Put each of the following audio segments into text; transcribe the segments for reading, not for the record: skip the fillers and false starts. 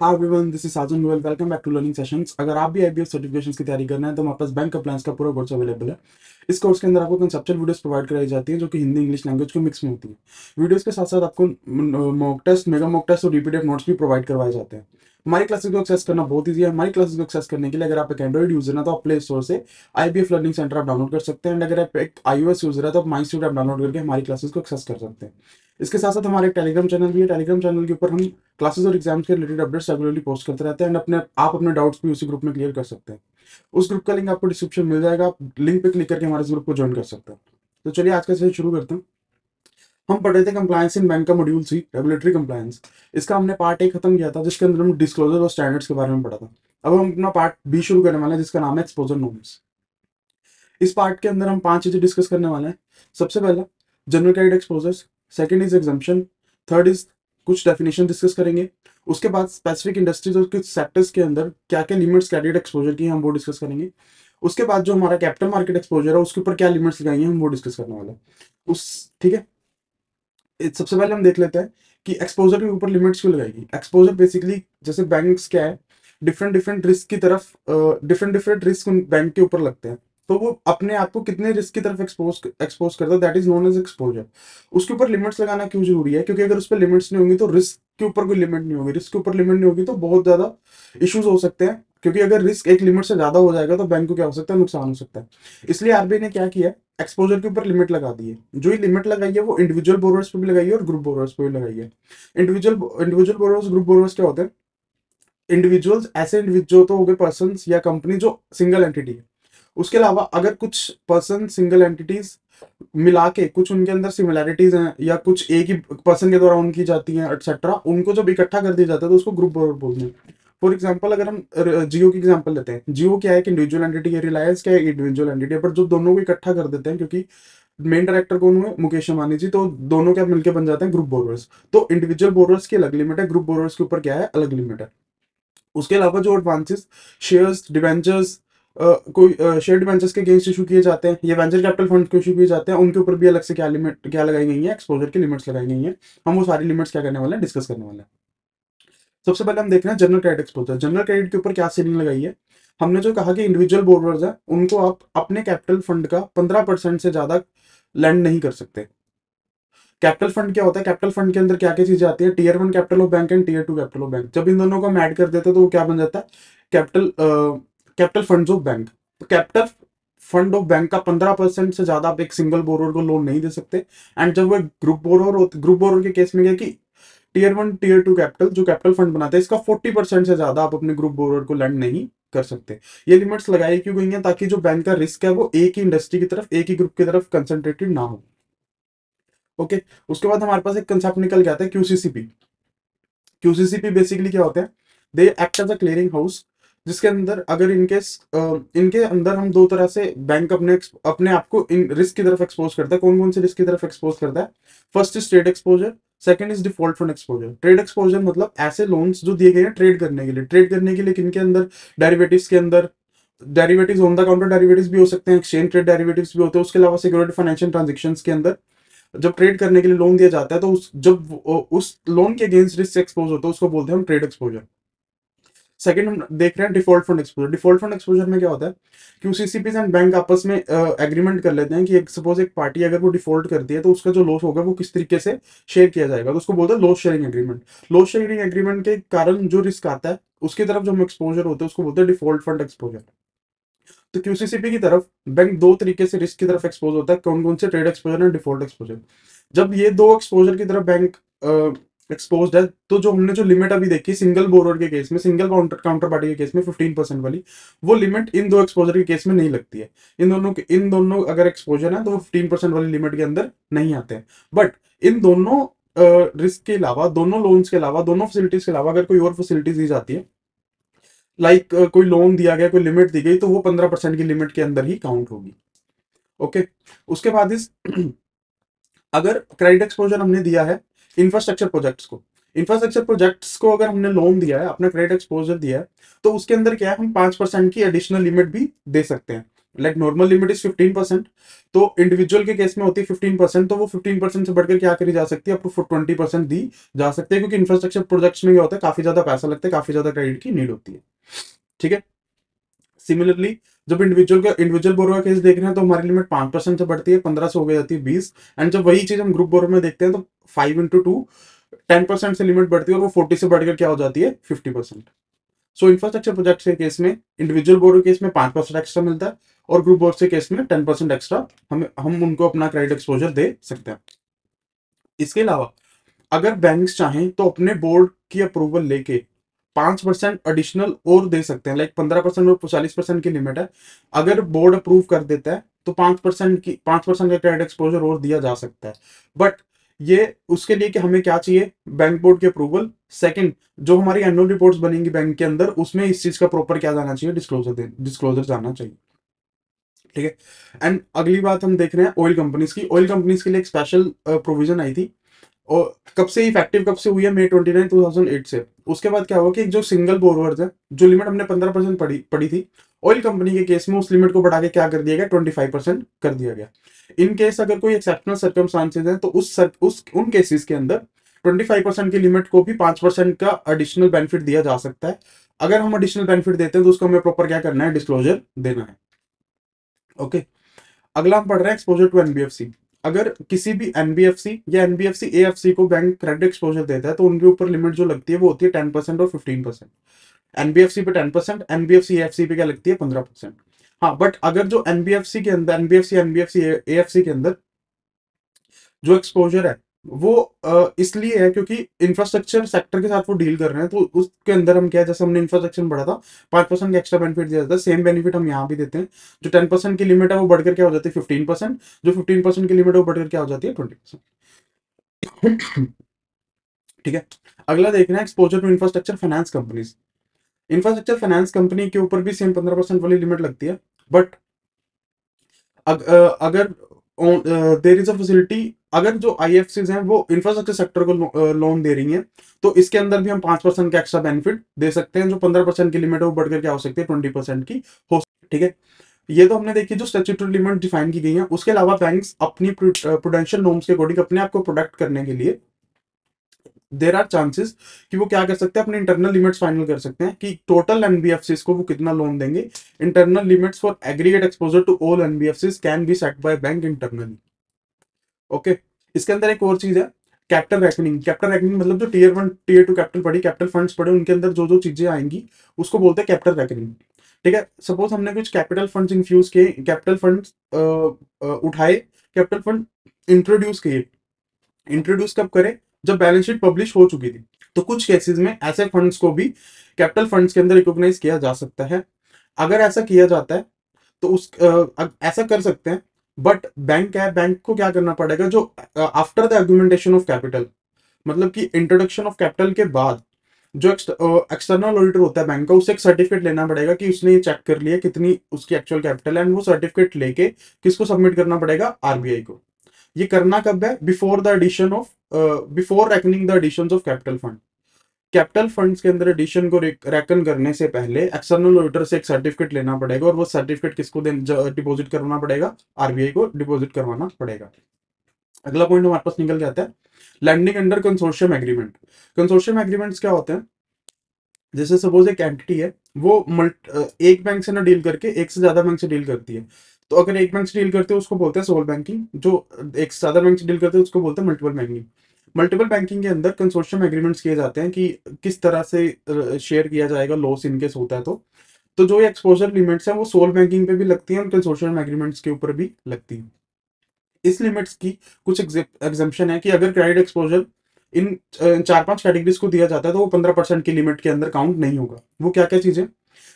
Hi everyone, this is Sajan Goyal. Welcome back to learning sessions. अगर आप भी आईबीएफ सर्टिफिकेशंस की तैयारी करना है तो हमारे पास बैंक कंप्लायंस का पूरा कोर्स अवेलेबल है। इस कोर्स के अंदर आपको कंसेप्चुअल वीडियोस प्रोवाइड कराई जाती हैं जो कि हिंदी इंग्लिश लैंग्वेज के मिक्स में होती है। वीडियोस के साथ साथ आपको mock test, mega mock test और रिपीटेड नोट्स भी प्रोवाइड करवाए जाते हैं। हमारी क्लासेस को एक्सेस करना बहुत ईजी है। हमारी क्लासेस को एक्सेस करने के लिए अगर आप एक एंड्रॉइड यूजर है तो आप प्ले स्टोर से आईबीएफ लर्निंग सेंटर आप डाउनलोड कर सकते हैं, एंड अगर आप एक iOS यूजर है तो आप माई स्टूडेंट ऐप डाउनलोड करके हमारी क्लासेस को एक्सेस कर सकते हैं। इसके साथ साथ हमारे एक टेलीग्राम चैनल भी है। टेलीग्राम चैनल के ऊपर हम क्लासेस और एग्जाम्स के रिलेटेड अपडेट्स रेगुलरली पोस्ट करते रहते हैं, एंड आप अपने डाउट्स भी उसी ग्रुप में क्लियर कर सकते हैं। उस ग्रुप का लिंक आपको डिस्क्रिप्शन मिल जाएगा, आप लिंक पे क्लिक करके हमारे इस ग्रुप को ज्वाइन कर सकते हैं। तो चलिए आज का सेशन शुरू करते हैं। हम पढ़ रहे थे कंप्लायंस इन बैंक का मॉड्यूल सी, रेगुलेटरी कंप्लायंस। इसका हमने पार्ट ए खत्म किया था जिसके अंदर हम डिस्क्लोजर और स्टैंडर्ड्स के बारे में पढ़ा था। अब हम अपना पार्ट बी शुरू करने वाले हैं जिसका नाम है एक्सपोजर नॉर्म्स। इस पार्ट के अंदर हम 5 चीजें डिस्कस करने वाले हैं। सबसे पहला general credit exposures, second is exemption, third is कुछ डेफिनेशन डिस्कस करेंगे। उसके बाद स्पेसिफिक इंडस्ट्रीज और कुछ सेक्टर्स के अंदर क्या क्या लिमिट्स क्रेडिट एक्सपोजर की हैं हम वो डिस्कस करेंगे। उसके बाद जो हमारा कैपिटल मार्केट एक्सपोजर है उसके ऊपर क्या लिमिट्स लगाई हैं हम वो डिस्कस करने वाले हैं। उस ठीक है, सबसे पहले हम देख लेते हैं कि एक्सपोजर के ऊपर लिमिट्स क्यों लगाएगी। एक्सपोजर बेसिकली जैसे बैंक्स क्या है, डिफरेंट डिफरेंट रिस्क की तरफ डिफरेंट डिफरेंट रिस्क उन बैंक के ऊपर लगते हैं, तो वो अपने आप को कितने रिस्क की तरफ एक्सपोज करता है, that is known as exposure. उसके ऊपर लिमिट्स लगाना क्यों जरूरी है, क्योंकि अगर उस पर लिमिट्स नहीं होंगी तो रिस्क के ऊपर कोई लिमिट नहीं होगी, रिस्क के ऊपर लिमिट नहीं होगी तो बहुत ज्यादा इश्यूज हो सकते हैं। क्योंकि अगर रिस्क एक लिमिट से ज्यादा हो जाएगा तो बैंक को क्या हो सकता है, नुकसान हो सकता है। इसलिए आरबीआई ने क्या किया, एक्सपोजर के ऊपर लिमिट लगा दी है। जो ये लिमिट लगाई है वो इंडिविजुअल बोरोवर्स पे भी लगाई है और ग्रुप बोरोवर्स पे भी लगाई है। इंडिविजुअल बोरोवर्स, ग्रुप बोरोवर्स क्या होते हैं? इंडिविजुअल्स ऐसे इंडिविजुअल तो हो गए पर्सन या कंपनी जो सिंगल एंटिटी है। उसके अलावा अगर कुछ पर्सन सिंगल एंटिटीज मिला के कुछ उनके अंदर सिमिलैरिटीज हैं या कुछ एक ही पर्सन के द्वारा उनकी जाती हैं एटसेट्रा, उनको जब इकट्ठा कर दिया जाता है तो उसको ग्रुप बोरोवर बोलते हैं। फॉर एग्जाम्पल अगर हम जियो की एग्जाम्पल लेते हैं, जियो क्या है, एक इंडिविजुअल एंटिटी है, रिलायंस क्या है, इंडिविजुअल एंटिटी है, पर जो दोनों को इकट्ठा कर देते हैं, क्योंकि मेन डायरेक्टर कौन हुए, मुकेश अंबानी जी, तो दोनों क्या मिलकर बन जाते हैं ग्रुप बोरोवर्स। तो इंडिविजुअल बोरोवर्स की अलग लिमिट है, ग्रुप बोरोवर्स के ऊपर क्या है, अलग लिमिट है। उसके अलावा जो एडवांसेस, शेयर्स, डिवेंचर्स, कोई शेयर डिवेंचर्स के अगेंस्ट इशू किए जाते हैं या वेंचर कैपिटल फंड को इशू किए जाते हैं, उनके ऊपर भी अलग से क्या लिमिट क्या लगाई गई है, एक्सपोजर की लिमिट्स लगाई गई हैं। हम वो सारी लिमिट्स क्या करने वाले हैं, डिस्कस करने वाले हैं। सबसे पहले हम देख रहे हैं general credit exposure. General credit के ऊपर क्या सीलिंग लगाई है। हमने जो कहा कि इंडिविजुअल बोरोवर्स है उनको आप अपने कैपिटल फंड का 15% से ज्यादा लैंड नहीं कर सकते। कैपिटल फंड क्या होता है, कैपिटल फंड के अंदर क्या क्या चीजें आती है, tier 1 capital of bank and tier 2 capital of bank. जब इन दोनों को हम ऐड कर देते हैं तो वो क्या बन जाता है, capital capital funds of bank. तो कैपिटल फंड ऑफ बैंक का 15% से ज्यादा आप एक सिंगल बोरोर को लोन नहीं दे सकते। एंड जब वो ग्रुप बोरोर होते, ग्रुप बोरोर के केस में क्या कि टीयर 1 टीयर 2 कैपिटल जो कैपिटल फंड बनाते हैं इसका 40% से ज्यादा आप अपने ग्रुप बोरोर को लैंड नहीं कर सकते। ये लिमिट्स लगाई क्यों गई हैं, ताकि जो बैंक का रिस्क है वो एक ही इंडस्ट्री की तरफ, एक ही ग्रुप की तरफ कंसंट्रेटेड ना हो। ओके। उसके बाद हमारे पास एक कंसेप्ट निकल के आता है क्यूसीसीपी। क्यूसीसीपी बेसिकली क्या होता है, they act as a clearing house, जिसके अंदर अगर इनके अंदर हम दो तरह से बैंक अपने अपने आप को इन रिस्क की तरफ एक्सपोज करता है। कौन कौन से रिस्क की तरफ एक्सपोज करता है? First is trade exposure, second is default fund exposure. Trade exposure मतलब ऐसे लोन्स जो दिए गए हैं ट्रेड करने के लिए, किनके अंदर, डेरिवेटिव्स के अंदर। Derivatives on the counter derivatives भी हो सकते हैं, एक्सचेंज ट्रेड डेरिवेटिव्स भी होते हैं। उसके अलावा सिक्योरिटी फाइनेंशियल ट्रांजेक्शंस के अंदर जब ट्रेड करने के लिए लोन दिया जाता है तो उस लोन के अगेंस्ट रिस्क एक्सपोज होता है उसको बोलते हैं हम ट्रेड एक्सपोजर। सेकंड हम देख रहे हैं default fund exposure. Default fund exposure में क्या होता है, क्यूसीसीपीज एंड बैंक आपस में एग्रीमेंट कर लेते हैं कि सपोज एक पार्टी अगर वो डिफॉल्ट करती है तो उसका जो लॉस होगा वो किस तरीके से शेयर किया जाएगा, तो उसको बोलते हैं loss sharing agreement. Loss sharing agreement के कारण जो रिस्क आता है उसकी तरफ जो हम एक्सपोजर होते हैं उसको बोलते हैं डिफॉल्ट फंड एक्सपोजर। तो क्यूसीसीपी की तरफ बैंक दो तरीके से रिस्क की तरफ एक्सपोज होता है, कौन कौन से, trade exposure and default exposure. जब ये दो एक्सपोजर की तरफ बैंक एक्सपोज है तो जो हमने जो लिमिट अभी देखी सिंगल बोरोर के केस में, सिंगल काउंटर पार्टी के केस में 15% वाली, वो लिमिट इन दो एक्सपोजर के केस में नहीं लगती है। इन दोनों अगर एक्सपोजर है तो वो 15% वाली लिमिट के अंदर नहीं आते हैं। बट इन दोनों रिस्क के अलावा, दोनों लोन्स के अलावा, दोनों फैसिलिटीज के अलावा अगर कोई और फैसिलिटीज दी जाती है, लाइक कोई लोन दिया गया, कोई लिमिट दी गई, तो वो 15% की लिमिट के अंदर ही काउंट होगी। ओके। उसके बाद इस अगर क्रेडिट एक्सपोजर हमने दिया है इंफ्रास्ट्रक्चर प्रोजेक्ट्स को, अगर हमने लोन दिया है, अपना क्रेडिट एक्सपोजर दिया है, तो उसके अंदर क्या है, हम 5% की एडिशनल लिमिट भी दे सकते हैं। लाइक नॉर्मल लिमिट इज 15%, तो इंडिविजुअल के केस में होती है 15%, तो वो 15% से बढ़कर क्या करी जा सकती है, आपको 20% दी जा सकती है, क्योंकि इंफ्रास्ट्रक्चर प्रोजेक्ट्स में क्या होता है, काफी ज्यादा पैसा लगता है, काफी ज्यादा क्रेडिट की नीड होती है। ठीक है। सिमिलरली जब इंडिविजुअल बोरो का केस देख रहे हैं तो हमारी लिमिट 5% से बढ़ती है, 15 से हो गई जाती है 20, एंड जब वही चीज हम ग्रुप बोरो में देखते हैं तो 5 into 2 10% से लिमिट बढ़ती है, और वो 40 से बढ़कर क्या हो जाती है 50%। सो इंफ्रास्ट्रक्चर प्रोजेक्ट के केस में, इंडिविजुअल बोरो केस में 5% एक्स्ट्रा मिलता है, और ग्रुप बोरो के केस में 10% एक्स्ट्रा हम उनको अपना क्रेडिट एक्सपोजर दे सकते हैं। इसके अलावा अगर बैंक्स चाहें तो अपने बोर्ड की अप्रूवल लेके 5% एडिशनल और दे सकते हैं, लाइक 15% और 40% की लिमिट है। अगर बोर्ड अप्रूव कर देता है तो 5% का क्रेडिट एक्सपोजर और दिया जा सकता है। बट ये उसके लिए कि हमें क्या चाहिए, बैंक बोर्ड की अप्रूवल। सेकंड, जो हमारी एनुअल रिपोर्ट्स बनेंगी बैंक के अंदर, उसमें इस चीज का प्रॉपर क्या जाना चाहिए, डिस्क्लोजर जाना चाहिए। ठीक है। एंड अगली बात हम देख रहे हैं ऑयल कंपनीज की। ऑयल कंपनीज के लिए एक स्पेशल प्रोविजन आई थी, और कब से इफेक्टिव कब से हुई है, May 29, 2008 से। उसके बाद क्या हुआ कि एक जो सिंगल बोरोवर्स है, जो लिमिट हमने 15% पड़ी थी, ऑयल कंपनी के केस में उस लिमिट को बढ़ा के क्या कर दिया गया, 25% कर दिया गया। इन केस अगर कोई एक्सेप्शनल सर्कमस्टांसेस है तो उन केसेस के अंदर 25% की लिमिट को भी 5% का एडिशनल बेनिफिट दिया जा सकता है। अगर हम एडिशनल बेनिफिट देते हैं तो उसको हमें प्रॉपर क्या करना है, डिस्क्लोजर देना है। ओके। अगला हम पढ़ रहे हैं एक्सपोजर टू एनबीएफसी। अगर किसी भी एनबीएफसी या एनबीएफसी एएफसी को बैंक क्रेडिट एक्सपोजर देता है तो उनके ऊपर लिमिट जो लगती है वो होती है 10% और 15%। एनबीएफसी पे 10%, एनबीएफसी एएफसी पे क्या लगती है, 15%। हाँ, बट अगर जो एनबीएफसी के अंदर, एनबीएफसी एएफसी के अंदर जो एक्सपोजर है वो इसलिए है क्योंकि इंफ्रास्ट्रक्चर सेक्टर के साथ वो डील कर रहे हैं, तो उसके अंदर हम क्या है, जैसे हमने इंफ्रास्ट्रक्चर में बढ़ा था 5% का एक्स्ट्रा बेनिफिट दिया जाता है, सेम बेनिफिट हम यहाँ भी देते हैं। जो 10% की लिमिट है वो बढ़कर क्या हो जाती है 15%, जो 15% की लिमिट है वो बढ़कर क्या हो जाती है 20%। ठीक है। अगला देख रहे हैं exposure to infrastructure finance companies. Infrastructure finance company के ऊपर भी सेम 15% वाली लिमिट लगती है, बट अगर देर इज अ फैसिलिटी, अगर जो आईएफसीज हैं वो इंफ्रास्ट्रक्चर सेक्टर को लोन दे रही हैं, तो इसके अंदर भी हम 5% का एक्स्ट्रा बेनिफिट दे सकते हैं। जो 15% की लिमिट है वो बढ़कर क्या हो सकती है 20% की हो सकती है। ठीक है। ये तो हमने देखी जो स्टैट्यूटरी लिमिट डिफाइन की गई है। उसके अलावा बैंक्स अपनी प्रूडेंशियल नॉर्म्स के अकॉर्डिंग अपने आप को प्रोटेक्ट करने के लिए देर आर चांसेस कि वो क्या कर सकते हैं, अपने इंटरनल लिमिट्स फाइनल कर सकते हैं कि टोटल एनबीएफसीज को वो कितना लोन देंगे। Internal limits for aggregate exposure to all NBFCs can be set by bank internally. Okay. इसके अंदर एक और चीज है, कैपिटल रैकनिंग। कैपिटल रैकनिंग मतलब जो टीयर 1 टीयर 2 कैपिटल पड़ी, कैपिटल फंड्स पड़े, उनके अंदर जो जो चीजें आएंगी उसको बोलते हैं कैपिटल रैकनिंग। ठीक है। सपोज हमने कुछ कैपिटल फंड्स इन्फ्यूज किए, कैपिटल फंड्स उठाए, कैपिटल फंड इंट्रोड्यूस किए। इंट्रोड्यूस कब करे, जब बैलेंस शीट पब्लिश हो चुकी थी। तो कुछ केसेस में ऐसे फंड्स को भी कैपिटल फंड्स के अंदर रिकॉग्नाइज किया जा सकता है। अगर ऐसा किया जाता है तो ऐसा कर सकते हैं, बट बैंक है, बैंक को क्या करना पड़ेगा, जो after the argumentation of capital, मतलब कि इंट्रोडक्शन ऑफ कैपिटल के बाद जो एक्सटर्नल ऑडिटर होता है बैंक का, उससे एक सर्टिफिकेट लेना पड़ेगा कि उसने ये चेक कर लिया कितनी उसकी एक्चुअल कैपिटल है, एंड वो सर्टिफिकेट लेके किसको सबमिट करना पड़ेगा, आरबीआई को। ये करना कब है, before reckoning the addition of capital fund. Capital funds के अंदर एडिशन को रेकन करने से पहले एक्सटर्नल ऑडिटर से एक सर्टिफिकेट लेना पड़ेगा, और वो सर्टिफिकेट किसको डिपॉजिट करवाना पड़ेगा, आरबीआई को डिपॉजिट करवाना पड़ेगा। अगला पॉइंट हमारे पास निकल के आता है lending under consortium agreement. Consortium agreements क्या होते हैं, जैसे सपोज एक एंटिटी है, वो एक बैंक से ना डील करके एक से ज्यादा बैंक से डील करती है। तो अगर एक बैंक से डील करते हैं उसको बोलते हैं सोल बैंकिंग, जो एक से ज्यादा बैंक से डील करते हैं उसको बोलते हैं मल्टीपल बैंकिंग। मल्टीपल बैंकिंग के अंदर कंसोर्शियम एग्रीमेंट्स किए जाते हैं कि किस तरह से शेयर किया जाएगा लॉस इनकेस होता है। तो जो ये एक्सपोजर लिमिट्स हैं वो सोल बैंकिंग पे भी लगती हैं और कंसोर्शियम एग्रीमेंट्स के ऊपर भी लगती हैं। इस लिमिट्स की कुछ एग्जाम्पशन है कि अगर क्रेडिट एक्सपोजर इन 4-5 कैटेगरीज को दिया जाता है तो वो 15% की लिमिट के अंदर काउंट नहीं होगा। वो क्या क्या चीजें,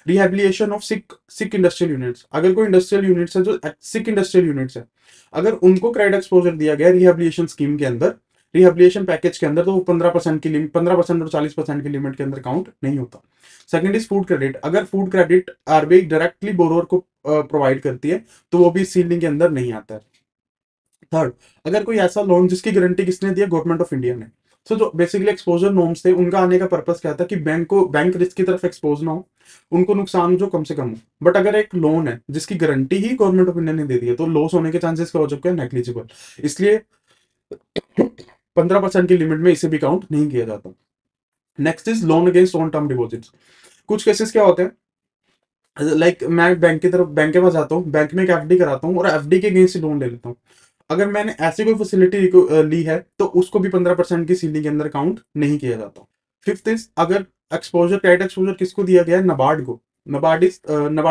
rehabilitation of sick industrial units. अगर कोई इंडस्ट्रियल यूनिट्स है जो सिक इंडस्ट्रियल यूनिट्स है, अगर उनको क्रेडिट एक्सपोजर दिया गया रिहेबिलिएशन स्कीम के अंदर, रिहेबिलिएशन पैकेज के अंदर, तो वो 15% और 40% की लिमिट के अंदर काउंट नहीं होता। Second is food credit. अगर food credit RBI directly borrower को प्रोवाइड करती है तो वो भी इस सीलिंग के अंदर नहीं आता है। थर्ड, अगर कोई ऐसा लोन जिसकी गारंटी किसने दी है, गवर्नमेंट ऑफ इंडिया ने, सो जो बेसिकली एक्सपोजर नॉर्म्स थे उनका आने का पर्पस क्या था कि बैंक रिस्क की तरफ एक्सपोज ना हो, उनको नुकसान जो कम से कम हो। बट अगर एक लोन है जिसकी guarantee he government of India ने दे दी है तो लॉस होने के चांसेस क्या हो चुके हैं, नेग्लिजिबल। इसलिए 15% की लिमिट में इसे भी काउंट नहीं किया जाता। Next is loan against on term deposits. कुछ केसेस क्या होते हैं, मैं बैंक के पास जाता हूँ, बैंक में एक एफडी कराता हूँ और एफडी के अगेंस्ट लोन ले लेता हूँ। अगर मैंने ऐसी कोई फैसिलिटी ली है तो उसको भी 15% की सीलिंग के अंदर काउंट नहीं किया जाता। फिफ्थ इज, अगर एक्सपोजर, क्रेडिट एक्सपोजर किसको दिया गया है, नबार्ड को। नबार्ड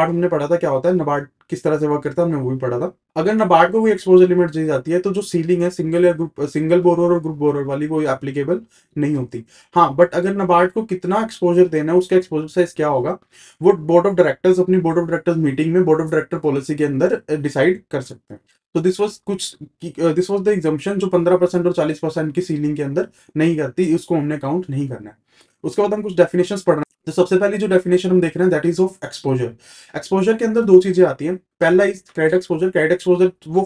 हमने पढ़ा था क्या होता है, नबार्ड किस तरह से वर्क करता है, हमने वो भी पढ़ा था। अगर नबार्ड को कोई एक्सपोजर लिमिट दी जाती है तो जो सीलिंग है सिंगल या ग्रुप, सिंगल बोरोर और ग्रुप बोरोर वाली, वो एप्लीकेबल नहीं होती। हाँ, बट अगर नबार्ड को कितना एक्सपोजर देना है, उसका एक्सपोजर साइज क्या होगा, वो बोर्ड ऑफ डायरेक्टर्स अपनी बोर्ड ऑफ डायरेक्टर्स मीटिंग में बोर्ड ऑफ डायरेक्टर पॉलिसी के अंदर डिसाइड कर सकते हैं। तो दिस वाज द एग्जम्पशन जो 15% और 40% की सीलिंग के अंदर नहीं करती, उसको हमने काउंट नहीं करना है। उसके बाद हम कुछ डेफिनेशंस पढ़ रहे हैं। तो सबसे पहली जो डेफिनेशन हम देख रहे हैं that is of exposure. Exposure के अंदर दो चीजें आती हैं। पहला is credit exposure. Credit exposure वो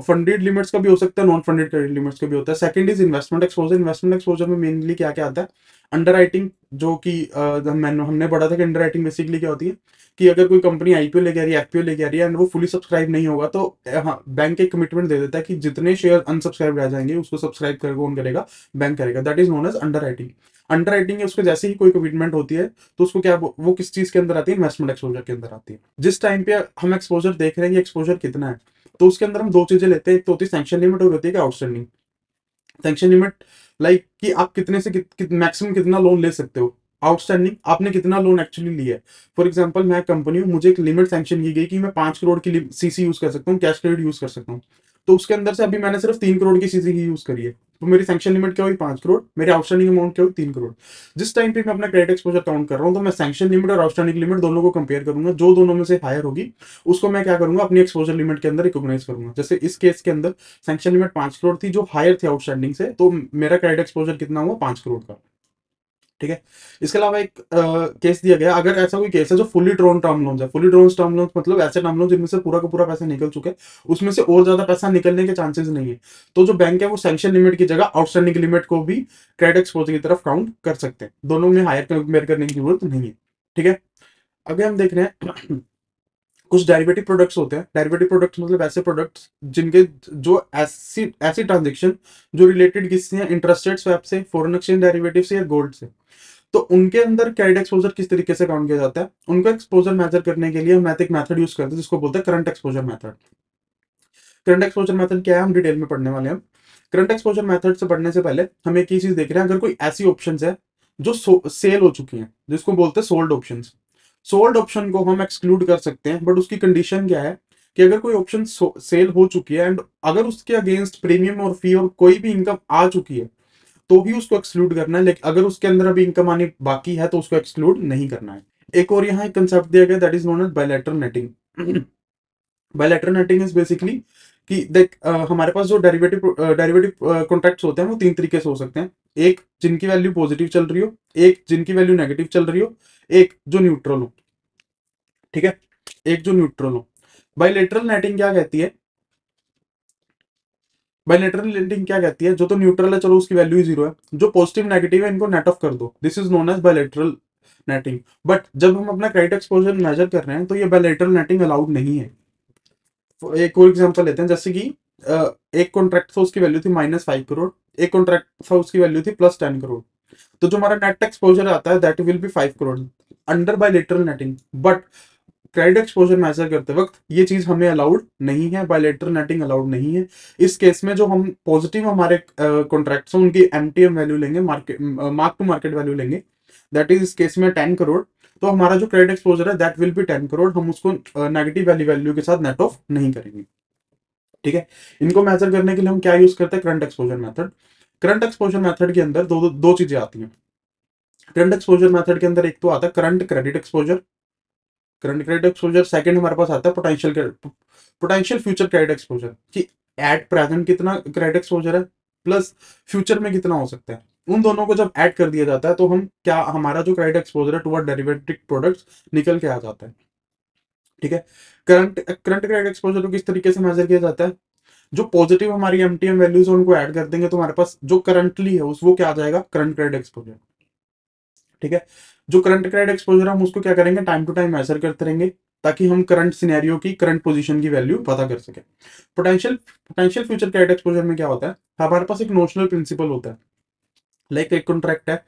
फंडेड लिमिट्स का भी हो सकता है, नॉन फंडेड क्रेडिट लिमिट्स का भी होता है। Second is investment exposure. Investment exposure में मेनली क्या क्या आता है, अंडरराइटिंग, जो कि हमने पढ़ा था कि अंडरराइटिंग बेसिकली क्या होती है कि अगर कोई कंपनी आईपीओ लेके आ रही है, एफपीओ लेके आ रही है एंड वो फुली सब्सक्राइब नहीं होगा तो हाँ, बैंक एक कमिटमेंट दे देता है कि जितने शेयर अनसब्सक्राइब रह जाएंगे उसको सब्सक्राइब कर कौन करेगा, बैंक करेगा। That is known as underwriting. Underwriting है उसके जैसे ही कोई कमिटमेंट होती है तो उसको क्या, वो किस चीज के अंदर आती है, इन्वेस्टमेंट एक्सपोजर के अंदर आती है। जिस टाइम पे हम एक्सपोजर देख रहे हैं ये एक्सपोजर कितना है, तो उसके अंदर हम दो चीजें लेते हैं। एक तो होती है सैंक्शन लिमिट और होती है आउटस्टैंडिंग। सैंक्शन लिमिट लाइक कि आप कितने से मैक्सिमम कितना लोन ले सकते हो। आउटस्टैंडिंग, आपने कितना लोन एक्चुअली लिया है। फॉर एग्जांपल मैं कंपनी हूं, मुझे एक लिमिट सैंक्शन की गई कि मैं 5 करोड़ की सीसी यूज कर सकता हूँ, कैश क्रेडिट यूज कर सकता हूँ। तो उसके अंदर से अभी मैंने सिर्फ 3 करोड़ की सीसी की यूज करी है, तो मेरी सैंक्शन लिमिट क्या हुई, 5 करोड़। मेरी आउटस्टैंडिंग अमाउंट क्या हुई, 3 करोड़। जिस टाइम पे मैं अपना क्रेडिट एक्सपोजर काउंट कर रहा हूँ तो मैं सैंक्शन लिमिट और आउटस्टैंडिंग लिमिट दोनों को कंपेयर करूंगा। जो दोनों में से हायर होगी उसको मैं क्या करूंगा, अपनी एक्सपोजर लिमिट के अंदर रिकॉग्नाइज करूंगा। जैसे इस केस के अंदर सैंक्शन लिमिट 5 करोड़ थी जो हायर थी आउटस्टैंडिंग से, तो मेरा क्रेडिट एक्सपोजर कितना हुआ, 5 करोड़ का। ठीक है। इसके अलावा एक केस दिया गया, अगर ऐसा कोई केस है जो फुली ड्रॉन टर्म लोन है। फुली ड्रॉन टर्म लोन मतलब ऐसे टर्म लोन जिनमें से पूरा का पूरा पैसा निकल चुके हैं, उसमें से और ज्यादा पैसा निकलने के चांसेस नहीं है, तो जो बैंक है वो सैंक्शन लिमिट की जगह आउटस्टैंडिंग लिमिट को भी क्रेडिट एक्सपोजर की तरफ काउंट कर सकते हैं। दोनों में हायर कंपेयर करने की जरूरत नहीं है। ठीक है। अगर हम देख रहे हैं कुछ डेरिवेटिव प्रोडक्ट्स होते हैं। डेरिवेटिव प्रोडक्ट्स मतलब ऐसे प्रोडक्ट्स जिनके जो ऐसी ऐसी ट्रांजेक्शन जो रिलेटेड किससे हैं, इंटरेस्ट रेट स्वैप से, फॉरेन एक्सचेंज डेरिवेटिव से या गोल्ड से। तो उनके अंदर क्रेडिट एक्सपोजर किस तरीके से काउंट किया जाता है, उनको एक्सपोजर मेजर करने के लिए हम एक मेथड यूज करते हैं जिसको बोलते हैं current exposure method. Current exposure method क्या है, हम डिटेल में पढ़ने वाले हैं। करंट एक्सपोजर मेथड से पढ़ने से पहले हम एक ही चीज देख रहे हैं, अगर कोई ऐसी ऑप्शंस है जो सेल हो चुकी हैं, जिसको बोलते हैं सोल्ड ऑप्शंस। सोल्ड ऑप्शन को हम एक्सक्लूड कर सकते हैं, बट उसकी कंडीशन क्या है कि अगर कोई ऑप्शन सेल हो चुकी है एंड अगर उसके अगेंस्ट प्रीमियम और फी और कोई भी इनकम आ चुकी है तो भी उसको एक्सक्लूड करना है, लेकिन अगर उसके अंदर अभी इनकम आनी बाकी है तो उसको एक्सक्लूड नहीं करना है। एक और यहाँ एक कंसेप्ट दिया गया that is known as bilateral netting. Bilateral netting is basically कि देख हमारे पास जो डेरिवेटिव कॉन्ट्रैक्ट्स होते हैं वो तीन तरीके से हो सकते हैं। एक जिनकी वैल्यू पॉजिटिव चल रही हो, एक जिनकी वैल्यू नेगेटिव चल रही हो, एक जो न्यूट्रल हो। ठीक है, एक जो न्यूट्रल हो। बायलैटरल नेटिंग क्या कहती है, बायलैटरल नेटिंग क्या कहती है, जो तो न्यूट्रल है चलो उसकी वैल्यू ही जीरो है, जो पॉजिटिव नेगेटिव है इनको नेट ऑफ कर दो, this is known as bilateral netting. But जब हम अपना क्रेडिट एक्सपोजर मेजर कर रहे हैं तो ये बायलैटरल नेटिंग अलाउड नहीं है। एक और एग्जांपल लेते हैं, जैसे कि एक कॉन्ट्रैक्ट था उसकी वैल्यू थी -5 करोड़, एक कॉन्ट्रैक्ट था उसकी वैल्यू थी +10 करोड़। तो जो हमारा नेट एक्सपोजर आता है that will be 5 crore under bilateral netting. But credit exposure measure करते वक्त ये चीज हमें अलाउड नहीं है, बायलैटरल नेटिंग अलाउड नहीं है। इस केस में जो हम पॉजिटिव हमारे कॉन्ट्रैक्ट्स हैं उनकी एमटीएम वैल्यू लेंगे, मार्क टू मार्केट वैल्यू लेंगे, दैट इज इस केस में 10 करोड़। तो हमारा जो क्रेडिट एक्सपोजर है दैट विल बी 10 करोड़, हम उसको नेगेटिव वैल्यू के साथ नेट ऑफ नहीं करेंगे। ठीक है। इनको मेजर करने के लिए हम क्या यूज करते हैं, current exposure method. Current exposure method के अंदर दो चीजें आती हैं। करंट एक्सपोजर मेथड के अंदर एक तो आता है current credit exposure, current credit exposure. Second हमारे पास आता है पोटेंशियल फ्यूचर क्रेडिट एक्सपोजर, कि एट प्रेजेंट कितना क्रेडिट एक्सपोजर है प्लस फ्यूचर में कितना हो सकता है। उन दोनों को जब ऐड कर दिया जाता है तो हम क्या, हमारा जो क्रेडिट एक्सपोजर है टुवर्ड डेरिवेटिव प्रोडक्ट्स निकल के आ जाता है। ठीक है। करंट करंट क्रेडिट एक्सपोजर को किस तरीके से मेजर किया जाता है, जो पॉजिटिव हमारी एमटीएम वैल्यूज है उनको ऐड कर देंगे तो हमारे पास जो करंटली है उस वो क्या आ जाएगा, करंट क्रेडिट एक्सपोजर। ठीक है, जो करंट क्रेडिट एक्सपोजर हम उसको क्या करेंगे, टाइम टू टाइम मेजर करते रहेंगे ताकि हम करंट सिनेरियो की करंट पोजीशन की वैल्यू पता कर सके। Potential potential future credit exposure में क्या होता है, हमारे पास एक नोशनल प्रिंसिपल होता है। लाइक एक कॉन्ट्रैक्ट है,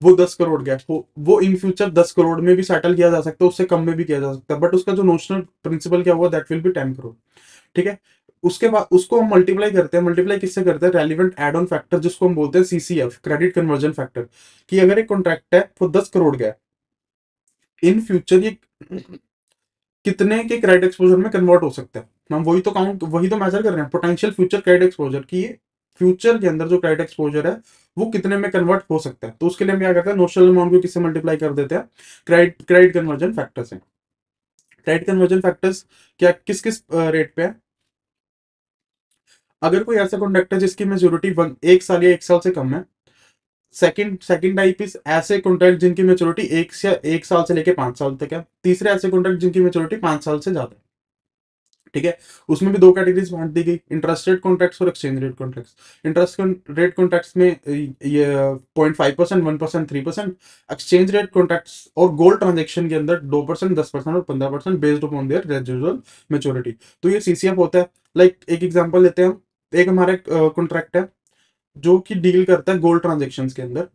वो 10 करोड़ का है, वो इन फ्यूचर 10 करोड़ में भी सेटल किया जा सकता है, उससे कम में भी किया जा सकता है, बट उसका जो नोशनल प्रिंसिपल क्या हुआ, दैट विल बी 10 करोड़। ठीक है, उसके बाद उसको हम मल्टीप्लाई करते हैं, मल्टीप्लाई किससे करते हैं, रेलिवेंट एड ऑन फैक्टर जिसको हम बोलते हैं सीसीएफ, क्रेडिट कन्वर्जन फैक्टर। कि अगर एक कॉन्ट्रैक्ट है वो 10 करोड़ का है, इन फ्यूचर ये कितने के क्रेडिट एक्सपोजर में कन्वर्ट हो सकता है, हम वही तो काउंट, वही तो मेजर कर रहे हैं, पोटेंशियल फ्यूचर क्रेडिट एक्सपोजर की फ्यूचर के अंदर जो क्रेडिट एक्सपोजर है वो कितने में कन्वर्ट हो सकता है। तो उसके लिए हम क्या करते हैं, नोशनल अमाउंट को किससे मल्टीप्लाई कर देते हैं, क्रेडिट कन्वर्जन फैक्टर से। क्रेडिट कन्वर्जन फैक्टर्स क्या किस किस रेट पे है, अगर कोई ऐसा कॉन्ट्रैक्ट है जिसकी मेच्योरिटी 1 साल या 1 साल से कम है। सेकंड टाइप इज ऐसे कॉन्ट्रैक्ट जिनकी मेच्योरिटी 1 साल से लेके 5 साल तक है। तीसरे ऐसे कॉन्ट्रैक्ट जिनकी मेच्योरिटी 5 साल से ज्यादा है। ठीक है, उसमें भी दो कैटेगरीज बांट दी गई, इंटरेस्ट रेट कॉन्ट्रैक्ट्स और exchange rate contracts. Interest rate contracts में ये 0.5%, 1%, 3%। एक्सचेंज रेट कॉन्ट्रैक्ट्स और गोल्ड ट्रांजेक्शन के अंदर 2%, 10% और 15% based upon their residual maturity. तो ये सीसीएफ होता है। लाइक एक एग्जांपल लेते हैं हम, एक हमारा कॉन्ट्रैक्ट है जो कि डील करता है गोल्ड ट्रांजेक्शन के अंदर।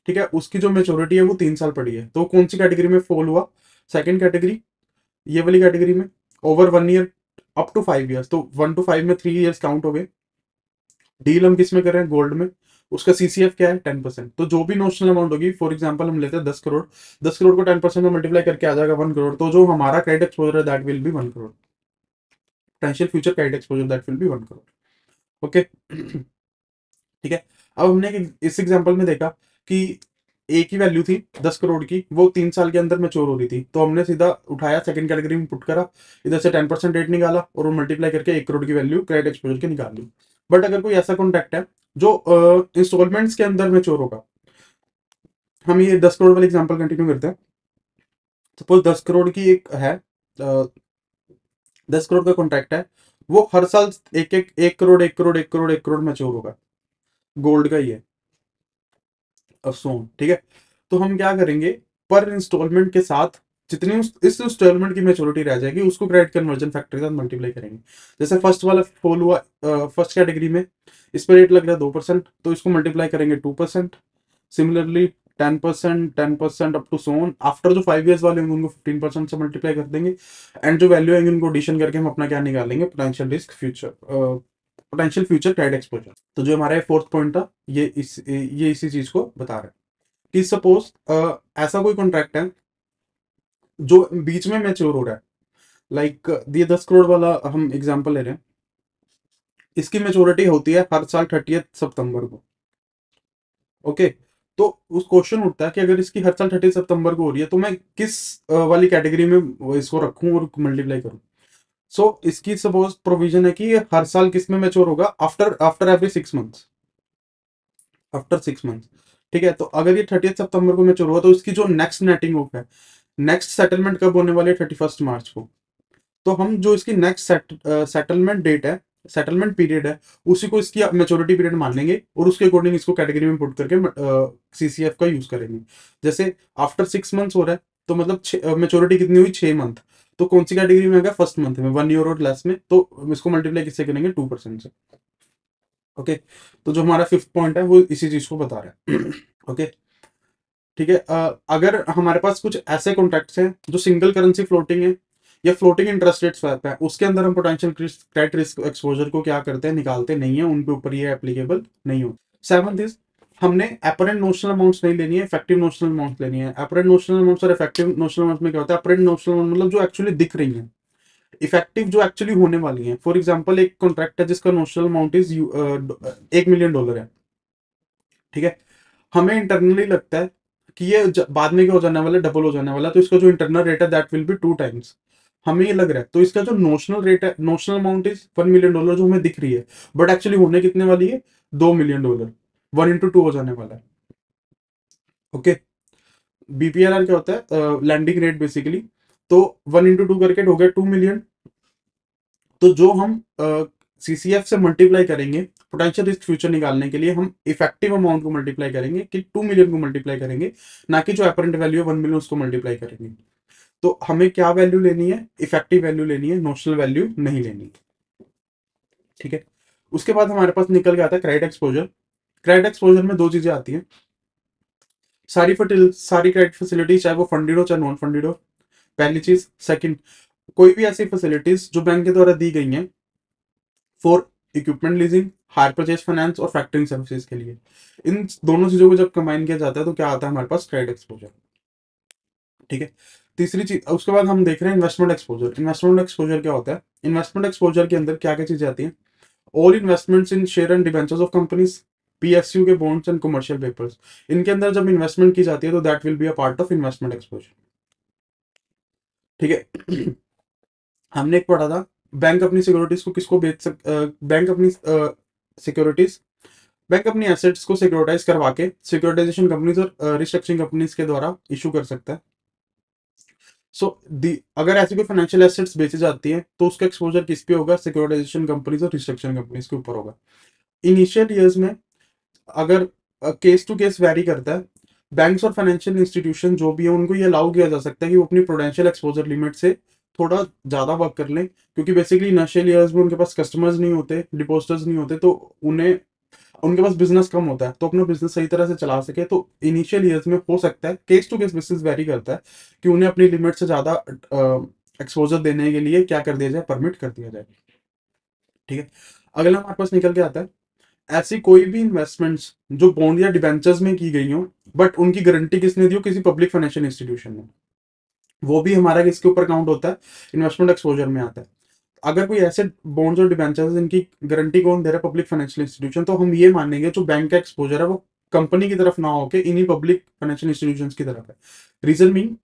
ठीक है, उसकी जो मेच्योरिटी है वो 3 साल पड़ी है, तो कौन सी कैटेगरी में फॉल हुआ, सेकंड कैटेगरी, ये वाली कैटेगरी में। Over 1 year up to 5 years, तो 1 to 5 में 3 ईयर्स काउंट हो गए। डील हम किस में कर रहे हैं, गोल्ड में। उसका सीसीएफ क्या है, 10%। तो जो भी नोशनल अमाउंट होगी, फॉर एग्जांपल हम लेते हैं 10 करोड़, 10 करोड़ को 10% में मल्टीप्लाई करके आ जाएगा 1 करोड़, तो जो हमारा क्रेडिट एक्सपोजर है that will B 1 crore. Potential future credit exposure that will B 1 crore. Okay. ठीक है, अब हमने इस एग्जांपल में देखा कि एक ही वैल्यू थी 10 करोड़ की, वो 3 साल के अंदर मैच्योर हो रही थी, तो हमने सीधा उठाया सेकंड कैटेगरी में पुट करा, इधर से 10% रेट निकाला और वो मल्टीप्लाई करके 1 करोड़ की वैल्यू क्रेडिट एक्सपोजर की निकाल ली। बट अगर कोई ऐसा कॉन्ट्रैक्ट है जो इंस्टॉलमेंट्स के अंदर मैच्योर होगा, हम ये 10 करोड़ वाले एग्जाम्पल कंटिन्यू करते हैं। सपोज 10 करोड़ की एक है, 10 करोड़ का कॉन्ट्रैक्ट है, वो हर साल एक एक 1 करोड़ 1 करोड़ 1 करोड़ 1 करोड़ मैच्योर होगा, गोल्ड का ही है, सोन। ठीक है, तो हम क्या करेंगे, पर इंस्टॉलमेंट के साथ जितनी इस इंस्टॉलमेंट की मेच्योरिटी रह जाएगी उसको क्रेडिट कन्वर्जन फैक्टर के साथ मल्टीप्लाई करेंगे। जैसे फर्स्ट वाला फॉल हुआ, फर्स्ट कैटेगरी में इस पर रेट लग रहा है 2%, तो इसको मल्टीप्लाई करेंगे 2%। सिमिलरली 10%, 10% अप टू सोन, आफ्टर जो 5 ईयर्स वाले होंगे उनको 15% से मल्टीप्लाई कर देंगे। एंड जो वैल्यू आएंगे उनको एडिशन करके हम अपना क्या निकालेंगे, पोटेंशियल फ्यूचर क्रेडिट एक्सपोजर। तो जो हमारा फोर्थ पॉइंट था ये इसी चीज को बता रहा है कि सपोज ऐसा कोई कॉन्ट्रैक्ट है जो बीच में मैच्योर हो रहा है। लाइक ये 10 करोड़ वाला हम एग्जांपल ले रहे हैं, इसकी मेच्योरिटी होती है हर साल 30 सितंबर को। ओके, तो उस क्वेश्चन उठता है कि अगर इसकी हर साल 30 सितंबर को हो रही है तो मैं किस वाली कैटेगरी में इसको रखूं और मल्टीप्लाई करूं। सो इसकी सपोज प्रोविजन है कि ये हर साल किस में मैच्योर होगा, after after every 6 months, after 6 months. ठीक है, तो अगर ये 30 सितंबर को मैच्योर हुआ तो इसकी जो नेक्स्ट नेटिंग ऑफ है, नेक्स्ट सेटलमेंट कब होने वाली है, 31 मार्च को। तो हम जो इसकी नेक्स्ट सेटलमेंट डेट है, सेटलमेंट पीरियड है, उसी को इसकी मेच्योरिटी पीरियड मान लेंगे और उसके अकॉर्डिंग इसको कैटेगरी में पुट करके सीसीएफ का यूज करेंगे। जैसे आफ्टर 6 मंथ्स हो रहा है तो मतलब मेच्योरिटी कितनी हुई, 6 मंथ, तो कौन सी कैटेगरी में आएगा, फर्स्ट मंथ में, 1 ईयर और लेस में, तो इसको मल्टीप्लाई किससे करेंगे, 2% से। ओके, तो जो हमारा फिफ्थ पॉइंट है वो इसी चीज को बता रहा है। ओके, ठीक है, अगर हमारे पास कुछ ऐसे कॉन्ट्रैक्ट्स हैं जो सिंगल करेंसी फ्लोटिंग है या फ्लोटिंग इंटरेस्ट रेट स्वैप है, उसके अंदर हम पोटेंशियल क्रेडिट रिस्क एक्सपोजर को क्या करते हैं, निकालते नहीं है, उनके ऊपर ये एप्लीकेबल नहीं हो। सेवंथ इज, हमने अपरेंट नोशनल अमाउंट्स नहीं लेनी है, इफेक्टिव नोशनल अमाउंट लेनी है। अपरेंट नोशनल अमाउंट्स और इफेक्टिव नोशनल अमाउंट में क्या होता है, अपरेंट नोशनल अमाउंट मतलब जो एक्चुअली दिख रही है, इफेक्टिव जो एक्चुअली होने वाली है। फॉर एग्जाम्पल एक कॉन्ट्रैक्ट है जिसका नोशनल अमाउंट इज $1 मिलियन। ठीक है, हमें इंटरनली लगता है कि ये बाद में क्या हो जाने वाला है, डबल हो जाने वाला है, तो इसका जो इंटरनल रेट है दैट विल बी 2 टाइम्स, हमें ये लग रहा है। तो इसका जो नोशनल रेट है, नोशनल अमाउंट इज $1 मिलियन जो हमें दिख रही है, बट एक्चुअली होने कितने वाली है, $2 मिलियन, 1 into 2 हो जाने वाला है। ओके, बीपीएलआर क्या होता है, लैंडिंग रेट बेसिकली। तो 1 into 2 करके हो गया 2 मिलियन। तो जो हम सीसीएफ से मल्टीप्लाई करेंगे पोटेंशियल रिस्क फ्यूचर निकालने के लिए, हम इफेक्टिव अमाउंट को मल्टीप्लाई करेंगे कि 2 मिलियन को मल्टीप्लाई करेंगे, ना कि जो अपरेंट वैल्यू है 1 मिलियन उसको मल्टीप्लाई करेंगे। तो हमें क्या वैल्यू लेनी है, इफेक्टिव वैल्यू लेनी है, नोशनल वैल्यू नहीं लेनी। ठीक है, उसके बाद हमारे पास निकल के आता है क्रेडिट एक्सपोजर। क्रेडिट एक्सपोजर में दो चीजें आती हैं, सारी क्रेडिट फैसिलिटीज चाहे वो फंडेड हो चाहे नॉन फंडेड हो, पहली चीज। सेकंड, कोई भी ऐसी फैसिलिटीज जो बैंक के द्वारा दी गई हैं for equipment leasing, hire purchase finance और फैक्टरिंग सर्विसेज के लिए, इन दोनों चीजों को जब कंबाइन किया जाता है तो क्या आता है हमारे पास, क्रेडिट एक्सपोजर। ठीक है, तीसरी चीज, उसके बाद हम देख रहे हैं इन्वेस्टमेंट एक्सपोजर। इन्वेस्टमेंट एक्सपोजर क्या होता है, इन्वेस्टमेंट एक्सपोजर के अंदर क्या क्या चीजें आती हैं, all investments in share and debentures of companies, PSU के बॉन्ड्स एंड कमर्शियल पेपर्स, इनके अंदर जब इन्वेस्टमेंट की जाती है तो that will be a part of investment exposure. ठीक है, हमने एक पढ़ा था, बैंक अपनी सिक्योरिटीज को किसको बेच सिक्योरिटीज बैंक अपनी एसेट्स को सिक्योरिटाइज करवा के सिक्योरिटाइजेशन कंपनीज और रिस्ट्रक्चरिंग कंपनीज के द्वारा इशू कर सकता है। अगर ऐसी कोई फाइनेंशियल एसेट्स बेची जाती है तो उसका एक्सपोजर किस पे होगा, सिक्योरिटाइजेशन कंपनीज और रिस्ट्रक्चरिंग कंपनीज के ऊपर होगा। इनिशियल ईयर्स में अगर केस टू केस वेरी करता है, बैंक्स और फाइनेंशियल इंस्टीट्यूशन जो भी है उनको ये अलाउ किया जा सकता है कि वो अपनी प्रोडेंशियल एक्सपोजर लिमिट से थोड़ा ज्यादा वर्क कर लें, क्योंकि बेसिकली इनिशियल ईयर्स में उनके पास कस्टमर्स नहीं होते, डिपॉजिटर्स नहीं होते, तो उन्हें उनके पास बिजनेस कम होता है, तो अपना बिजनेस सही तरह से चला सके। तो इनिशियल ईयर्स में हो सकता है, case to case basis vary करता है, कि उन्हें अपनी लिमिट से ज्यादा एक्सपोजर देने के लिए क्या कर दिया जाए, परमिट कर दिया जाए। ठीक है, अगला हमारे पास निकल के आता है, ऐसी कोई भी इन्वेस्टमेंट्स जो बॉन्ड या डिबेंचर्स में की गई हो बट उनकी गारंटी किसने दी हो, किसी पब्लिक फाइनेंशियल इंस्टीट्यूशन ने, वो भी हमारा किसके ऊपर काउंट होता है, इन्वेस्टमेंट एक्सपोजर में आता है। अगर कोई ऐसे बॉन्ड्स और डिबेंचर्स इनकी गारंटी कौन दे रहा है, पब्लिक फाइनेंशियल इंस्टीट्यूशन, तो हम ये मानेंगे जो बैंक का एक्सपोजर है वो कंपनी की तरफ ना होके इन्हीं पब्लिक फाइनेंशियल इंस्टीट्यूशंस की तरफ है। रीजन मीन,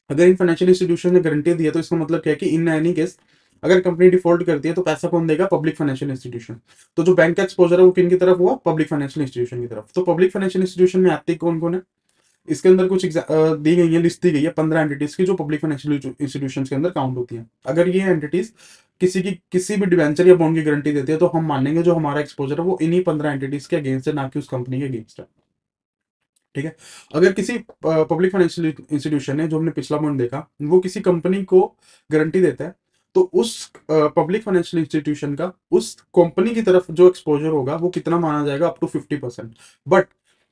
अगर इन फाइनेंशियल इंस्टीट्यूशन ने गारंटी दी है तो इसका मतलब क्या है कि इन एनी केस अगर कंपनी डिफॉल्ट करती है तो पैसा कौन देगा, पब्लिक फाइनेंशियल इंस्टीट्यूशन। तो जो बैंक का एक्सपोजर है वो किन की तरफ हुआ, पब्लिक फाइनेंशियल इंस्टीट्यूशन की तरफ। तो पब्लिक फाइनेंशियल इंस्टीट्यूशन में आते कौन कौन है, इसके अंदर कुछ दी गई है, लिस्ट दी गई है 15 एंटिटीज की जो पब्लिक फाइनेंशियल इंस्टीट्यूशंस के अंदर काउंट होती हैं। अगर ये एंटिटीज किसी भी डिवेंचर या बॉन्ड की गारंटी देती है तो हम मानेंगे जो हमारा एक्सपोजर है वो इन्हीं 15 एंटिटीज के अगेंस्ट है, ना कि उस कंपनी के अगेंस्ट है। ठीक है, अगर किसी पब्लिक फाइनेंशियल इंस्टीट्यूशन ने, जो हमने पिछला पॉइंट देखा, वो किसी कंपनी को गारंटी देता है तो उस पब्लिक फाइनेंशियल इंस्टीट्यूशन का उस कंपनी की तरफ जो एक्सपोजर होगा वो कितना माना जाएगा, अप टू 50%। बट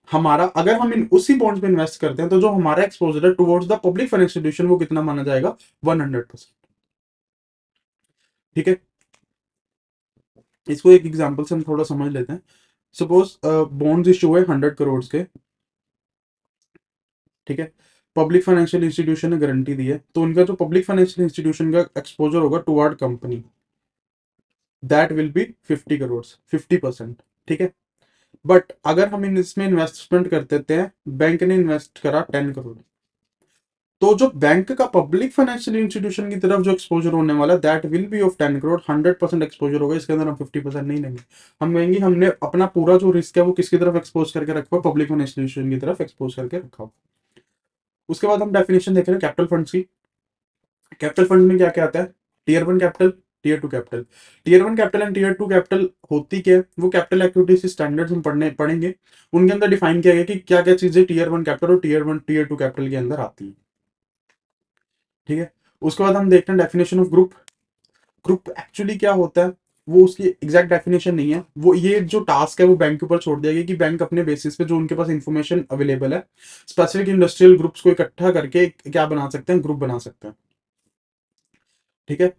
हमारा, अगर हम इन उसी बॉन्ड्स में इन्वेस्ट करते हैं तो जो हमारा एक्सपोजर है towards the public financial institution वो कितना माना जाएगा, 100%। ठीक है, इसको एक एग्जांपल से हम थोड़ा समझ लेते हैं। सपोज बॉन्ड्स इशू हुए 100 करोड़ के, ठीक है, पब्लिक फाइनेंशियल इंस्टीट्यूशन ने गारंटी दी है, तो उनका जो पब्लिक फाइनेंशियल इंस्टीट्यूशन का एक्सपोजर होगा toward company, that will B 50 crore, 50%। ठीक है, बट अगर हम इसमें इन्वेस्टमेंट कर देते हैं, बैंक ने इन्वेस्ट करा 10 करोड़, तो जो बैंक का पब्लिक फाइनेंशियल इंस्टीट्यूशन की तरफ जो एक्सपोजर होने वाला है that will B of 10 crore, 100% exposure होगा। इसके अंदर हम 50% नहीं लेंगे, हम कहेंगे हमने अपना पूरा जो रिस्क है वो किसकी तरफ एक्सपोज करके रखा हुआ, पब्लिक फाइनेंशियल इंस्टीट्यूशन की तरफ एक्सपोज करके रखा हुआ। उसके बाद हम डेफिनेशन देख रहे हैं कैपिटल फंड्स की। कैपिटल फंड में क्या क्या आता है, tier one capital, tier two capital. Tier one capital and tier two capital होती क्या है, वो कैपिटल एक्टिविटी स्टैंडर्ड्स हम पढ़ेंगे, उनके अंदर डिफाइन किया गया कि क्या क्या चीजें टीयर वन कैपिटल और टीयर टू कैपिटल के अंदर आती है। ठीक है, उसके बाद हम देखते हैं definition of group. Group actually क्या होता है, वो उसकी एग्जैक्ट डेफिनेशन नहीं है, वो ये जो टास्क है वो बैंक के ऊपर छोड़ दिया गया कि बैंक अपने बेसिस पे जो उनके पास इंफॉर्मेशन अवेलेबल है, स्पेसिफिक इंडस्ट्रियल ग्रुप्स को इकट्ठा करके क्या बना सकते हैं, ग्रुप बना सकते हैं। ठीक है,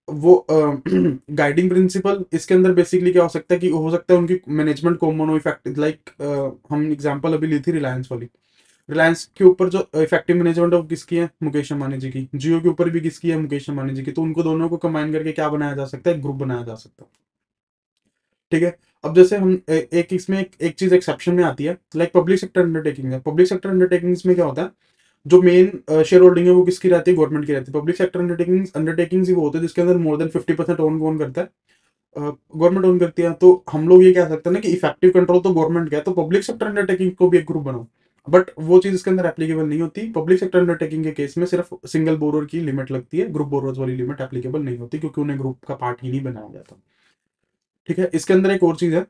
वो गाइडिंग प्रिंसिपल इसके अंदर बेसिकली क्या हो सकता है कि हो सकता है उनकी मैनेजमेंट कॉमन हो, इफेक्ट लाइक हम एग्जांपल अभी ली थी रिलायंस वाली, रिलायंस के ऊपर जो इफेक्टिव मैनेजमेंट ऑफ किसकी है, मुकेश अंबानी जी की, जियो के ऊपर भी किसकी है, मुकेश अंबानी जी की, तो उनको दोनों को कंबाइन करके क्या बनाया जा सकता है, ग्रुप बनाया जा सकता है। ठीक है, अब जैसे हम एक इसमें एक चीज एक्सेप्शन में आती है, लाइक पब्लिक सेक्टर अंडरटेकिंग है। पब्लिक सेक्टर अंडरटेकिंग्स में क्या होता है, जो मेन शेयर होल्डिंग है वो किसकी रहती है, गवर्नमेंट की रहती है। पब्लिक सेक्टर अंडरटेकिंग्स ही वो होते हैं जिसके अंदर मोर देन 50% ओन कौन करता है, गवर्नमेंट ओन करती है। तो हम लोग ये कह सकते हैं ना कि इफेक्टिव कंट्रोल तो गवर्नमेंट का है, तो पब्लिक सेक्टर अंडरटेकिंग को भी एक ग्रुप बनाओ। बट वो चीज इसके अंदर एप्लीकेबल नहीं होती। पब्लिक सेक्टर अंडरटेकिंग के केस में सिर्फ सिंगल बोरोर की लिमिट लगती है, ग्रुप बोरोर्स वाली लिमिट एप्लीकेबल नहीं होती, क्योंकि उन्हें ग्रुप का पार्ट ही नहीं बनाया जाता। ठीक है, इसके अंदर एक और चीज है,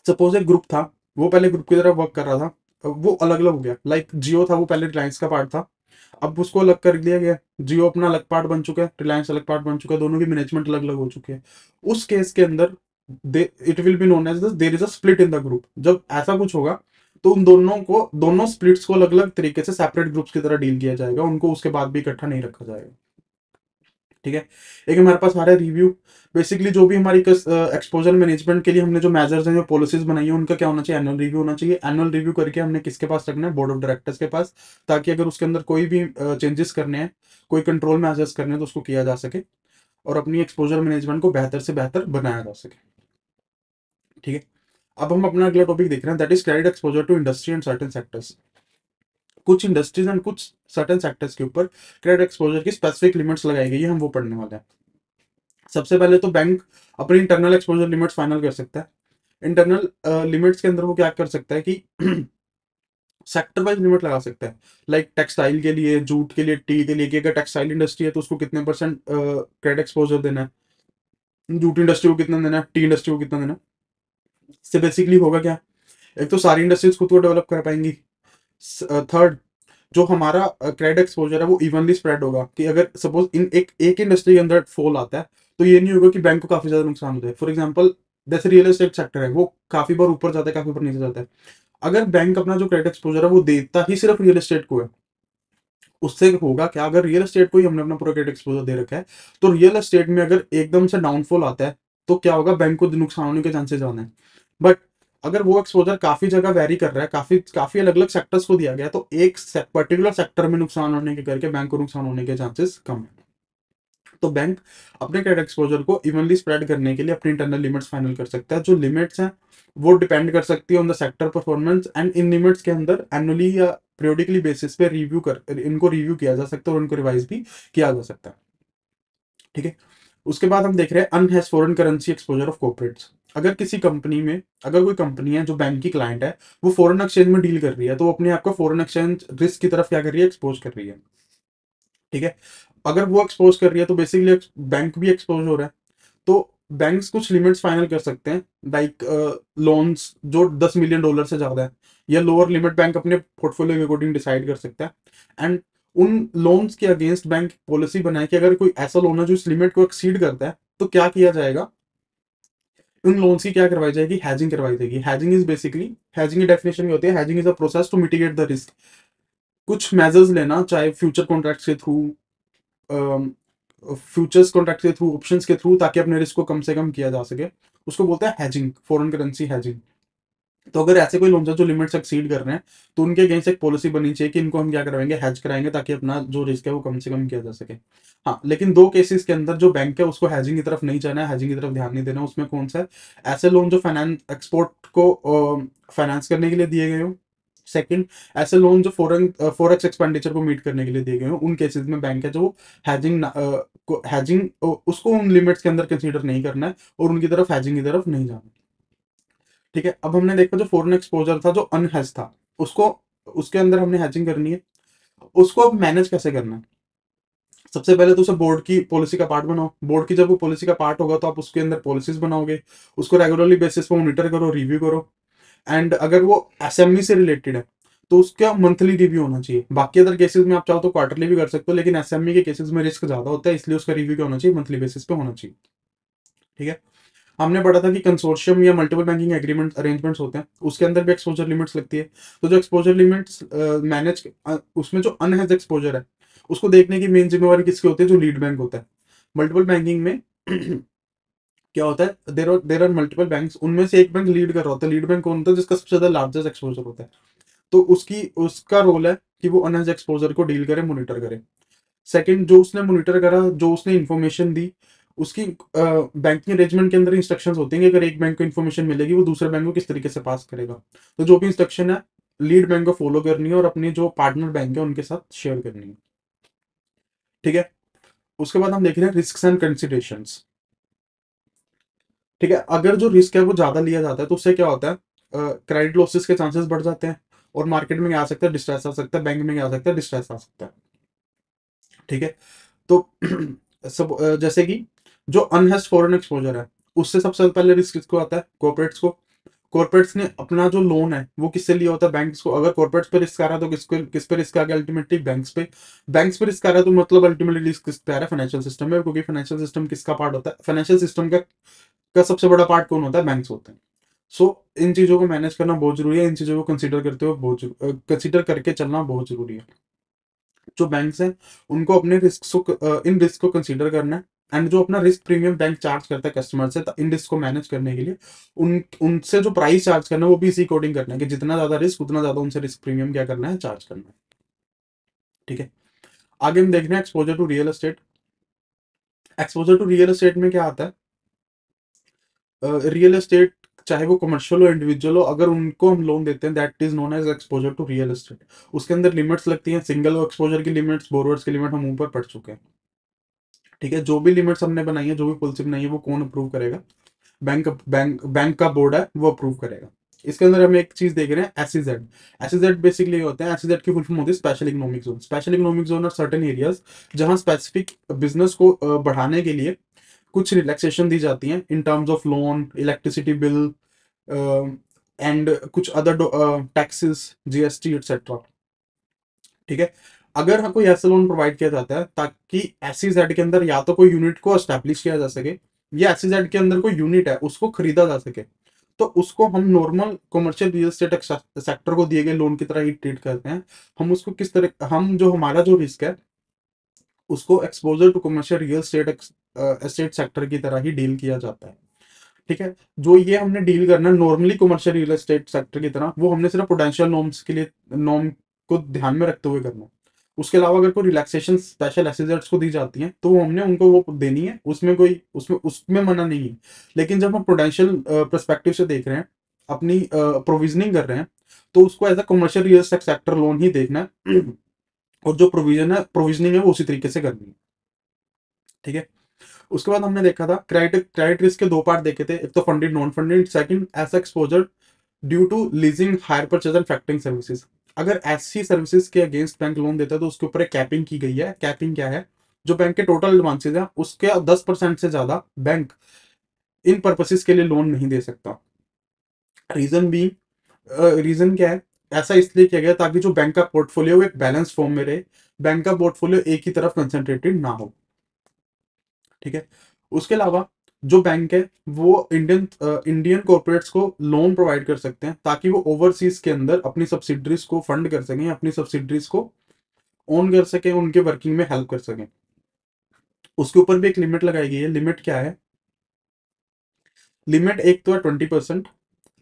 सपोज एक ग्रुप था, वो पहले ग्रुप की तरह वर्क कर रहा था, वो अलग अलग हो गया। लाइक जियो था, वो पहले रिलायंस का पार्ट था, अब उसको अलग कर दिया गया, जियो अपना अलग पार्ट बन चुका है, रिलायंस अलग पार्ट बन चुका है, दोनों की मैनेजमेंट अलग अलग हो चुकी है। उस केस के अंदर it will be known as there is a split in the group. जब ऐसा कुछ होगा तो उन दोनों स्प्लिट्स को अलग अलग तरीके से सेपरेट ग्रुप्स की तरह डील किया जाएगा, उनको उसके बाद भी इकट्ठा नहीं रखा जाएगा। ठीक है, एक हमारे पास आ रहा है रिव्यू। बेसिकली जो भी हमारी एक्सपोजर मैनेजमेंट के लिए हमने जो मेजर्स हैं, जो पॉलिसीज बनाई है, उनका क्या होना चाहिए, एनुअल रिव्यू होना चाहिए। एनुअल रिव्यू करके हमने किसके पास रखना है, बोर्ड ऑफ डायरेक्टर्स के पास, ताकि अगर उसके अंदर कोई भी चेंजेस करने हैं, कोई कंट्रोल मेजर्स करने हैं, तो उसको किया जा सके और अपनी एक्सपोजर मैनेजमेंट को बेहतर से बेहतर बनाया जा सके। ठीक है, अब हम अपना अगला टॉपिक देख रहे हैं, that is credit exposure to industry and certain sectors. कुछ इंडस्ट्रीज एंड कुछ सर्टेन सेक्टर्स के ऊपर क्रेडिट एक्सपोजर की स्पेसिफिक लिमिट्स लगाई गई है, हम वो पढ़ने वाले हैं। सबसे पहले तो बैंक अपनी इंटरनल एक्सपोजर लिमिट्स फाइनल कर सकता है। इंटरनल लिमिट्स के अंदर वो क्या कर सकता है कि सेक्टर वाइज लिमिट लगा सकता है। लाइक टेक्सटाइल के लिए, जूट के लिए, टी के लिए, कि अगर टेक्सटाइल इंडस्ट्री है तो उसको कितने परसेंट क्रेडिट एक्सपोजर देना है, जूट इंडस्ट्री को कितना देना है, टी इंडस्ट्री को कितना देना है। इससे बेसिकली होगा क्या, एक तो सारी इंडस्ट्रीज खुद को डेवलप कर पाएंगी। थर्ड, जो हमारा क्रेडिट एक्सपोजर है वो इवनली स्प्रेड होगा, कि अगर सपोज इन एक इंडस्ट्री के अंदर फॉल आता है तो ये नहीं होगा कि बैंक को काफी ज्यादा नुकसान होता है। फॉर एग्जांपल, जैसे रियल एस्टेट सेक्टर है, वो काफी बार ऊपर जाता है, काफी बार नीचे जाता है। अगर बैंक अपना जो क्रेडिट एक्सपोजर है वो देता ही सिर्फ रियल एस्टेट को है, उससे होगा क्या, अगर रियल एस्टेट को ही हमने अपना पूरा क्रेडिट एक्सपोजर दे रखा है, तो रियल एस्टेट में अगर एकदम से डाउनफॉल आता है तो क्या होगा, बैंक को नुकसान होने के चांसेस ज्यादा है। बट अगर वो एक्सपोजर काफी जगह वेरी कर रहा है, काफी काफी अलग अलग सेक्टर्स को दिया गया है, तो एक पर्टिकुलर सेक्टर में नुकसान होने के करके बैंक को नुकसान होने के चांसेस कम है। तो बैंक अपने क्रेडिट एक्सपोजर को इवनली स्प्रेड करने के लिए अपनी इंटरनल लिमिट्स फाइनल कर सकता है। जो लिमिट्स हैं वो डिपेंड कर सकती है on the sector performance, and in limits के अंदर एनुअली या पीरियोडिकली बेसिस पे इनको रिव्यू किया जा सकता है और इनको रिवाइज भी किया जा सकता है। ठीक है, उसके बाद हम देख रहे हैं unhedged foreign currency exposure of corporates. अगर किसी कंपनी में, अगर कोई कंपनी है जो बैंक की क्लाइंट है, वो फॉरेन एक्सचेंज में डील कर रही है, तो वो अपने आप को फॉरेन एक्सचेंज रिस्क की तरफ क्या कर रही है, एक्सपोज कर रही है। ठीक है, अगर वो एक्सपोज कर रही है तो बेसिकली बैंक भी एक्सपोज हो रहा है। तो बैंक्स कुछ लिमिट्स फाइनल कर सकते हैं, लाइक लोन्स जो $10 मिलियन से ज्यादा है, या लोअर लिमिट बैंक अपने पोर्टफोलियो के अकॉर्डिंग डिसाइड कर सकता है। एंड उन लोन्स के अगेंस्ट बैंक पॉलिसी बनाए कि अगर कोई ऐसा लोन है जो इस लिमिट को एक्सीड करता है, तो क्या किया जाएगा, उन लोन्स की क्या करवाई जाएगी, हैजिंग करवाई जाएगी। हैजिंग इज बेसिकली, हैजिंग की डेफिनेशन क्या होती है, hedging is a process to mitigate the risk. कुछ मेजर्स लेना, चाहे फ्यूचर कॉन्ट्रैक्ट के थ्रू, फ्यूचर्स कॉन्ट्रैक्ट के थ्रू, ऑप्शंस के थ्रू, ताकि अपने रिस्क को कम से कम किया जा सके, उसको बोलते हैं हैजिंग, फॉरेन करेंसी हैजिंग। तो अगर ऐसे कोई लोन है जो लिमिट्स एक्सीड कर रहे हैं, तो उनके अगेंस्ट एक पॉलिसी बनी चाहिए कि इनको हम क्या कराएंगे, हैज कराएंगे, ताकि अपना जो रिस्क है वो कम से कम किया जा सके। हाँ, लेकिन दो केसेस के अंदर जो बैंक है उसको हैजिंग की तरफ नहीं जाना है, हैजिंग की तरफ ध्यान नहीं देना, उसमें कौन सा है, ऐसे लोन जो फाइनेंस एक्सपोर्ट को फाइनेंस करने के लिए दिए गए हो। सेकंड, ऐसे लोन जो फॉरेक्स एक्सपेंडिचर को मीट करने के लिए दिए गए हो, उन केसेस में बैंक है जो हैजिंग उसको उन लिमिट्स के अंदर कंसीडर नहीं करना है और उनकी तरफ, हैजिंग की तरफ नहीं जाना। ठीक है, अब हमने देखा जो फॉरेन एक्सपोजर था जो अनहेज था, उसको, उसके अंदर हमने हैजिंग करनी है। उसको अब मैनेज कैसे करना है, सबसे पहले तो उसे बोर्ड की पॉलिसी का पार्ट बनाओ। बोर्ड की जब वो पॉलिसी का पार्ट होगा तो आप उसके अंदर पॉलिसीज बनाओगे, उसको रेगुलरली बेसिस पे मॉनिटर करो, रिव्यू करो। एंड अगर वो एसएमई से रिलेटेड है तो उसका मंथली रिव्यू होना चाहिए। बाकी अदर केसेस में आप चाहो तो क्वार्टरली भी कर सकते हो, लेकिन एसएमई के केसेस में रिस्क ज्यादा होता है, इसलिए उसका रिव्यू क्या होना चाहिए, मंथली बेसिस पे होना चाहिए। ठीक है, हमने पढ़ा था कि कंसोर्शियम या मल्टीपल बैंकिंग एग्रीमेंट अरेंजमेंट्स होते हैं, उसके अंदर भी एक्सपोजर लिमिट्स लगती है। तो जो एक्सपोजर लिमिट्स मैनेज, उसमें जो अनहेज एक्सपोजर है उसको देखने की मेन जिम्मेवारी किसकी होती है, जो लीड बैंक होता है। मल्टीपल बैंकिंग में क्या होता है, देर आर मल्टीपल बैंक्स, उनमें से एक बैंक लीड कर रहा होता है। लीड बैंक कौन होता है, जिसका सबसे ज्यादा लार्जेस्ट एक्सपोजर होता है। तो उसकी उसका रोल है कि वो अनहेज एक्सपोजर को डील करे, मॉनिटर करे। सेकंड, जो उसने मॉनिटर करा, जो उसने इन्फॉर्मेशन दी, उसकी बैंकिंग अरेंजमेंट के अंदर इंस्ट्रक्शंस होते हैं कि अगर एक बैंक को इन्फॉर्मेशन मिलेगी वो दूसरे बैंक को किस तरीके से पास करेगा। तो जो भी इंस्ट्रक्शन है लीड बैंक को फॉलो करनी है और अपने जो पार्टनर बैंक है उनके साथ शेयर करनी है। ठीक है, उसके बाद हम देख रहे हैं रिस्क एंड कंसिडरेशंस। ठीक है, अगर जो रिस्क है वो ज्यादा लिया जाता है तो उससे क्या होता है, क्रेडिट लॉसेस के चांसेस बढ़ जाते हैं। और मार्केट में क्या आ सकता है, डिस्ट्रेस आ सकता है, बैंक में क्या आ सकता है, डिस्ट्रेस आ सकता है। ठीक है। तो जैसे कि जो अनहेज्ड फॉरेन एक्सपोजर है, उससे सबसे पहले रिस्क किसको आता है, कॉर्पोरेट्स को। कॉर्पोरेट्स ने अपना जो लोन है वो किससे लिया होता है, बैंक्स को। अगर कॉर्पोरेट्स पे रिस्क आ रहा है तो किस पे रिस्क आ गया, अल्टीमेटली बैंक्स पे। बैंक्स पे रिस्क आ रहा है तो मतलब अल्टीमेटली रिस्क किस पे आ रहा है, फाइनेंशियल सिस्टम में, क्योंकि फाइनेंशियल सिस्टम किसका पार्ट होता है, फाइनेंशियल सिस्टम का सबसे बड़ा पार्ट कौन होता है, बैंक्स होते हैं। सो इन चीजों को मैनेज करना बहुत जरूरी है, इन चीजों को कंसीडर करते हुए कंसीडर करके चलना बहुत जरूरी है। जो बैंक्स हैं उनको अपने इन रिस्क को कंसीडर करना है। एंड जो अपना रिस्क प्रीमियम बैंक चार्ज करता है कस्टमर से इन रिस्क को मैनेज करने के लिए, उनसे जो प्राइस चार्ज करना है वो भी इसी अकॉर्डिंग करना है कि जितना ज्यादा रिस्क उतना ज्यादा उनसे रिस्क प्रीमियम क्या करना है, चार्ज करना है। ठीक है। आगे हम देख रहे हैं exposure to real estate. Exposure to real estate में क्या आता है, रियल एस्टेट चाहे वो कमर्शियल हो इंडिविजुअल हो, अगर उनको हम लोन देते हैं that is known as exposure to real estate. उसके अंदर लिमिट्स लगती हैं, सिंगल एक्सपोजर की लिमिट्स, बोरोवर्स की लिमिट हम ऊपर पढ़ चुके हैं। ठीक है। जो भी लिमिट्स हमने बनाई है, जो भी पॉलिसी बनाई है, वो कौन अप्रूव करेगा, बैंक का बोर्ड है वो अप्रूव करेगा। इसके अंदर हम एक चीज देख रहे हैं, एसईजेड। एसईजेड बेसिकली होता है, एसईजेड की फुल फॉर्म होती है special economic zone. Special economic zone और सर्टेन एरियाज जहां स्पेसिफिक बिजनेस को बढ़ाने के लिए कुछ रिलैक्सेशन दी जाती हैं in terms of loan, electricity bill and कुछ अदर टैक्सेस, जीएसटी एक्सेट्रा। ठीक है। अगर हाँ कोई ऐसा लोन प्रोवाइड किया जाता है ताकि एसईजेड के अंदर या तो कोई यूनिट को एस्टैब्लिश किया जा सके, या एसईजेड के अंदर कोई यूनिट है उसको खरीदा जा सके, तो उसको हम normal commercial real estate sector को दिए गए लोन की तरह ही ट्रीट करते हैं। हम उसको किस तरह, हम जो हमारा जो रिस्क है उसको exposure to commercial real estate estate sector की तरह ही डील किया जाता है। ठीक है। जो ये हमने डील करना है normally commercial real estate sector की तरह, वो हमने सिर्फ पोटेंशियल नॉर्म्स के लिए, नॉर्म को ध्यान में रखते हुए करना है। उसके अलावा अगर कोई रिलैक्सेशन स्पेशल एसेट्स को दी जाती है तो वो हमने उनको वो देनी है, उसमें कोई उसमें उसमें मना नहीं है। लेकिन जब हम पोटेंशियल परस्पेक्टिव से देख रहे हैं, अपनी प्रोविजनिंग कर रहे हैं, तो उसको as a commercial real estate sector loan ही देखना है। और जो प्रोविजनिंग है वो उसी तरीके से करनी है। ठीक है। उसके बाद हमने देखा था क्रेडिट रिस्क के दो पार्ट देखे थे, एक तो funded non funded, second asset exposure due to leasing, hire purchase and factoring services. अगर ऐसी सर्विसेज के अगेंस्ट बैंक लोन देता है तो उसके ऊपर एक कैपिंग की गई है। कैपिंग क्या है, जो बैंक के टोटल एडवांसेज है उसके 10% से ज्यादा बैंक इन पर्पसेस के लिए लोन नहीं दे सकता। रीजन भी, रीजन क्या है, ऐसा इसलिए किया गया ताकि जो बैंक का पोर्टफोलियो एक बैलेंस फॉर्म में रहे, बैंक का पोर्टफोलियो एक ही तरफ कंसेंट्रेटेड ना हो। ठीक है। उसके अलावा जो बैंक है वो इंडियन कॉर्पोरेट्स को लोन प्रोवाइड कर सकते हैं ताकि वो ओवरसीज के अंदर अपनी सब्सिडरीज को फंड कर सकें, अपनी सब्सिडरीज को ओन कर सकें, उनके वर्किंग में हेल्प कर सकें। उसके ऊपर भी एक लिमिट लगाई गई है। लिमिट क्या है, लिमिट एक तो है 20%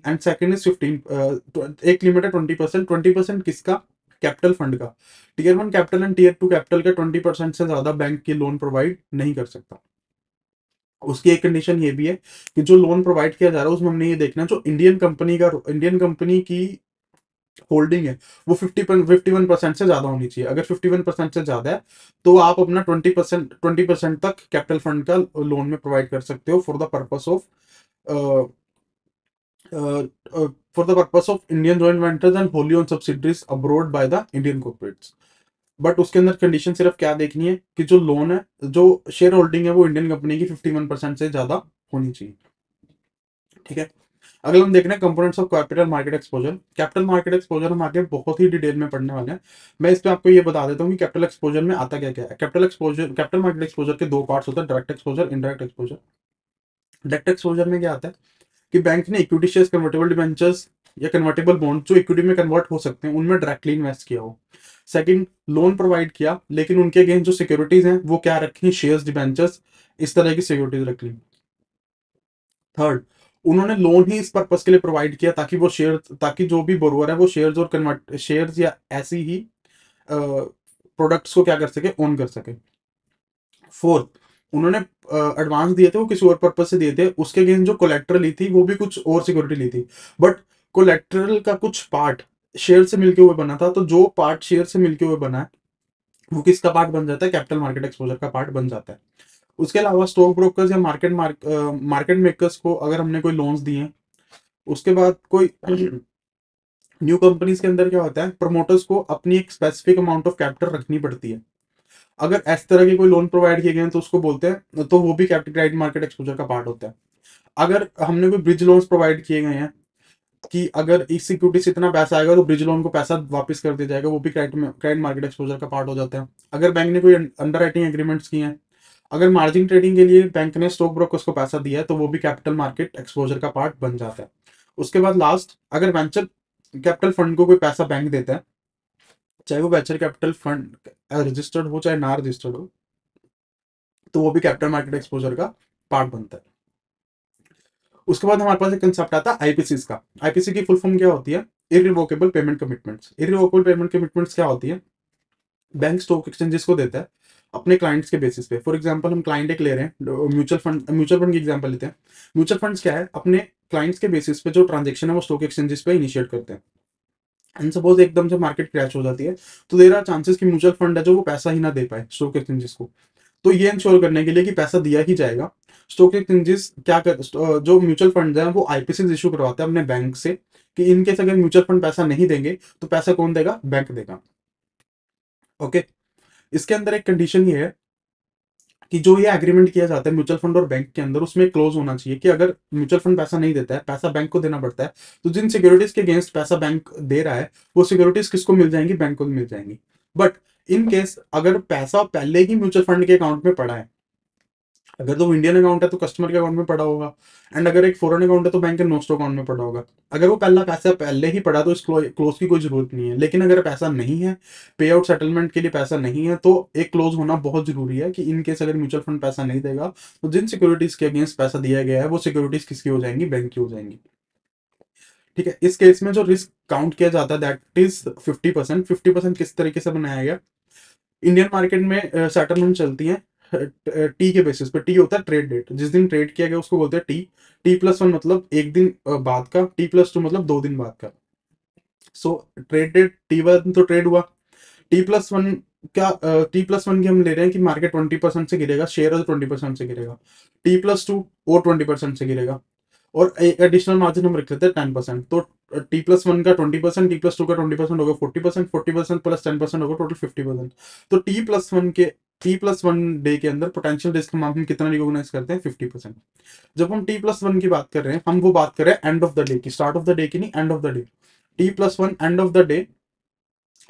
एंड सेकंड इज 15। एक लिमिट है 20%। 20% किसका, कैपिटल फंड का। Tier 1 capital and tier 2 capital का 20% से ज्यादा बैंक की लोन प्रोवाइड नहीं कर सकता। उसकी एक कंडीशन ये भी है कि जो लोन प्रोवाइड किया जा रहा है उसमें हमने ये देखना है जो इंडियन कंपनी की होल्डिंग है वो 51% से ज्यादा होनी चाहिए। अगर 51% से ज्यादा है तो आप अपना 20% तक कैपिटल फंड का लोन में प्रोवाइड कर सकते हो for the purpose of Indian joint ventures and Holi own subsidiaries abroad by the Indian corporates. But उसके अंदर कंडीशन सिर्फ क्या देखनी है कि जो लोन है, जो शेयर होल्डिंग है वो इंडियन कंपनी की 51% से ज्यादा होनी चाहिए। ठीक है। अगर हम देख रहे हैं components of capital market exposure, capital market exposure हम आगे बहुत ही डिटेल में पढ़ने वाले हैं। मैं इस पे आपको ये बता देता हूँ कि कैपिटल एक्सपोजर में आता क्या क्या है। कैपिटल मार्केट एक्सपोजर के दो पार्ट्स होते हैं, direct exposure, indirect exposure. Direct exposure में क्या आता है कि बैंक ने इक्विटी शेयर्स, कन्वर्टेबल डिबेंचर्स या कन्वर्टेबल बॉन्ड जो इक्विटी में कन्वर्ट हो सकते हैं उनमें डायरेक्टली इन्वेस्ट किया हो। सेकंड, लोन प्रोवाइड किया लेकिन उनके अगेंस्ट जो सिक्योरिटीज हैं वो क्या रखी, शेयर्स, डिबेंचर्स, इस तरह की सिक्योरिटीज रख ली। थर्ड, उन्होंने लोन ही इस पर्पस के लिए प्रोवाइड किया ताकि वो शेयर, ताकि जो भी बोरोवर है वो शेयर्स और कन्वर्ट शेयर्स या ऐसी ही प्रोडक्ट्स को क्या कर सके, ओन कर सके। फोर्थ, उन्होंने एडवांस दिए थे वो किसी और पर्पज से दिए थे, उसके अगेंस्ट जो कोलेक्ट्रल ली थी वो भी कुछ और सिक्योरिटी ली थी, बट कोलेक्ट्रल का कुछ पार्ट शेयर से मिलके हुए बना था, तो जो पार्ट शेयर से मिलके हुए बना है वो किसका पार्ट बन जाता है, कैपिटल मार्केट एक्सपोजर का पार्ट बन जाता है। उसके अलावा स्टॉक ब्रोकर्स या मार्केट मेकर्स को अगर हमने कोई लोन्स दिए, उसके बाद कोई न्यू कंपनीज के अंदर क्या होता है, प्रमोटर्स को अपनी एक स्पेसिफिक अमाउंट ऑफ कैपिटल रखनी पड़ती है। अगर इस तरह के कोई लोन प्रोवाइड किए गए हैं तो उसको बोलते हैं, तो वो भी कैपिटल क्रेडिट मार्केट एक्सपोजर का पार्ट होता है। अगर हमने कोई ब्रिज लोन्स प्रोवाइड किए गए हैं कि अगर इस सिक्योरिटी से इतना पैसा आएगा तो ब्रिज लोन को पैसा वापस कर दिया जाएगा, वो भी क्रेडिट मार्केट एक्सपोजर का पार्ट हो जाता है। अगर बैंक ने कोई अंडर राइटिंग एग्रीमेंट्स किए हैं, अगर मार्जिन ट्रेडिंग के लिए बैंक ने स्टॉक ब्रोकर्स को पैसा दिया है, तो वो भी कैपिटल मार्केट एक्सपोजर का पार्ट बन जाता है। उसके बाद लास्ट, अगर वेंचर कैपिटल फंड को कोई पैसा बैंक देता है, चाहे वो वेंचर कैपिटल फंड रजिस्टर्ड हो चाहे ना रजिस्टर्ड हो, तो वो भी कैपिटल मार्केट एक्सपोजर का पार्ट बनता है। उसके बाद हमारे पास एक कंसेप्ट आता है आईपीसीस का। आईपीसी की फुल फॉर्म क्या होती है? Irrevocable payment commitments. Irrevocable payment commitments क्या होती है? बैंक स्टॉक एक्सचेंजेस को देता है अपने क्लाइंट्स के बेसिस पे। फॉर एग्जांपल हम क्लाइंट एक ले रहे हैं, म्यूचुअल फंड की एग्जांपल लेते हैं। म्यूचुअल फंड्स क्या है, अपने क्लाइंट्स के बेसिस पे जो ट्रांजेक्शन है वो स्टॉक एक्सचेंजेस पे इनिशिएट करते हैं। एंड सपोज एकदम से मार्केट क्रैश हो जाती है, तो देयर आर चांसेस कि म्यूचुअल फंड है जो वो पैसा ही ना दे पाए स्टॉक एक्सचेंजेस को। तो ये इंश्योर करने के लिए कि पैसा दिया ही जाएगा, स्टॉक एक्सचेंजेस क्या कर, जो म्यूचुअल फंड है वो आईपीसी इशू करवाते हैं अपने बैंक से कि इनकेस अगर म्यूचुअल फंड पैसा नहीं देंगे तो पैसा कौन देगा? बैंक देगा। ओके। इसके अंदर एक कंडीशन ये है कि जो ये एग्रीमेंट किया जाता है म्यूचुअल फंड और बैंक के अंदर, उसमें क्लोज होना चाहिए कि अगर म्यूचुअल फंड पैसा नहीं देता है, पैसा बैंक को देना पड़ता है, तो जिन सिक्योरिटीज के अगेंस्ट पैसा बैंक दे रहा है वो सिक्योरिटीज किसको मिल जाएंगी? बैंक को मिल जाएंगी। बट इन केस अगर पैसा पहले ही म्यूचुअल फंड के अकाउंट में पड़ा है, अगर तो इंडियन अकाउंट है तो कस्टमर के अकाउंट में पड़ा होगा, एंड अगर एक फॉरेन अकाउंट है तो बैंक के नोस्टो अकाउंट में पड़ा होगा। अगर वो पहला पैसा पहले ही पड़ा तो इस क्लोज की कोई जरूरत नहीं है। लेकिन अगर पैसा नहीं है, पे आउट सेटलमेंट के लिए पैसा नहीं है, तो एक क्लोज होना बहुत जरूरी है कि इन केस अगर म्यूचुअल फंड पैसा नहीं देगा तो जिन सिक्योरिटीज के अगेंस्ट पैसा दिया गया है वो सिक्योरिटीज किसकी हो जाएंगी? बैंक की हो जाएंगी। ठीक है। इस केस में जो रिस्क काउंट किया जाता है दैट इज 50%। 50% किस तरीके से बनाया गया? इंडियन मार्केट में सेटलमेंट चलती है टी के बेसिस पे। टी होता है ट्रेड डेट, जिस दिन ट्रेड किया गया उसको बोलते हैं टी। T+1 मतलब एक दिन बाद का, T+2 मतलब 2 दिन बाद का। सो ट्रेड डेट T1 तो ट्रेड हुआ, T+1 क्या, T+1 की हम ले रहे हैं कि मार्केट 20% से गिरेगा, शेयर 20% से गिरेगा, T+2 और 20% से गिरेगा, और एक एडिशनल मार्जिन हम रख लेते हैं 10%। तो T+1 का 20%, T+2 का 20% होगा 40%, 40% प्लस 10% होगा टोटल 50%। तो T+1 डे के अंदर पोटेंशियल रिस्क हम कितना रिकॉग्नाइज करते हैं? 50%। जब हम T+1 की बात कर रहे हैं, हम वो बात कर रहे हैं एंड ऑफ द डे की, स्टार्ट ऑफ द डे की नहीं, end of the day. T+1 end of the day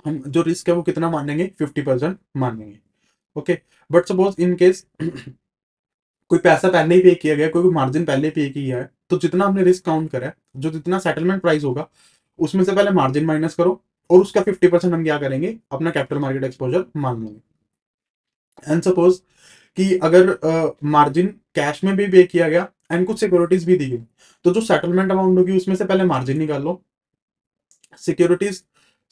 हम जो रिस्क है वो कितना मानेंगे? 50% मानेंगे। Okay. But suppose in case कोई पैसा पहले ही पे किया गया, कोई मार्जिन पहले पे किया है, तो जितना हमने रिस्क काउंट करा है, जो जितना सेटलमेंट प्राइस होगा उसमें से पहले मार्जिन माइनस करो, और उसका 50% हम क्या करेंगे? अपना कैपिटल मार्केट एक्सपोजर मान लेंगे। एंड सपोज कि अगर मार्जिन कैश में भी पे किया गया एंड कुछ सिक्योरिटीज भी दी गई, तो जो सेटलमेंट अमाउंट होगी उसमें से पहले मार्जिन निकाल लो। सिक्योरिटीज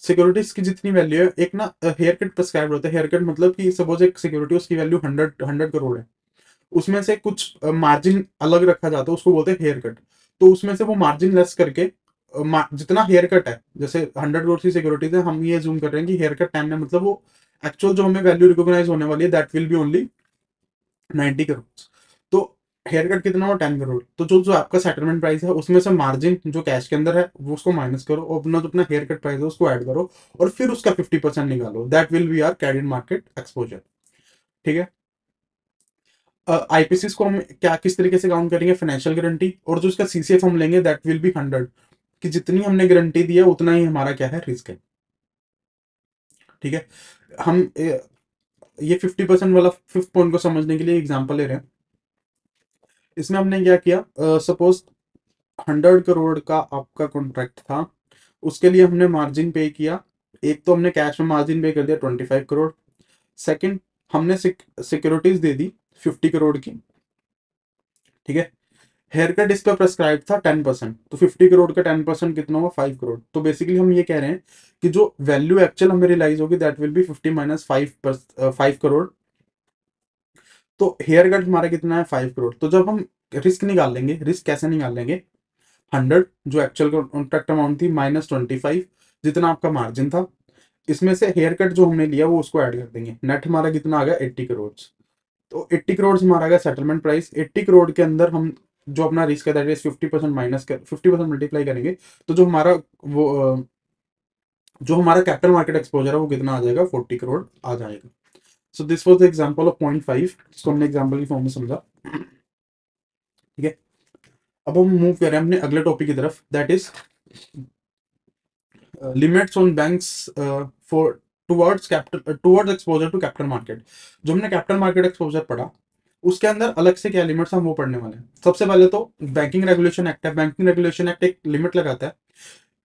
सिक्योरिटीज की जितनी वैल्यू है, एक ना हेयर कट प्रिस्क्राइब होता है। हेयर कट मतलब कि सपोज एक सिक्योरिटी उसकी वैल्यू 100 करोड़ है, उसमें से कुछ मार्जिन अलग रखा जाता है, उसको बोलते हैं हेयर कट। तो उसमें से वो मार्जिन लेस करके जितना हेयर कट है, जैसे 100 करोड़ की सिक्योरिटीज है, हम ये जूम कर रहे हैं कि हेयर कट 10 है, मतलब वो एक्चुअल जो हमें वैल्यू रिकॉग्नाइज होने वाली है that will B only 90 crore. तो हेयर कट कितना हो? 10 करोड़। तो जो जो आपका सेटलमेंट प्राइस है उसमें से मार्जिन जो कैश के अंदर है वो उसको माइनस करो, और अपना जो अपना हेयर कट प्राइस है उसको ऐड करो, और फिर उसका 50% निकालो। That will be our credit market exposure. ठीक है। आईपीसी को हम क्या किस तरीके से काउंट करेंगे? फाइनेंशियल गारंटी, और जो इसका सीसीएफ हम लेंगे दैट विल बी 100, कि जितनी हमने गारंटी दी है उतना ही हमारा क्या है? रिस्क है। ठीक है। हम ये 50% वाला फिफ्थ पॉइंट को समझने के लिए एग्जांपल ले रहे हैं। इसमें हमने क्या किया? सपोज 100 करोड़ का आपका कॉन्ट्रैक्ट था, उसके लिए हमने मार्जिन पे किया। एक तो हमने कैश में मार्जिन पे कर दिया 25 करोड़। सेकंड, हमने सिक्योरिटीज दे दी 50 करोड़ की। ठीक है। हेयर कट इस पर प्रेस्क्राइब था 10%, तो 50 करोड़ का 10% कितना हुआ? 5 करोड़। तो बेसिकली हम ये कह रहे हैं कि जो वैल्यू एक्चुअल हमें रियलाइज होगी that will B 50 minus 5 crore. तो हेयर कट हमारा कितना है? 5 करोड़। तो जब हम रिस्क निकाल लेंगे, रिस्क कैसे निकाल लेंगे? 100 जो एक्चुअल कॉन्ट्रैक्ट अमाउंट थी माइनस 25 जितना आपका मार्जिन था, इसमें से हेयर कट जो हमने लिया वो उसको ऐड कर देंगे। नेट हमारा कितना आ गया? 80 करोड़। तो 80 करोड़ हमारा आ गया सेटलमेंट प्राइस। 80 करोड़ के अंदर हम जो अपना रिस्क है दैट इज 50% माइनस कर 50% मल्टीप्लाई करेंगे, तो जो हमारा वो जो हमारा कैपिटल मार्केट एक्सपोजर है वो कितना आ जाएगा, 40 करोड़ आ जाएगा। सो this was the example of 0.5, इसको हमने एग्जांपल की फॉर्म में समझा। ठीक है, अब हम मूव कर रहे हैं अपने अगले टॉपिक की तरफ, that is limits on banks for towards exposure to capital market. जो हमने कैपिटल मार्केट एक्सपोजर पढ़ा उसके अंदर अलग से क्या लिमिट्स हम वो पढ़ने वाले हैं। सबसे पहले तो बैंकिंग रेगुलेशन एक्ट है। बैंकिंग रेगुलेशन एक्ट एक लिमिट लगाता है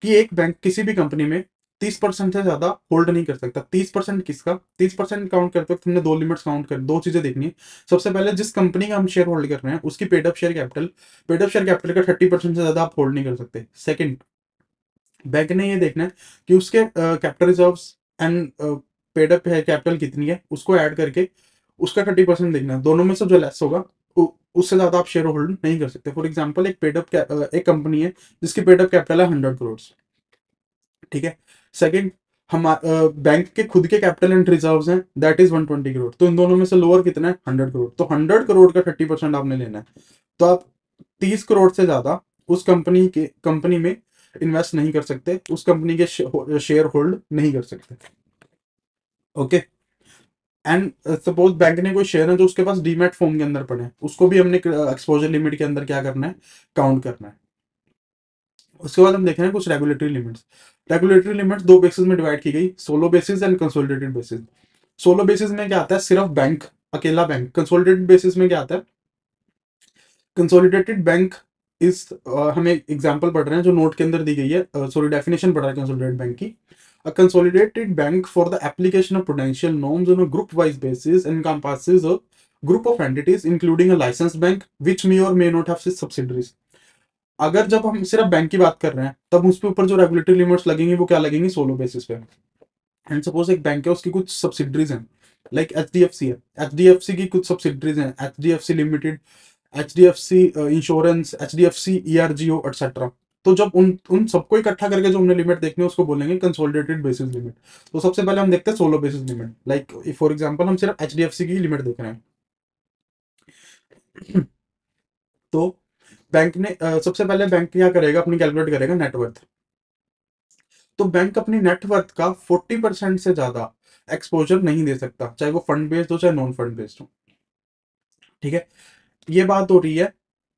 कि एक बैंक किसी भी कंपनी में 30% से ज्यादा होल्ड नहीं कर सकता। 30% किसका, 30% काउंट करते वक्त हमने दो लिमिट्स काउंट कर, दो चीजें देखनी है। सबसे पहले जिस कंपनी का हम शेयर होल्ड कर रहे हैं उसकी पेड अप शेयर कैपिटल का 30% से ज्यादा आप होल्ड नहीं कर सकते। सेकंड, बैंक ने ये देखना है कि उसके capital reserve and paid up capital कितनी है, उसको ऐड करके उसका 30% देखना है। दोनों में से जो लेस होगा उससे ज्यादा आप शेयर होल्ड नहीं कर सकते। फॉर एग्जाम्पल एक कंपनी है जिसकी पेड अप कैपिटल है 100 करोड़। ठीक है। सेकंड, हम बैंक के खुद के कैपिटल एंड रिजर्व्स हैं, दैट इज 120 करोड़। तो इन दोनों में से लोअर कितना है, 100 करोड़। तो 100 करोड़ का 30% आपने लेना है। तो आप 30 करोड़ से ज्यादा उस कंपनी में इन्वेस्ट नहीं कर सकते, उस कंपनी के शेयर होल्ड नहीं कर सकते। ओके। एंड सपोज बैंक ने कोई शेयर है जो उसके पास डीमैट फॉर्म के अंदर पड़े हैं, उसको भी हमने एक्सपोजर लिमिट के अंदर क्या करना है, काउंट करना है। उसके बाद हम देख रहे हैं कुछ रेगुलेटरी लिमिट्स। रेगुलेटरी लिमिट्स दो बेसिस में डिवाइड की गई, solo basis and consolidated basis. Solo basis में क्या आता है, सिर्फ बैंक, अकेला बैंक। कंसोलिडेटेड बेसिस में क्या आता है, कंसोलिडेटेड बैंक इस हमें एग्जांपल पढ़ रहे हैं जो नोट के अंदर दी गई है, सॉरी डेफिनेशन पढ़ रहा है कंसोलिडेटेड बैंक की। A consolidated bank for the application of prudential norms on a group-wise basis encompasses a group of entities including a licensed bank which may or may not have subsidiaries। अगर जब हम सिर्फ bank की बात कर रहे हैं तब उस पे ऊपर जो रेगुलेटरी लिमिट्स लगेंगी वो क्या लगेंगी, सोलो बेसिस पे। एंड सपोज एक बैंक है, उसकी कुछ सब्सिडरीज हैं, लाइक एचडीएफसी है, एचडीएफसी की कुछ सब्सिडरीज हैं, HDFC limited, HDFC insurance, HDFC ERGO etcetera. तो जब उन उन सबको इकट्ठा करके जो हमने लिमिट देखनी है उसको बोलेंगे कंसोलिडेटेड बेसिस लिमिट। तो सबसे पहले हम देखते हैं solo basis limit. Like for example हम सिर्फ एचडीएफसी की लिमिट देख रहे हैं। तो बैंक ने सबसे पहले बैंक क्या करेगा, अपनी कैलकुलेट करेगा नेटवर्थ। तो बैंक अपनी नेटवर्थ का 40% से ज्यादा एक्सपोजर नहीं दे सकता, चाहे वो फंड बेस्ड हो चाहे नॉन फंड बेस्ड हो। ठीक है, ये बात हो रही है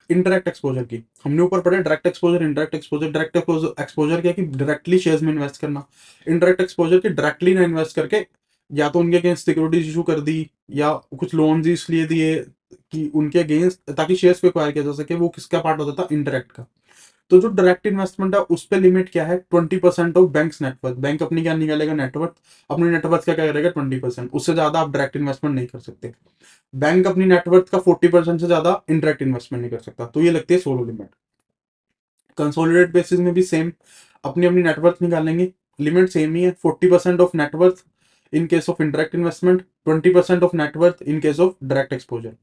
इनडायरेक्ट एक्सपोजर की। हमने ऊपर पढ़ा direct exposure, indirect exposure. Direct exposure क्या कि डायरेक्टली शेयर्स में इन्वेस्ट करना। इनडायरेक्ट एक्सपोजर की डायरेक्टली ना इन्वेस्ट करके या तो उनके अगेंस्ट सिक्योरिटीज इशू कर दी या कुछ लोन्स इसलिए दिए कि उनके अगेंस्ट ताकि शेयर्स को एक्वायर किया जा सके, वो किसका पार्ट होता था, इनडायरेक्ट का। तो जो डायरेक्ट इन्वेस्टमेंट है उस पर लिमिट क्या है, 20% ऑफ बैंक नेटवर्थ। बैंक अपनी क्या निकालेगा, नेटवर्थ। अपनी नेटवर्थ का क्या करेगा, 20%। उससे ज्यादा आप डायरेक्ट इन्वेस्टमेंट नहीं कर सकते। बैंक अपनी नेटवर्थ का 40% से ज्यादा इंडायरेक्ट इन्वेस्टमेंट नहीं कर सकता। तो ये लगती है सोलो लिमिट। कंसोलिडेट बेसिस में भी सेम, अपनी अपनी नेटवर्थ निकालेंगे, लिमिट सेम ही है, 40% of net worth in case of indirect investment, 20% of net worth in case of direct exposure.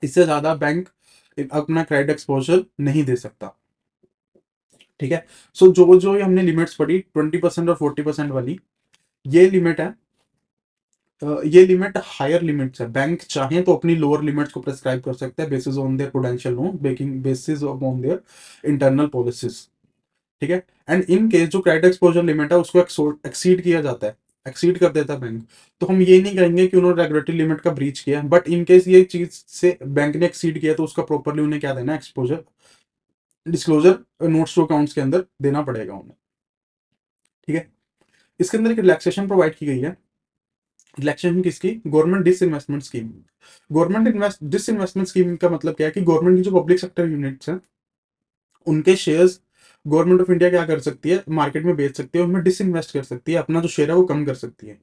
इससे ज्यादा बैंक अपना क्रेडिट एक्सपोजर नहीं दे सकता। ठीक है। सो जो जो हमने लिमिट्स पढ़ी 20% और 40% वाली, ये लिमिट है, ये लिमिट हायर लिमिट्स है। बैंक चाहे तो अपनी लोअर लिमिट्स को प्रेस्क्राइब कर सकते हैं basis on their prudential note, baking basis on their internal policies. ठीक है। एंड इन केस जो क्रेडिट एक्सपोजर लिमिट है उसको एक्सीड किया जाता है, एक्सीड कर देता है बैंक, तो हम ये नहीं कहेंगे कि उन्होंने रेगुलेटरी लिमिट का ब्रीच किया। बट इन केस ये चीज से बैंक ने एक्सीड किया तो उसका प्रॉपरली उन्हें क्या देना है, exposure disclosure notes to accounts के अंदर देना पड़ेगा उन्हें। ठीक है। इसके अंदर एक रिलैक्सेशन प्रोवाइड की गई है। इलेक्शन किसकी, government disinvestment scheme. Government invest disinvestment scheme का मतलब क्या है कि गवर्नमेंट की जो पब्लिक सेक्टर यूनिट्स हैं उनके शेयर्स गवर्नमेंट ऑफ इंडिया क्या कर सकती है, मार्केट में बेच सकती है, उनमें डिसइन्वेस्ट कर सकती है, अपना जो शेयर है वो कम कर सकती है।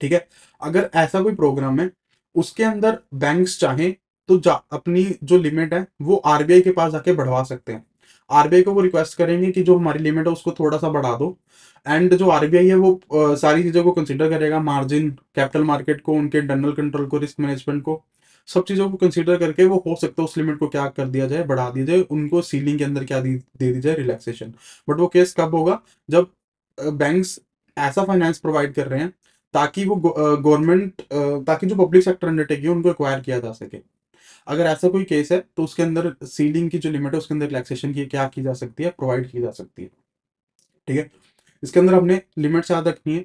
ठीक है। अगर ऐसा कोई प्रोग्राम है उसके अंदर बैंक्स चाहें तो अपनी जो लिमिट है वो आरबीआई के पास जाके बढ़वा सकते हैं। आरबीआई को वो रिक्वेस्ट करेंगे कि जो हमारी लिमिट है उसको थोड़ा सा बढ़ा दो। एंड जो आरबीआई है वो सारी चीजों को कंसीडर करेगा, मार्जिन, कैपिटल मार्केट को, उनके इंटरनल कंट्रोल को, रिस्क मैनेजमेंट को, सब चीजों को कंसीडर करके वो हो सकता है उस लिमिट को क्या कर दिया जाए, बढ़ा दिया जाए, उनको सीलिंग के अंदर क्या दे दी जाए, रिलैक्सेशन। बट वो केस कब होगा, जब बैंक्स ऐसा फाइनेंस प्रोवाइड कर रहे हैं ताकि वो गवर्नमेंट ताकि जो पब्लिक सेक्टर अंडरटेकिंग है उनको एक्वायर किया जा सके। अगर ऐसा कोई केस है तो उसके अंदर सीलिंग की जो लिमिट है उसके अंदर रिलैक्सेशन की क्या की जा सकती है, प्रोवाइड की जा सकती है। ठीक है। इसके अंदर हमने लिमिट्स याद रखनी है।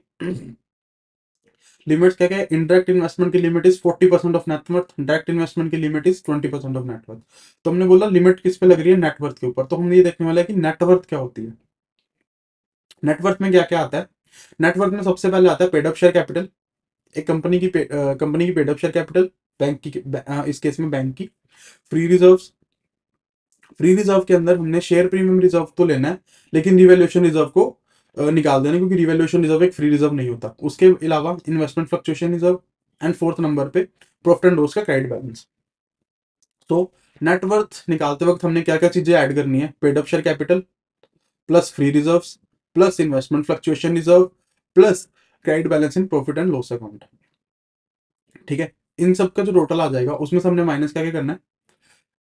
लिमिट्स क्या क्या है? इनडायरेक्ट इन्वेस्टमेंट की limit is 40% of net worth, direct investment की लिमिट इज 20% ऑफ नेटवर्थ। तो हमने बोला लिमिट किस पे लग रही है? नेटवर्थ के ऊपर। तो हम ये देखने वाला है कि नेटवर्थ क्या होती है। नेटवर्थ में क्या क्या आता है? नेटवर्थ में सबसे पहले आता है पेड अप शेयर कैपिटल। एक कंपनी की paid up share capital, bank की इस केस में बैंक की। फ्री रिजर्व्स, फ्री रिजर्व के अंदर हमने शेयर प्रीमियम रिजर्व तो लेना है, लेकिन रिवैल्यूएशन रिजर्व को निकाल देना, क्योंकि रिवैल्यूएशन रिजर्व एक फ्री रिजर्व नहीं होता। उसके अलावा investment fluctuation reserve, and fourth number पे प्रॉफिट एंड लॉस का क्रेडिट बैलेंस। तो नेटवर्थ निकालते वक्त हमने क्या क्या चीजें ऐड करनी है? Paid up share capital plus free reserve plus investment fluctuation reserve plus credit balance in profit and loss account. ठीक है, इन सब का जो टोटल आ जाएगा उसमें से हमने माइनस क्या क्या करना है?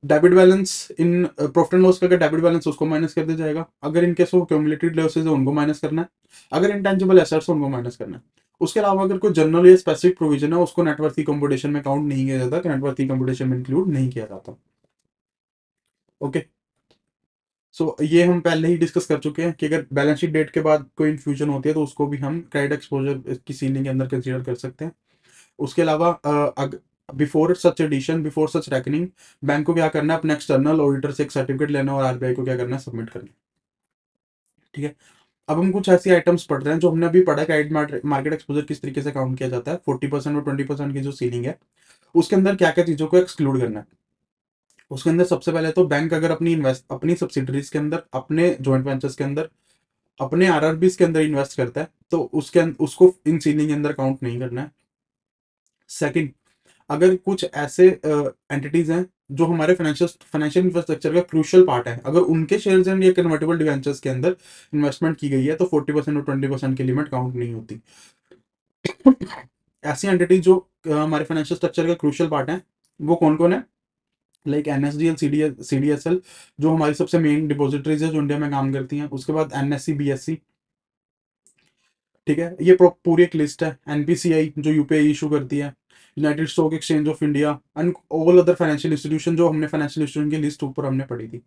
Debit balance in profit and loss का डेबिट बैलेंस उसको माइनस कर दिया जाएगा। अगर इनके सो क्यूमुलेटेड लॉसेज है उनको माइनस करना है। अगर इंटेंजिबल एसेट्स है उनको माइनस करना है। उसके अलावा अगर कोई जनरल या स्पेसिफिक प्रोविजन है उसको नेटवर्थ की कंप्यूटेशन में काउंट नहीं किया जाता, नेटवर्थ की कंप्यूटेशन में इंक्लूड नहीं किया जाता। ओके, सो ये हम पहले ही डिस्कस कर चुके हैं कि अगर बैलेंस शीट डेट के बाद कोई इन्फ्यूजन होती है तो उसको भी हम क्रेडिट एक्सपोजर की सीलिंग के अंदर कंसीडर कर सकते हैं। उसके अलावा before such addition, before such reckoning, bank को क्या करना है? अपने एक्सटर्नल ऑडिटर से एक सर्टिफिकेट लेना और आरबीआई को क्या करना है? सबमिट करना है। ठीक है, अब हम कुछ ऐसी आइटम्स पढ़ रहे हैं जो हमने अभी पढ़ा, क्रेडिट मार्केट एक्सपोजर किस तरीके से काउंट किया जाता है। 40% और 20% की जो सीलिंग है उसके अंदर क्या क्या चीजों को एक्सक्लूड करना है। उसके अंदर सबसे पहले तो बैंक अगर अपनी सब्सिडरीज के अंदर, अपने जॉइंट वेंचर्स के अंदर, अपने आरआरबीज के अंदर इन्वेस्ट करता है तो उसको इन सीलिंग के अंदर काउंट नहीं करना है। सेकंड, अगर कुछ ऐसे एंटिटीज हैं जो हमारे फाइनेंशियल इंफ्रास्ट्रक्चर का क्रूशियल पार्ट है, अगर उनके शेयर्स एंड या कन्वर्टेबल डिवेंचर्स के अंदर इन्वेस्टमेंट की गई है तो 40% और 20% की लिमिट काउंट नहीं होती। ऐसी एंटिटीज जो हमारे फाइनेंशियल स्ट्रक्चर का क्रूशियल पार्ट है वो कौन कौन है? लाइक एनएसडीएल, सीडीएसएल, जो हमारी सबसे मेन डिपॉजिटरीज है जो इंडिया में काम करती हैं। उसके बाद एनएससी, बीएससी। ठीक है, ये पूरी एक लिस्ट है। एनपीसीआई जो यूपीआई इशू करती है, United stock exchange of India, and all other financial institution जो हमने फाइनेंशियल इंस्टीट्यूशन की लिस्ट ऊपर हमने पढ़ी थी।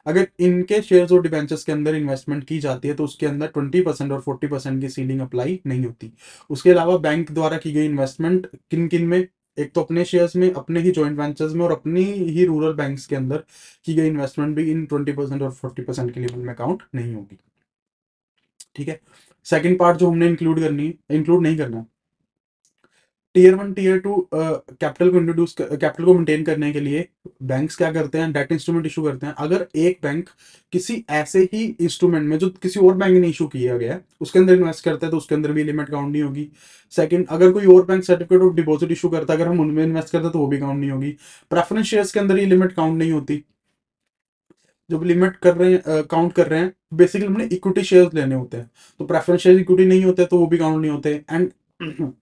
अगर इनके शेयर्स और डिबेंचर्स के अंदर इन्वेस्टमेंट की जाती है तो उसके अंदर 20% और 40% की सीलिंग अप्लाई नहीं होती। उसके अलावा बैंक द्वारा की गई इन्वेस्टमेंट किन किन में? एक तो अपने शेयर्स में, अपने ही जॉइंट वेंचर्स में, और अपनी ही रूरल बैंक्स के अंदर की गई इन्वेस्टमेंट भी इन 20% और 40% की लिमिट में काउंट नहीं होगी। ठीक है, सेकंड पार्ट जो हमने इंक्लूड नहीं करना, टीयर 1 टीयर 2 कैपिटल को मेंटेन करने के लिए बैंक्स क्या करते हैं? डेट इंस्ट्रूमेंट इशू करते हैं। अगर एक बैंक किसी ऐसे ही इंस्ट्रूमेंट में जो किसी और बैंक ने इशू किया गया है उसके अंदर इन्वेस्ट करता है तो उसके अंदर भी लिमिट काउंट नहीं होगी। सेकंड, अगर कोई और bank certificate of deposit issue करता है, अगर हम उनमें इन्वेस्ट करते हैं तो वो भी काउंट नहीं होगी। प्रेफरेंस शेयर्स के अंदर ये लिमिट काउंट नहीं होती। जब लिमिट कर रहे हैं, काउंट कर रहे हैं, बेसिकली हमने इक्विटी शेयर्स लेने होते हैं, तो प्रेफरेंस शेयर इक्विटी नहीं होते तो वो भी काउंट नहीं होते। एंड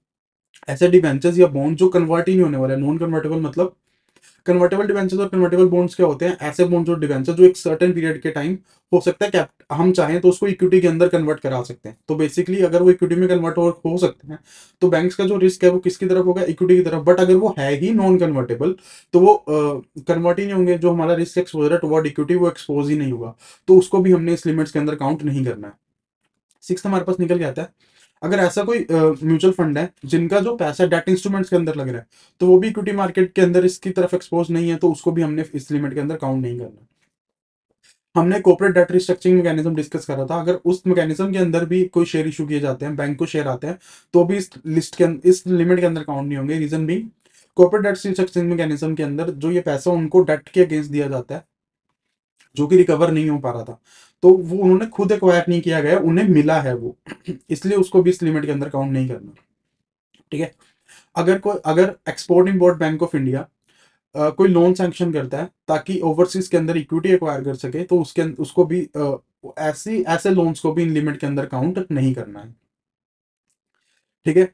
ऐसे डिवेंचर्स या बॉन्ड जो कन्वर्ट ही नहीं होने वाले, नॉन कन्वर्टेबल, मतलब कन्वर्टेबल डिवेंचर्स और कन्वर्टेबल बॉन्ड्स क्या होते हैं? ऐसे बॉन्ड्स और डिवेंचर जो एक सर्टेन पीरियड के टाइम हो सकता है, क्या हम चाहें तो उसको इक्विटी के अंदर कन्वर्ट करा सकते हैं। तो बेसिकली अगर वो इक्विटी में कन्वर्ट हो सकते हैं तो बैंक्स का जो रिस्क है वो किसकी तरफ होगा? इक्विटी की तरफ। बट अगर वो है ही नॉन कन्वर्टेबल तो वो कन्वर्ट ही नहीं होंगे, जो हमारा रिस्क एक्सपोजर है टुवर्ड इक्विटी वो एक्सपोज ही नहीं होगा, तो उसको भी हमने इस लिमिट्स के अंदर काउंट नहीं करना है। सिक्स हमारे पास निकल के आता है, अगर ऐसा कोई म्यूचुअल फंड है जिनका जो पैसा डेट इंस्ट्रूमेंट्स के अंदर लग रहा है तो वो भी इक्विटी मार्केट के अंदर इसकी तरफ एक्सपोज नहीं है, तो उसको भी हमने इस लिमिट के अंदर काउंट नहीं करना। हमने corporate debt restructuring mechanism discuss करा था, अगर उस मैकेनिज्म के अंदर भी कोई शेयर इशू किए जाते हैं, बैंक को शेयर आते हैं, तो भी इस लिमिट के अंदर काउंट नहीं होंगे। रीजन भी, कॉर्पोरेट डेट रिस्ट्रक्चरिंग मैकेनिज्म के अंदर जो ये पैसा उनको डेट के अगेंस्ट दिया जाता है जो कि रिकवर नहीं हो पा रहा था, तो वो उन्होंने खुद एक्वायर नहीं किया गया, उन्हें मिला है वो, इसलिए उसको भी इस लिमिट के अंदर काउंट नहीं करना। ठीक है, अगर export import bank of India कोई लोन सैंक्शन करता है ताकि ओवरसीज के अंदर इक्विटी एक्वायर कर सके तो उसको भी ऐसे लोन्स को भी इन लिमिट के अंदर काउंट नहीं करना है। ठीक है,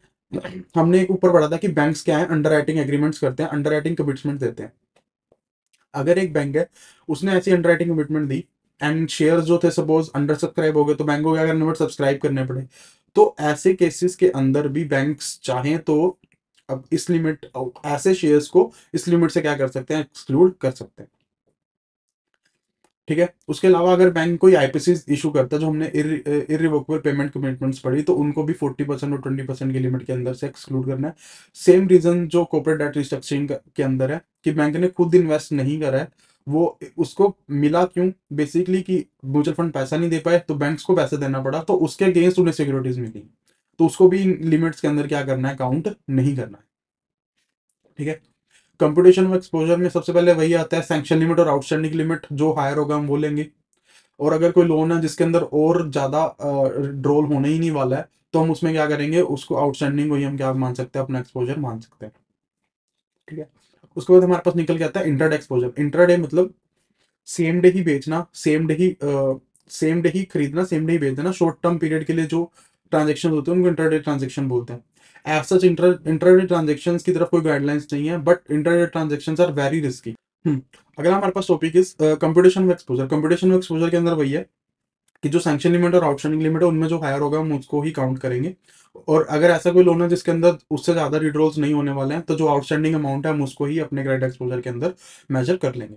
हमने एक ऊपर पढ़ा था कि बैंक्स क्या है? अंडर राइटिंग एग्रीमेंट्स करते हैं, अंडर राइटिंग कमिटमेंट देते हैं। अगर एक बैंक है उसने ऐसी under writing commitment the and share जो थे सपोज अंडर सब्सक्राइब हो गए तो बैंक को क्या करना पड़े? सब्सक्राइब करने पड़े। तो ऐसे केसेस के अंदर भी बैंक्स चाहें तो अब इस लिमिट, ऐसे शेयर्स को इस लिमिट से क्या कर सकते हैं? एक्सक्लूड कर सकते हैं। ठीक है। उसके अलावा अगर बैंक कोई आईपीसी इशू करता है, जो हमने इरिवोकेबल पेमेंट कमिटमेंट्स पढ़ी, तो उनको भी 40% और 20% की लिमिट के अंदर से एक्सक्लूड करना है। सेम रीजन जो कॉर्पोरेट डेट रिस्ट्रक्चरिंग के अंदर है, कि बैंक ने खुद इन्वेस्ट नहीं करा है, वो उसको मिला क्यों, बेसिकली कि म्यूचुअल फंड पैसा नहीं दे पाए तो बैंक्स को पैसा देना पड़ा, तो उसके अगेंस्ट उन्हें सिक्योरिटीज मिली, तो उसको भी लिमिट्स के अंदर क्या करना है, काउंट नहीं करना है। ठीक है। कंप्यूटेशन ऑफ एक्सपोजर में सबसे पहले वही आता है, सैंक्शन लिमिट और आउटस्टैंडिंग लिमिट, जो हायर होगा हम वो लेंगे। और अगर कोई लोन है जिसके अंदर और ज्यादा ड्रॉल होने ही नहीं वाला है, तो हम उसमें क्या करेंगे, उसको आउटस्टैंडिंग को ही हम क्या मान सकते हैं, अपना एक्सपोजर मान सकते हैं। ठीक है। उसके बाद हमारे पास निकल के आता है इंट्राडे एक्सपोजर। इंट्राडे मतलब सेम डे ही बेचना, सेम डे ही खरीदना, सेम डे ही बेच देना, शॉर्ट टर्म पीरियड के लिए जो ट्रांजेक्शन होते हैं उनको इंट्राडे ट्रांजेक्शन बोलते हैं। एज सच इंट्राडे ट्रांजेक्शन की तरफ कोई गाइडलाइंस नहीं है, but intraday transaction are very risky. अगला हमारे पास topic is computation of exposure. Computation of exposure के अंदर वही है कि जो सैंक्शन लिमिट और आउटस्टैंडिंग लिमिट है, उनमें जो हायर होगा हम उसको ही काउंट करेंगे। और अगर ऐसा कोई लोन है जिसके अंदर उससे ज्यादा रिड्रॉल्स नहीं होने वाले हैं, तो जो आउटस्टैंडिंग अमाउंट है हम उसको ही अपने क्रेडिट एक्सपोजर के अंदर मेजर कर लेंगे।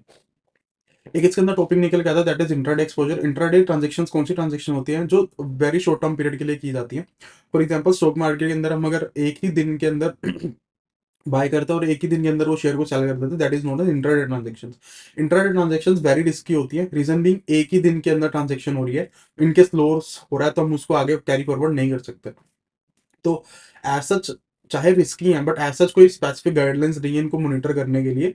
एक इसके अंदर टॉपिक निकल के आता है, that is intraday exposure. Intraday transaction कौन सी ट्रांजेक्शन होती है, जो वेरी शॉर्ट टर्म पीरियड के लिए की जाती है। फॉर एग्जाम्पल स्टॉक मार्केट के अंदर हम अगर एक ही दिन के अंदर बाय करते हैं और एक ही दिन के अंदर वो शेयर को सेल कर देते हैं, that is known as intraday transaction. Intraday transaction very risky होती है, रीजन बीइंग एक ही दिन के अंदर ट्रांजेक्शन हो रही है, इनकेस लॉस हो रहा है तो हम उसको आगे कैरी फॉरवर्ड नहीं कर सकते। तो एज सच चाहे रिस्की है, बट एज सच कोई स्पेसिफिक गाइडलाइंस नहीं है इनको मॉनिटर करने के लिए।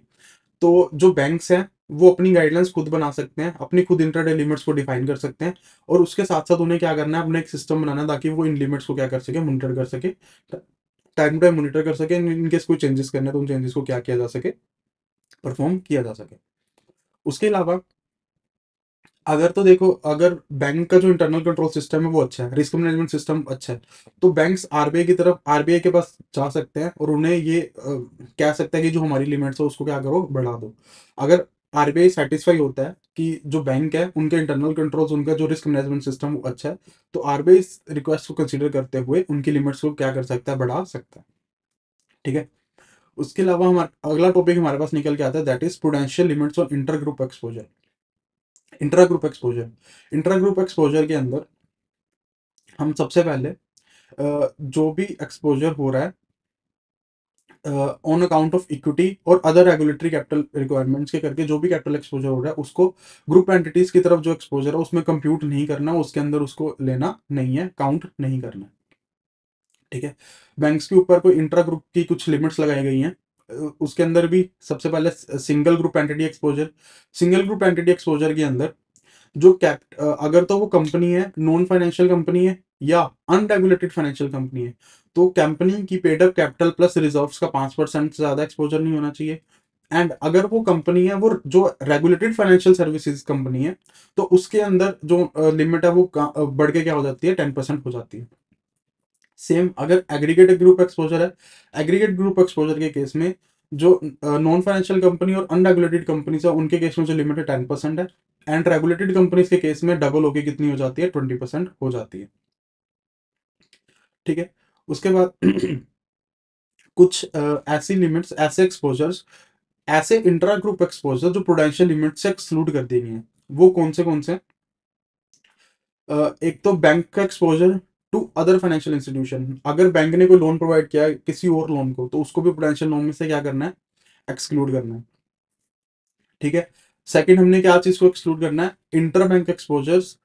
तो जो बैंक्स हैं वो अपनी गाइडलाइंस खुद बना सकते हैं, अपनी खुद इंटरडे लिमिट्स को डिफाइन कर सकते हैं, और उसके साथ साथ उन्हें क्या करना है, अपना एक सिस्टम बनाना है ताकि वो इन लिमिट्स को क्या कर सके, मॉनिटर कर सके, टाइम टू टाइम मॉनिटर कर सके, इनकेस कोई चेंजेस करना है तो उन चेंजेस को क्या किया जा सके, परफॉर्म किया जा सके। उसके अलावा अगर तो देखो, अगर बैंक का जो इंटरनल कंट्रोल सिस्टम है वो अच्छा है, रिस्क मैनेजमेंट सिस्टम अच्छा है, तो बैंक्स आरबीआई की तरफ, आरबीआई के पास जा सकते हैं और उन्हें ये कह सकते हैं कि जो हमारी लिमिट्स है उसको क्या करो, बढ़ा दो। अगर आरबीआई सेटिस्फाई होता है कि जो बैंक है उनके इंटरनल कंट्रोल्स, उनका जो रिस्क मैनेजमेंट सिस्टम वो अच्छा है, तो आरबीआई इस रिक्वेस्ट को कंसीडर करते हुए उनकी लिमिट्स को क्या कर सकता है, बढ़ा सकता है। ठीक है। उसके अलावा हमारा अगला टॉपिक हमारे पास निकल के आता है, that is prudential limits on inter group exposure. Intra group exposure, intra group exposure के अंदर हम सबसे पहले जो भी एक्सपोजर हो रहा है ऑन अकाउंट ऑफ इक्विटी और अदर रेगुलेटरी कैपिटल रिक्वायरमेंट्स के करके, जो भी कैपिटल एक्सपोजर हो रहा है उसको ग्रुप एंटिटीज की तरफ जो एक्सपोजर है उसमें कंप्यूट नहीं करना, उसके अंदर उसको लेना नहीं है, काउंट नहीं करना। ठीक है। बैंक्स के ऊपर कोई इंट्रा ग्रुप की कुछ लिमिट्स लगाई गई हैं, उसके अंदर भी सबसे पहले single group entity exposure. Single group entity exposure के अंदर जो अगर तो वो कंपनी है, नॉन फाइनेंशियल कंपनी है या अनरेगुलेटेड फाइनेंशियल कंपनी है, तो कंपनी की paid up capital plus reserves का 5% से ज्यादा एक्सपोजर नहीं होना चाहिए। एंड अगर वो कंपनी है, वो जो रेगुलेटेड फाइनेंशियल सर्विसेज कंपनी है, तो उसके अंदर जो लिमिट है वो बढ़ के क्या हो जाती है, 10% हो जाती है। सेम अगर एग्रीगेट ग्रुप एक्सपोजर है, एग्रीगेट ग्रुप एक्सपोजर के केस में जो नॉन फाइनेंशियल कंपनी और अनरेगुलेटेड कंपनीज है उनके केस में जो लिमिट है 10% है, एंड रेगुलेटेड कंपनीज के केस में डबल होके कितनी हो जाती है, 20% हो जाती है। ठीक है। उसके बाद कुछ ऐसी लिमिट्स, ऐसे एक्सपोजर्स, ऐसे इंट्रा ग्रुप एक्सपोजर जो प्रूडेंशियल लिमिट से एक्सक्लूड कर दी गई हैं, वो कौन से, एक तो बैंक का exposure to other financial institution. अगर बैंक ने कोई लोन प्रोवाइड किया है किसी और लोन को, तो उसको भी प्रूडेंशियल लोन में से क्या करना है, एक्सक्लूड करना है। ठीक है। सेकंड, हमने क्या चीज को एक्सक्लूड करना है, inter bank exposures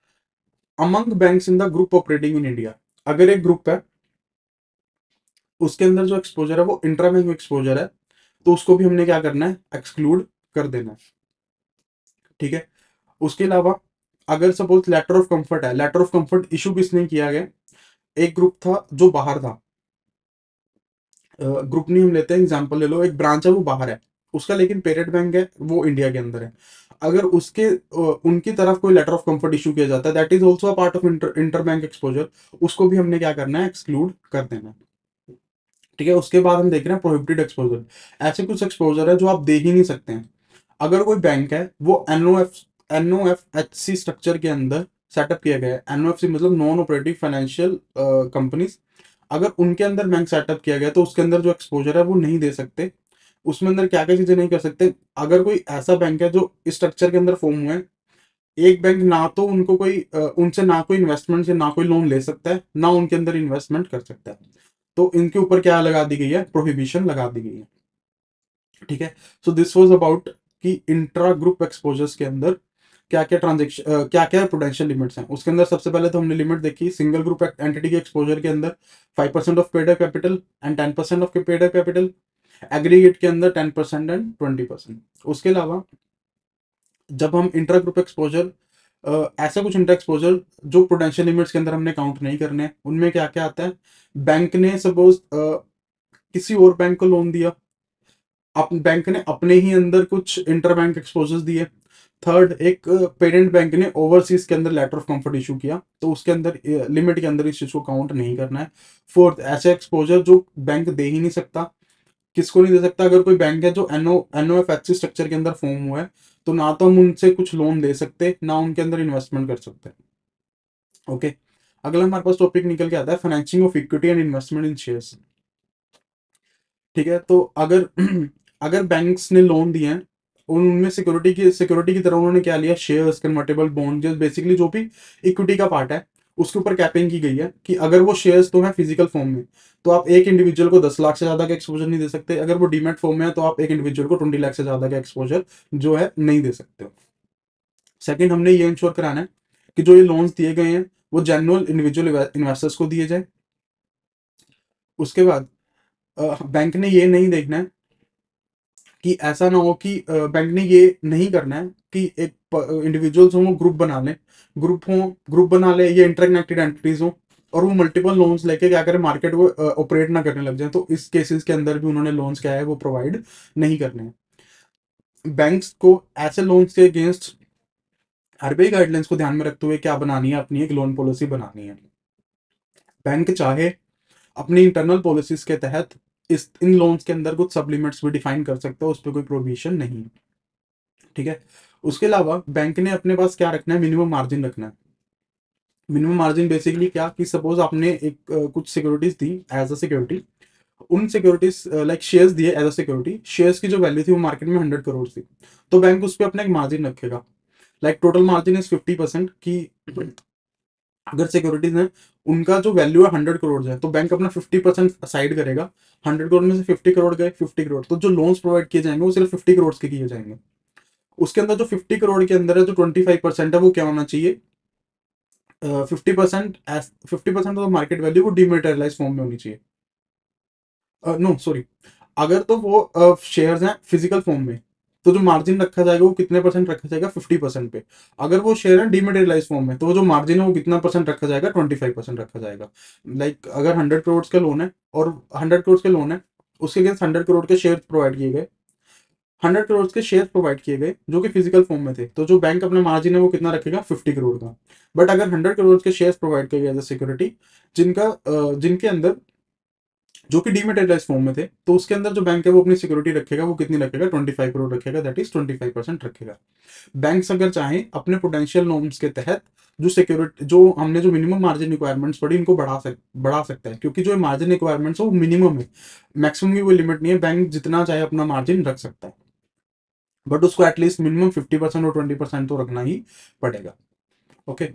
among banks in the group operating in India. अगर एक ग्रुप है उसके अंदर जो एक्सपोजर है वो इंटर बैंक एक्सपोजर है, तो उसको भी हमने क्या करना है, एक्सक्लूड कर देना है। ठीक है। उसके अलावा अगर सपोज लेटर ऑफ कंफर्ट है, लेटर ऑफ कंफर्ट इशू किसने किया गया, एक ग्रुप था जो बाहर था, ग्रुप नहीं हम लेते हैं, एग्जांपल ले लो, एक ब्रांच है वो बाहर है उसका, लेकिन पेरेंट बैंक है वो इंडिया के अंदर है। अगर उसके उनकी तरफ कोई लेटर ऑफ कंफर्ट इशू किया जाता है, that is also a part of inter bank exposure, उसको भी हमने क्या करना है, एक्सक्लूड कर देना है। ठीक है। उसके बाद हम देख रहे हैं प्रोहिबिटेड एक्सपोजर। ऐसे कुछ एक्सपोजर है जो आप दे ही नहीं सकते हैं। अगर कोई बैंक है वो एनओएफएचसी स्ट्रक्चर के अंदर सेटअप किया गया है, एनओएफसी मतलब नॉन ऑपरेटिव फाइनेंशियल कंपनीज, अगर उनके अंदर बैंक सेटअप किया गया तो उसके अंदर जो एक्सपोजर है वो नहीं दे सकते। उसमें अंदर क्या क्या चीजें नहीं कर सकते, अगर कोई ऐसा बैंक है जो इस स्ट्रक्चर के अंदर फॉर्म हुआ है, एक बैंक ना तो उनको कोई उनसे ना कोई इन्वेस्टमेंट से ना कोई लोन ले सकता है, ना उनके अंदर इन्वेस्टमेंट कर सकता है। तो इनके ऊपर क्या लगा दी गई है, प्रोहिबिशन लगा दी गई है। ठीक है। सो दिस वाज अबाउट कि इंट्रा ग्रुप एक्सपोजर्स के अंदर क्या क्या ट्रांजेक्शन, क्या क्या प्रोटेंशियल लिमिट्स हैं। उसके अंदर सबसे पहले तो हमने लिमिट देखी सिंगल ग्रुप एंटिटी के एक्सपोजर के अंदर 5% of paid up capital and 10% of paid up capital, aggregate के अंदर 10% एंड 20%। उसके अलावा जब हम इंट्रा ग्रुप एक्सपोजर, ऐसा कुछ इंट्रा एक्सपोजर जो प्रोटेंशियल लिमिट्स के अंदर हमने काउंट नहीं करने हैं, उनमें क्या क्या आता है। बैंक ने सपोज किसी और बैंक को लोन दिया, बैंक ने अपने ही अंदर कुछ इंटर बैंक एक्सपोजर्स दिए। थर्ड, एक पेरेंट बैंक ने ओवरसीज के अंदर लेटर ऑफ कंफर्ट इशू किया, तो उसके अंदर लिमिट के अंदर इस चीज को काउंट नहीं करना है। फोर्थ, ऐसे एक्सपोजर जो बैंक दे ही नहीं सकता। किसको नहीं दे सकता? अगर कोई बैंक है जो एनओएफएचसी स्ट्रक्चर के अंदर फॉर्म हुआ है, तो ना तो हम उनसे कुछ लोन ले सकते, ना उनके अंदर इन्वेस्टमेंट कर सकते। ओके। अगला हमारे पास टॉपिक निकल के आता है financing of equity and investment in shares. ठीक है। तो अगर अगर बैंक्स ने लोन दिए हैं, उनमें सिक्योरिटी की तरह उन्होंने क्या लिया, शेयर्स, कन्वर्टेबल बॉन्ड, जो बेसिकली जो भी इक्विटी का पार्ट है, उसके ऊपर कैपिंग की गई है कि अगर वो शेयर्स तो है फिजिकल फॉर्म में, तो आप एक इंडिविजुअल को 10 लाख से ज्यादा का एक्सपोजर नहीं दे सकते। अगर वो डीमेट फॉर्म में है, तो आप एक इंडिविजुअल को 20 लाख से ज्यादा का एक्सपोजर जो है नहीं दे सकते हो। सेकंड, हमने ये इंश्योर कराना है कि जो ये लोन्स दिए गए हैं वो जेन्युइन इंडिविजुअल इन्वेस्टर्स को दिए जाए। उसके बाद बैंक ने ये नहीं देखना है कि ऐसा ना हो कि बैंक ने ये नहीं करना है कि एक इंडिविजुअल्स हो वो ग्रुप बना ले, ग्रुप बना ले, ये इंटरकनेक्टेड एंटिटीज हो, और वो मल्टीपल लोन्स लेके क्या करें, मार्केट को ऑपरेट ना करने लग जाए। तो इस केसेस के अंदर भी उन्होंने लोन्स क्या है वो प्रोवाइड नहीं करने हैं। बैंक्स को ऐसे लोन्स के अगेंस्ट आरबीआई गाइडलाइंस को ध्यान में रखते हुए क्या बनानी है, अपनी एक लोन पॉलिसी बनानी है। बैंक चाहे अपनी इंटरनल पॉलिसीज के तहत इस इन लोन्स के अंदर कुछ सब लिमिट्स भी डिफाइन कर सकता है, उस पर कोई प्रोविजन नहीं है। ठीक है। उसके अलावा बैंक ने अपने पास क्या रखना है, मिनिमम मार्जिन रखना है। मिनिमम मार्जिन बेसिकली क्या, कि सपोज आपने एक कुछ सिक्योरिटीज दी एज अ सिक्योरिटी, उन सिक्योरिटीज लाइक शेयर्स दिए एज अ सिक्योरिटी, शेयर्स की जो वैल्यू थी वो मार्केट में 100 करोड़ थी, तो बैंक उस पर अपना एक मार्जिन रखेगा। लाइक टोटल मार्जिन इज 50%, की अगर सिक्योरिटीज हैं उनका जो वैल्यू है 100 करोड़ है, तो बैंक अपना 50% साइड करेगा। 100 करोड़ में से 50 करोड़ गए, 50 करोड़, तो जो लोन्स प्रोवाइड किए जाएंगे वो सिर्फ 50 करोड़ के किए जाएंगे। उसके अंदर जो 50 करोड़ के अंदर है, जो 25% है वो क्या होना चाहिए, 50% ऑफ मार्केट वैल्यू वो डिमेटेरियलाइज फॉर्म में होनी चाहिए। नो सॉरी, अगर तो वो शेयर्स हैं फिजिकल फॉर्म में, तो जो मार्जिन रखा जाएगा वो कितने परसेंट रखा जाएगा, 50% पे। अगर वो शेयर है डिमेटेरियलाइज फॉर्म में, तो वो जो मार्जिन है वो कितना परसेंट रखा जाएगा, 25% रखा जाएगा। लाइक अगर 100 करोड़ का लोन है, और 100 करोड़ के लोन है, उसके अगेंस्ट 100 करोड़ के शेयर प्रोवाइड किए गए, 100 करोड़ के शेयर प्रोवाइड किए गए जो कि फिजिकल फॉर्म में थे, तो जो बैंक अपना मार्जिन है वो कितना रखेगा, 50 करोड़ का। बट अगर 100 करोड़ के शेयर प्रोवाइड किए गए एज अ सिक्योरिटी, जिनके अंदर जो कि डीमेटेरियलाइज फॉर्म में थे, तो उसके अंदर जो बैंक है वो अपनी सिक्योरिटी रखेगा, वो कितनी रखेगा, 25 करोड़ रखेगा, दैट इज 25% रखेगा। बैंक्स अगर चाहें अपने पोटेंशियल नॉर्म्स के तहत जो सिक्योरिटी, जो हमने जो मिनिमम मार्जिन रिक्वायरमेंट्स पढ़ी, इनको बढ़ा सकता है, क्योंकि जो मार्जिन रिक्वायरमेंट्स है वो मिनिमम है, मैक्सिमम की कोई लिमिट नहीं है। बैंक जितना चाहे अपना मार्जिन रख सकता है, बट उसको एटलीस्ट मिनिमम 50% और 20% तो रखना ही पड़ेगा। ओके।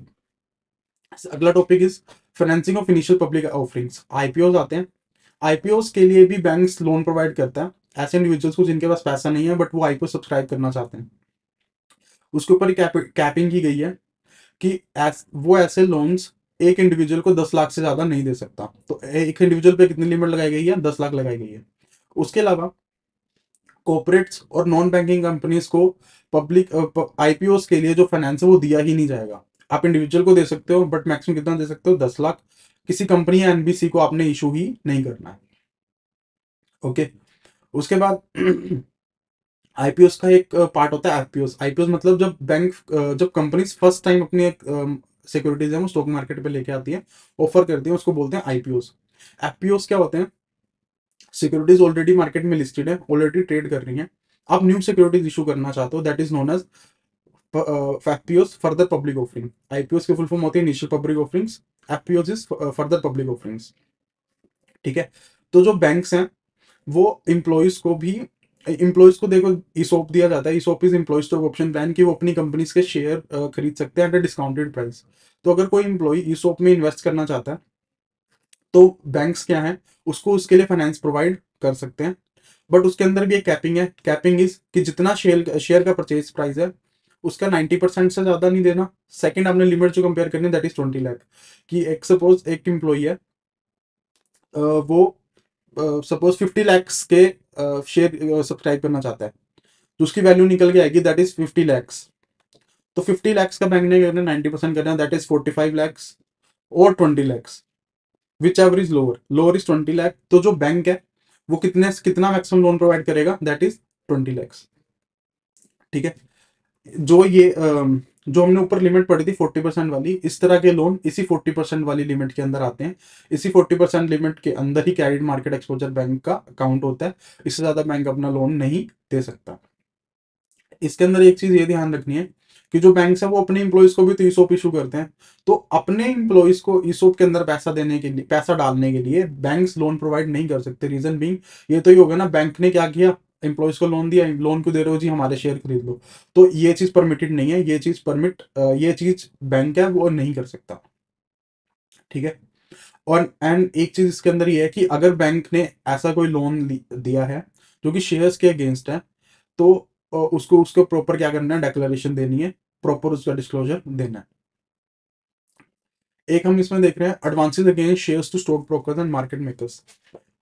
अगला topic is financing of initial public offerings, IPO आते हैं। आईपीओ के लिए भी बैंक्स लोन प्रोवाइड करता है ऐसे इंडिविजुअल्स को जिनके पास पैसा नहीं है, बट वो आईपीओ सब्सक्राइब करना चाहते हैं। उसके ऊपर कैपिंग की गई है कि वो ऐसे लोन्स एक इंडिविजुअल को 10 लाख से ज्यादा नहीं दे सकता। तो एक इंडिविजुअल पे कितनी लिमिट लगाई गई है, 10 लाख लगाई गई है। उसके अलावा कॉर्पोरेट्स और नॉन बैंकिंग कंपनीज को पब्लिक आईपीओ के लिए जो फाइनेंस है वो दिया ही नहीं जाएगा। आप इंडिविजुअल को दे सकते हो, बट मैक्सिमम कितना दे सकते हो, 10 लाख। किसी कंपनी या एनबीसी को आपने इशू ही नहीं करना है। ओके। उसके बाद आईपीओस का एक पार्ट होता है एफपीओस। आईपीओस मतलब जब कंपनीज फर्स्ट टाइम अपनी एक सिक्योरिटीज है वो स्टॉक मार्केट पे लेके आती है, ऑफर करती है, उसको बोलते हैं आईपीओस। एफपीओस क्या होते हैं, सिक्योरिटीज ऑलरेडी मार्केट में लिस्टेड है, ऑलरेडी ट्रेड कर रही हैं, आप न्यू सिक्योरिटीज इशू करना चाहते हो, that is known as FPOs, further public offering. IPOs की फुल फॉर्म होती है initial public offerings, FPOs is further public offerings. ठीक है। तो जो बैंक्स हैं वो एम्प्लॉयज को भी इम्प्लॉयज को देखो ईसोप दिया जाता है, ESOP is employee stock option plan, कि वो अपनी कंपनीज के शेयर खरीद सकते हैं एट अ डिस्काउंटेड प्राइस। तो अगर कोई इम्प्लॉय ईसोप में इन्वेस्ट करना चाहता है तो बैंक्स क्या है, उसको उसके लिए फाइनेंस प्रोवाइड कर सकते हैं। बट उसके अंदर भी एक कैपिंग है, कैपिंग इज कि जितना शेयर शेयर का परचेज प्राइस है उसका 90% से ज्यादा नहीं देना। सेकंड, आपने लिमिट जो कंपेयर करनी है दैट इज 20 लाख। कि एक सपोज एक एम्प्लॉई है, वो सपोज 50 lakhs के शेयर सब्सक्राइब करना चाहता है, तो उसकी वैल्यू निकल के आएगी दैट इज 50 lakhs। तो 50 lakhs का बैंक ने करना 90% करना दैट इज 45 lakhs और 20 lakhs, which ever is lower, lower is 20 lakh. तो जो बैंक है वो कितना मैक्सिमम लोन प्रोवाइड करेगा दैट इज 20 lakhs। ठीक है। जो ये जो हमने ऊपर लिमिट पढ़ी थी 40% वाली, इस तरह के लोन इसी 40% वाली लिमिट के अंदर आते हैं। इसी 40% लिमिट के अंदर ही कैरिड मार्केट एक्सपोजर बैंक का अकाउंट होता है। इससे ज्यादा बैंक अपना लोन नहीं दे सकता। इसके अंदर एक चीज ये ध्यान रखनी है कि जो बैंक है वो अपने इंप्लॉइज को भी तो ईसोप इशू करते हैं। तो अपने इंप्लॉइज को ईसोप के अंदर पैसा देने के लिए, पैसा डालने के लिए बैंक्स लोन प्रोवाइड नहीं कर सकते। रीजन बीइंग ये तो ही होगा ना, बैंक ने क्या किया, एम्प्लॉइज को लोन दिया, लोन क्यों दे रहे हो जी, हमारे शेयर खरीद लो। तो ये चीज परमिटेड नहीं है, ये चीज बैंक है वो नहीं कर सकता। ठीक है। और एंड एक चीज इसके अंदर ये है कि अगर बैंक ने ऐसा कोई लोन दिया है जो कि शेयर्स के अगेंस्ट है, तो उसको उसको प्रॉपर क्या करना है, डेक्लेरेशन देनी है, प्रॉपर उसका डिस्क्लोजर देना है। एक हम इसमें देख रहे हैं advances against shares to stock brokers and market makers.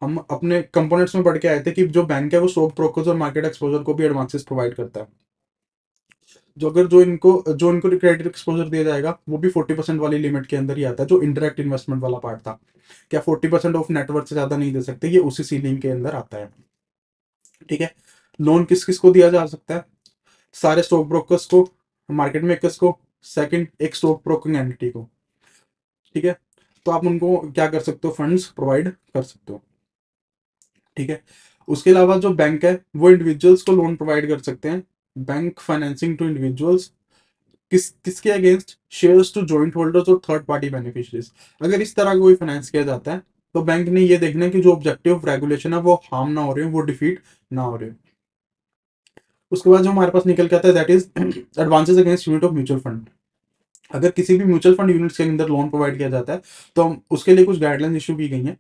हम अपने कंपोनेंट्स में पढ़ के आए थे कि जो बैंक है वो स्टॉक ब्रोकर्स और मार्केट एक्सपोजर को भी एडवांसेस प्रोवाइड करता है। जो इनको क्रेडिट एक्सपोजर दिया जाएगा वो भी 40% वाली लिमिट के अंदर ही आता है, जो इंडायरेक्ट इन्वेस्टमेंट वाला पार्ट था। क्या 40% ऑफ नेटवर्थ से ज्यादा नहीं दे सकते, ये उसी सीलिंग के अंदर आता है। ठीक है। लोन किस किस को दिया जा सकता है, सारे स्टॉक ब्रोकर्स को, मार्केट मेकर्स को, सेकंड एक स्टॉक ब्रोकिंग एंटिटी को। ठीक है। तो आप उनको क्या कर सकते हो, फंड्स प्रोवाइड कर सकते हो। ठीक है। उसके अलावा जो बैंक है वो इंडिविजुअल्स को लोन प्रोवाइड कर सकते हैं, बैंक फाइनेंसिंग टू इंडिविजुअल्स। किसके against, shares to joint holders और थर्ड पार्टी बेनिफिशियरीज। अगर इस तरह कोई फाइनेंस किया जाता है तो बैंक ने ये देखना है कि जो ऑब्जेक्टिव ऑफ रेगुलेशन है वो हार्म ना हो रहे हो, वो डिफीट ना हो रहे हो। उसके बाद जो हमारे पास निकल के आता है that is advances against unit of mutual fund. अगर किसी भी म्यूचुअल फंड यूनिट्स के अंदर लोन प्रोवाइड किया जाता है तो उसके लिए कुछ गाइडलाइंस इशू की गई हैं।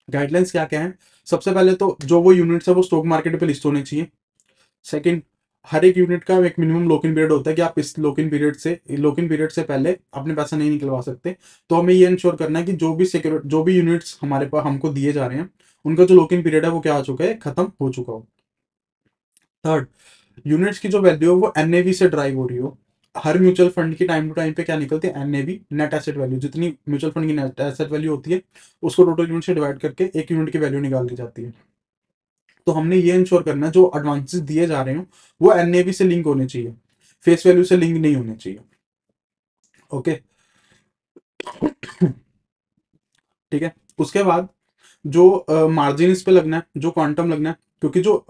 गाइडलाइंस क्या क्या है, सबसे पहले तो जो वो यूनिट्स है वो स्टॉक मार्केट पे लिस्ट होने चाहिए। सेकंड, हर एक यूनिट का एक मिनिमम लॉक इन पीरियड होता है कि आप इस लॉक इन पीरियड से पहले अपने पैसा नहीं निकलवा सकते। तो हमें ये इंश्योर करना है कि जो भी यूनिट्स हमारे पास हमको दिए जा रहे हैं उनका जो लॉक इन पीरियड है वो क्या हो चुका है, खत्म हो चुका हो। थर्ड, यूनिट्स की जो वैल्यू है वो एनएवी से ड्राइव हो रही हो। हर म्यूचुअल फंड की टाइम टू टाइम पे क्या निकलती है, एनएवी, नेट एसेट वैल्यू। जितनी म्यूचुअल फंड की नेट एसेट वैल्यू होती है उसको टोटल यूनिट से डिवाइड करके एक यूनिट की वैल्यू निकाल दी जाती है। तो हमने ये इंश्योर करना है जो एडवांसेस दिए जा रहे हो वो एनएवी से लिंक होने चाहिए, फेस वैल्यू से लिंक नहीं होने चाहिए। ओके। ठीक है। उसके बाद जो मार्जिन इस पे लगना है, जो क्वांटम लगना है, क्योंकि जो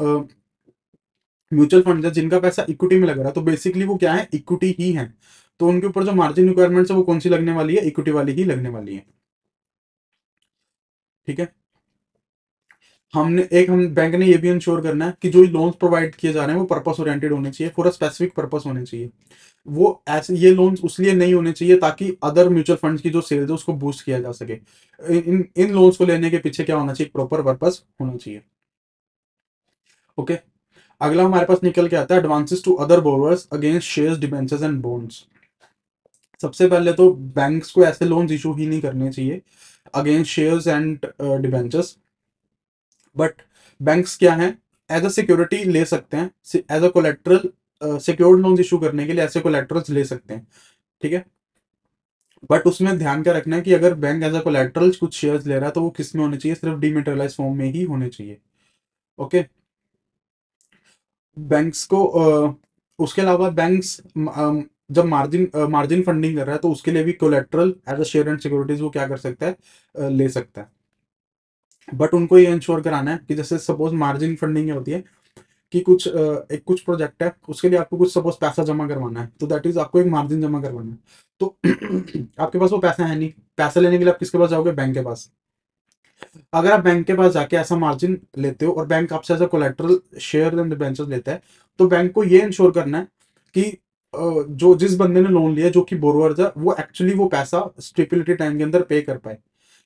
म्यूचुअल फंड है जिनका पैसा इक्विटी में लग रहा है तो बेसिकली वो क्या है, इक्विटी ही है। तो उनके ऊपर जो मार्जिन रिक्वायरमेंट्स है वो कौन सी लगने वाली है, इक्विटी वाली ही लगने वाली है। ठीक है। हम बैंक ने ये भी इंश्योर करना है कि जो लोन्स प्रोवाइड किए जा रहे हैं वो पर्पस ओरिएंटेड होने चाहिए, फॉर अ स्पेसिफिक पर्पस होने चाहिए। वो ऐसे ये लोन्स उसलिए नहीं होने चाहिए ताकि अदर म्यूचुअल फंड्स की जो सेल्स है उसको बूस्ट किया जा सके। इन इन लोन्स को लेने के पीछे क्या होना चाहिए, प्रॉपर पर्पस होना चाहिए। ओके। अगला हमारे पास निकल के आता है advances to other borrowers against shares, debentures and bonds. सबसे पहले तो बैंक्स को ऐसे लोन्स इशू ही नहीं करने चाहिए against shares and debentures. But banks क्या है, एज अ सिक्योरिटी ले सकते हैं, as a collateral secured loan issue करने के लिए ऐसे कोलेट्रल्स ले सकते हैं। ठीक है। बट उसमें ध्यान क्या रखना है कि अगर बैंक एज अ कोलेट्रल कुछ शेयर्स ले रहा है तो वो किस में होने चाहिए, सिर्फ डीमेटेरियलाइज फॉर्म में ही होने चाहिए। ओके। बैंक्स को उसके अलावा बैंक्स जब मार्जिन फंडिंग कर रहा है तो उसके लिए भी collateral as a share and securities वो क्या कर सकता है, ले सकता है। बट उनको ये इंश्योर कराना है कि जैसे सपोज मार्जिन फंडिंग होती है कि कुछ प्रोजेक्ट है उसके लिए आपको कुछ सपोज पैसा जमा करवाना है, तो दैट इज आपको एक मार्जिन जमा करवाना है। तो आपके पास वो पैसा है नहीं, पैसा लेने के लिए आप किसके पास जाओगे, बैंक के पास। अगर आप बैंक के पास जाके ऐसा मार्जिन लेते हो और बैंक आपसे as a collateral share and debentures लेता है, तो बैंक को ये इंश्योर करना है कि जो जिस बंदे ने लोन लिया, जो कि बोरोअर है, वो एक्चुअली वो पैसा स्टिपुलेटेड टाइम के अंदर पे कर पाए।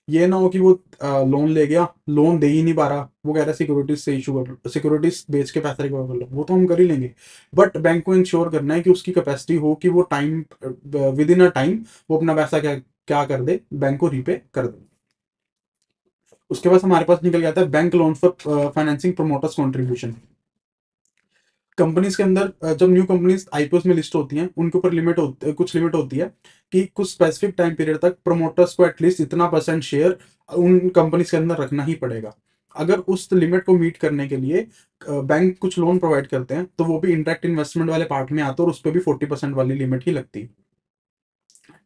ये ना हो कि वो लोन ले गया, लोन दे ही नहीं पा रहा, वो कह रहा है सिक्योरिटीज से इशू कर, सिक्योरिटीज बेच के पैसा रिकवर कर लो, वो तो हम कर ही लेंगे। बट बैंक को इंश्योर करना है कि उसकी कैपेसिटी हो कि वो time, with in a time, वो अपना पैसा क्या क्या कर दे, बैंक को रीपे कर दे। उसके बाद हमारे पास निकल गया था bank loan for financing promoters contribution. Companies के अंदर जब न्यू कंपनीज आईपीओ में लिस्ट होती हैं, उनके ऊपर कुछ लिमिट होती है कि कुछ स्पेसिफिक टाइम पीरियड तक प्रमोटर्स को एटलीस्ट इतना परसेंट शेयर उन कंपनीज के अंदर रखना ही पड़ेगा। अगर उस लिमिट को मीट करने के लिए बैंक कुछ लोन प्रोवाइड करते हैं, तो वो भी इंटरेक्ट इन्वेस्टमेंट वाले पार्ट में आता है और उस पर भी 40% वाली लिमिट ही लगती है।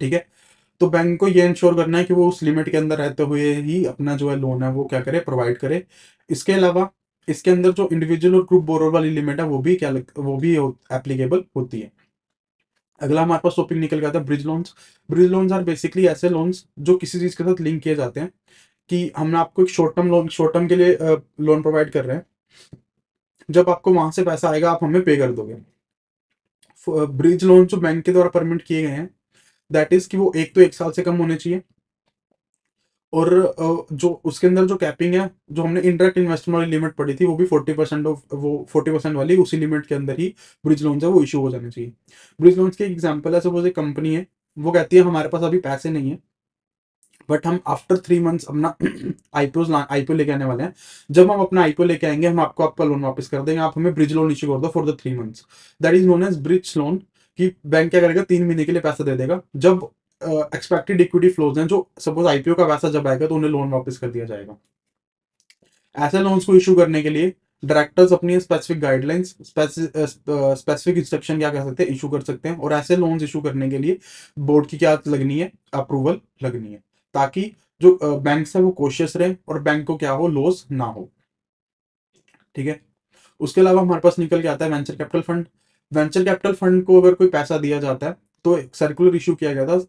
ठीक है। तो बैंक को ये इंश्योर करना है कि वो उस लिमिट के अंदर रहते हुए ही अपना जो है लोन है वो क्या करे, प्रोवाइड करे। इसके अलावा इसके अंदर जो इंडिविजुअल और ग्रुप बोरोर वाली लिमिट है, वो भी एप्लीकेबल होती है। अगला हमारे पास टॉपिक निकल गया था bridge loans. Bridge loans are basically ऐसे लोन्स जो किसी चीज के साथ लिंक किए जाते हैं, कि हम आपको एक शॉर्ट टर्म के लिए लोन प्रोवाइड कर रहे हैं, जब आपको वहां से पैसा आएगा आप हमें पे कर दोगे। ब्रिज लोन जो बैंक के द्वारा परमिट किए गए हैं, दैट इज कि वो एक तो 1 साल से कम होने चाहिए, और जो उसके अंदर जो कैपिंग है, जो हमने इंडायरेक्ट इन्वेस्टमेंट वाली लिमिट पड़ी थी, वो भी 40% ऑफ वो 40% वाली उसी लिमिट के अंदर ही ब्रिज लोन है वो इशू हो जाने चाहिए। ब्रिज लोन की एग्जांपल है, सपोज एक कंपनी है, वो कहती है हमारे पास अभी पैसे नहीं है, बट हम आफ्टर 3 मंथ्स अपना आईपीओ लेके आने वाले हैं। जब हम अपना आईपीओ लेके आएंगे, हम आपको आपका लोन वापस कर देंगे, आप हमें ब्रिज लोन इशू कर दो for the 3 months. That is known as bridge loan. कि बैंक क्या करेगा, 3 महीने के लिए पैसा दे देगा, जब एक्सपेक्टेड इक्विटी फ्लोज हैं, जो सपोज आईपीओ का पैसा जब आएगा तो उन्हें लोन वापस कर दिया जाएगा। ऐसे लोन्स को इशू करने के लिए डायरेक्टर्स अपनी स्पेसिफिक गाइडलाइंस, स्पेसिफिक इंस्ट्रक्शन क्या कर सकते हैं, इशू कर सकते हैं। और ऐसे लोन्स इशू करने के लिए बोर्ड की क्या लगनी है, अप्रूवल लगनी है, ताकि जो बैंक है वो कोशियस रहे और बैंक को क्या हो, लॉस ना हो। ठीक है। उसके अलावा हमारे पास निकल के आता है venture capital fund. Venture capital fund को अगर कोई पैसा दिया जाता है, तो एक सर्कुलर इशू किया गया था।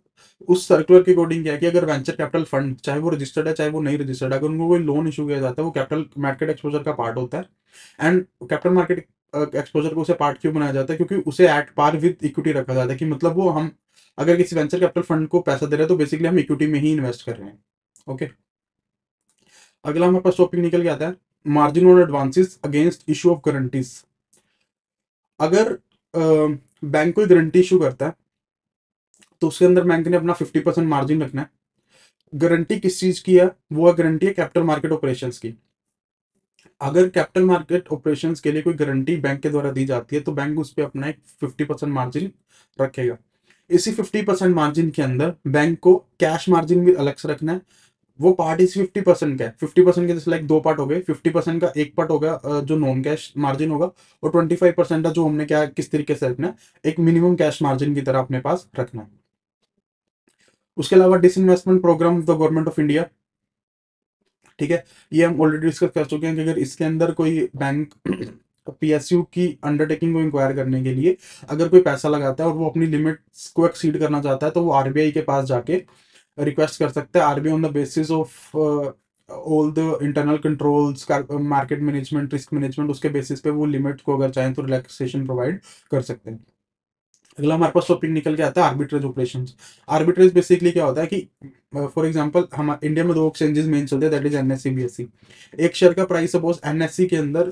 उस सर्कुलर के अकॉर्डिंग क्या है कि अगर वेंचर कैपिटल फंड, चाहे वो रजिस्टर्ड है चाहे वो नहीं रजिस्टर्ड है, अगर उनको कोई लोन इशू किया जाता है, वो कैपिटल मार्केट एक्सपोजर का पार्ट होता है। एंड कैपिटल मार्केट एक्सपोजर को उसे पार्ट क्यों बनाया जाता है, क्योंकि उसे एट पार विद इक्विटी रखा जाता है, कि मतलब वो हम अगर किसी वेंचर कैपिटल फंड को पैसा दे रहे हैं, तो बेसिकली हम इक्विटी में ही इन्वेस्ट कर रहे हैं। ओके। अगला हमारे पास टॉपिक निकल के आता है margin on advances against issue of guarantees. अगर बैंक कोई गारंटी इशू करता है, तो उसके अंदर बैंक ने अपना 50% मार्जिन रखना है। गारंटी किस चीज की है, वो गारंटी है कैपिटल मार्केट ऑपरेशंस की। अगर कैपिटल मार्केट ऑपरेशंस के लिए कोई गारंटी बैंक के द्वारा दी जाती है, तो बैंक उस पर अपना एक 50% मार्जिन रखेगा। इसी 50% मार्जिन के अंदर बैंक को कैश मार्जिन भी अलग से रखना है। वो पार्ट इस 50% का है। 50% के जैसे लाइक दो पार्ट हो गए। 50% का एक पार्ट होगा जो नॉन कैश मार्जिन होगा, और 25% का जो हमने क्या किस तरीके से रखना है, एक मिनिमम कैश मार्जिन की तरह अपने पास रखना है। उसके अलावा disinvestment programme of the government of India. ठीक है। ये हम ऑलरेडी डिस्कस कर चुके हैं कि अगर इसके अंदर कोई बैंक पीएसयू की अंडरटेकिंग को इंक्वायर करने के लिए अगर कोई पैसा लगाता है और वो अपनी लिमिट्स को एक्सीड करना चाहता है, तो वो आरबीआई के पास जाके रिक्वेस्ट कर सकते हैं। RBI on the basis of all the internal controls, market management, risk management, उसके बेसिस पे वो लिमिट को अगर चाहें तो रिलैक्सेशन प्रोवाइड कर सकते हैं। अगला हमारे पास टॉपिक निकल के आता है आर्बिट्रेज ऑपरेशंस। आर्बिट्रेज बेसिकली क्या होता है कि फॉर एग्जांपल हम इंडिया में दो एक्सचेंजेस मेन चलते हैं, दैट इज एनएससी बीएससी। एक शेयर का प्राइस सपोज एनएससी के अंदर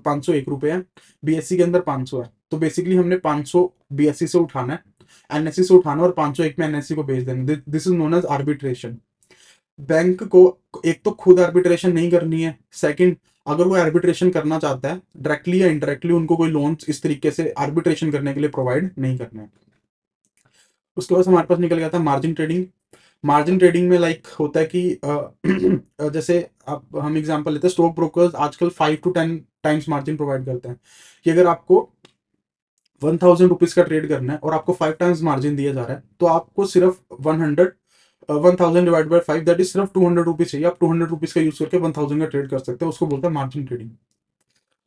501 रुपये है, बीएससी के अंदर 500 है। तो बेसिकली हमने 500 बीएससी से उठाना है, एनएससी से उठाना और 501 में एनएससी को भेज देना। This is known as arbitration. Bank को एक तो खुद आर्बिट्रेशन नहीं करनी है, सेकंड अगर वो आर्बिट्रेशन करना चाहता है डायरेक्टली या इनडायरेक्टली, उनको कोई लोन इस तरीके से आर्बिट्रेशन करने के लिए प्रोवाइड नहीं करना है। उसके बाद हमारे पास निकल गया था मार्जिन ट्रेडिंग। मार्जिन ट्रेडिंग में लाइक होता है कि जैसे आप हम एग्जांपल लेते हैं, स्टॉक ब्रोकर्स आजकल 5 to 10 टाइम्स मार्जिन प्रोवाइड करते हैं। कि अगर आपको 1000 रुपीज का ट्रेड करना है और आपको 5 टाइम्स मार्जिन दिया जा रहा है, तो आपको सिर्फ 1000 डिवाइड बाई 5, दैट इज सिर्फ 200 रुपीज चाहिए। आप 200 रुपीज का यूज करके 1000 का ट्रेड कर सकते हैं, उसको बोलते हैं मार्जिन ट्रेडिंग।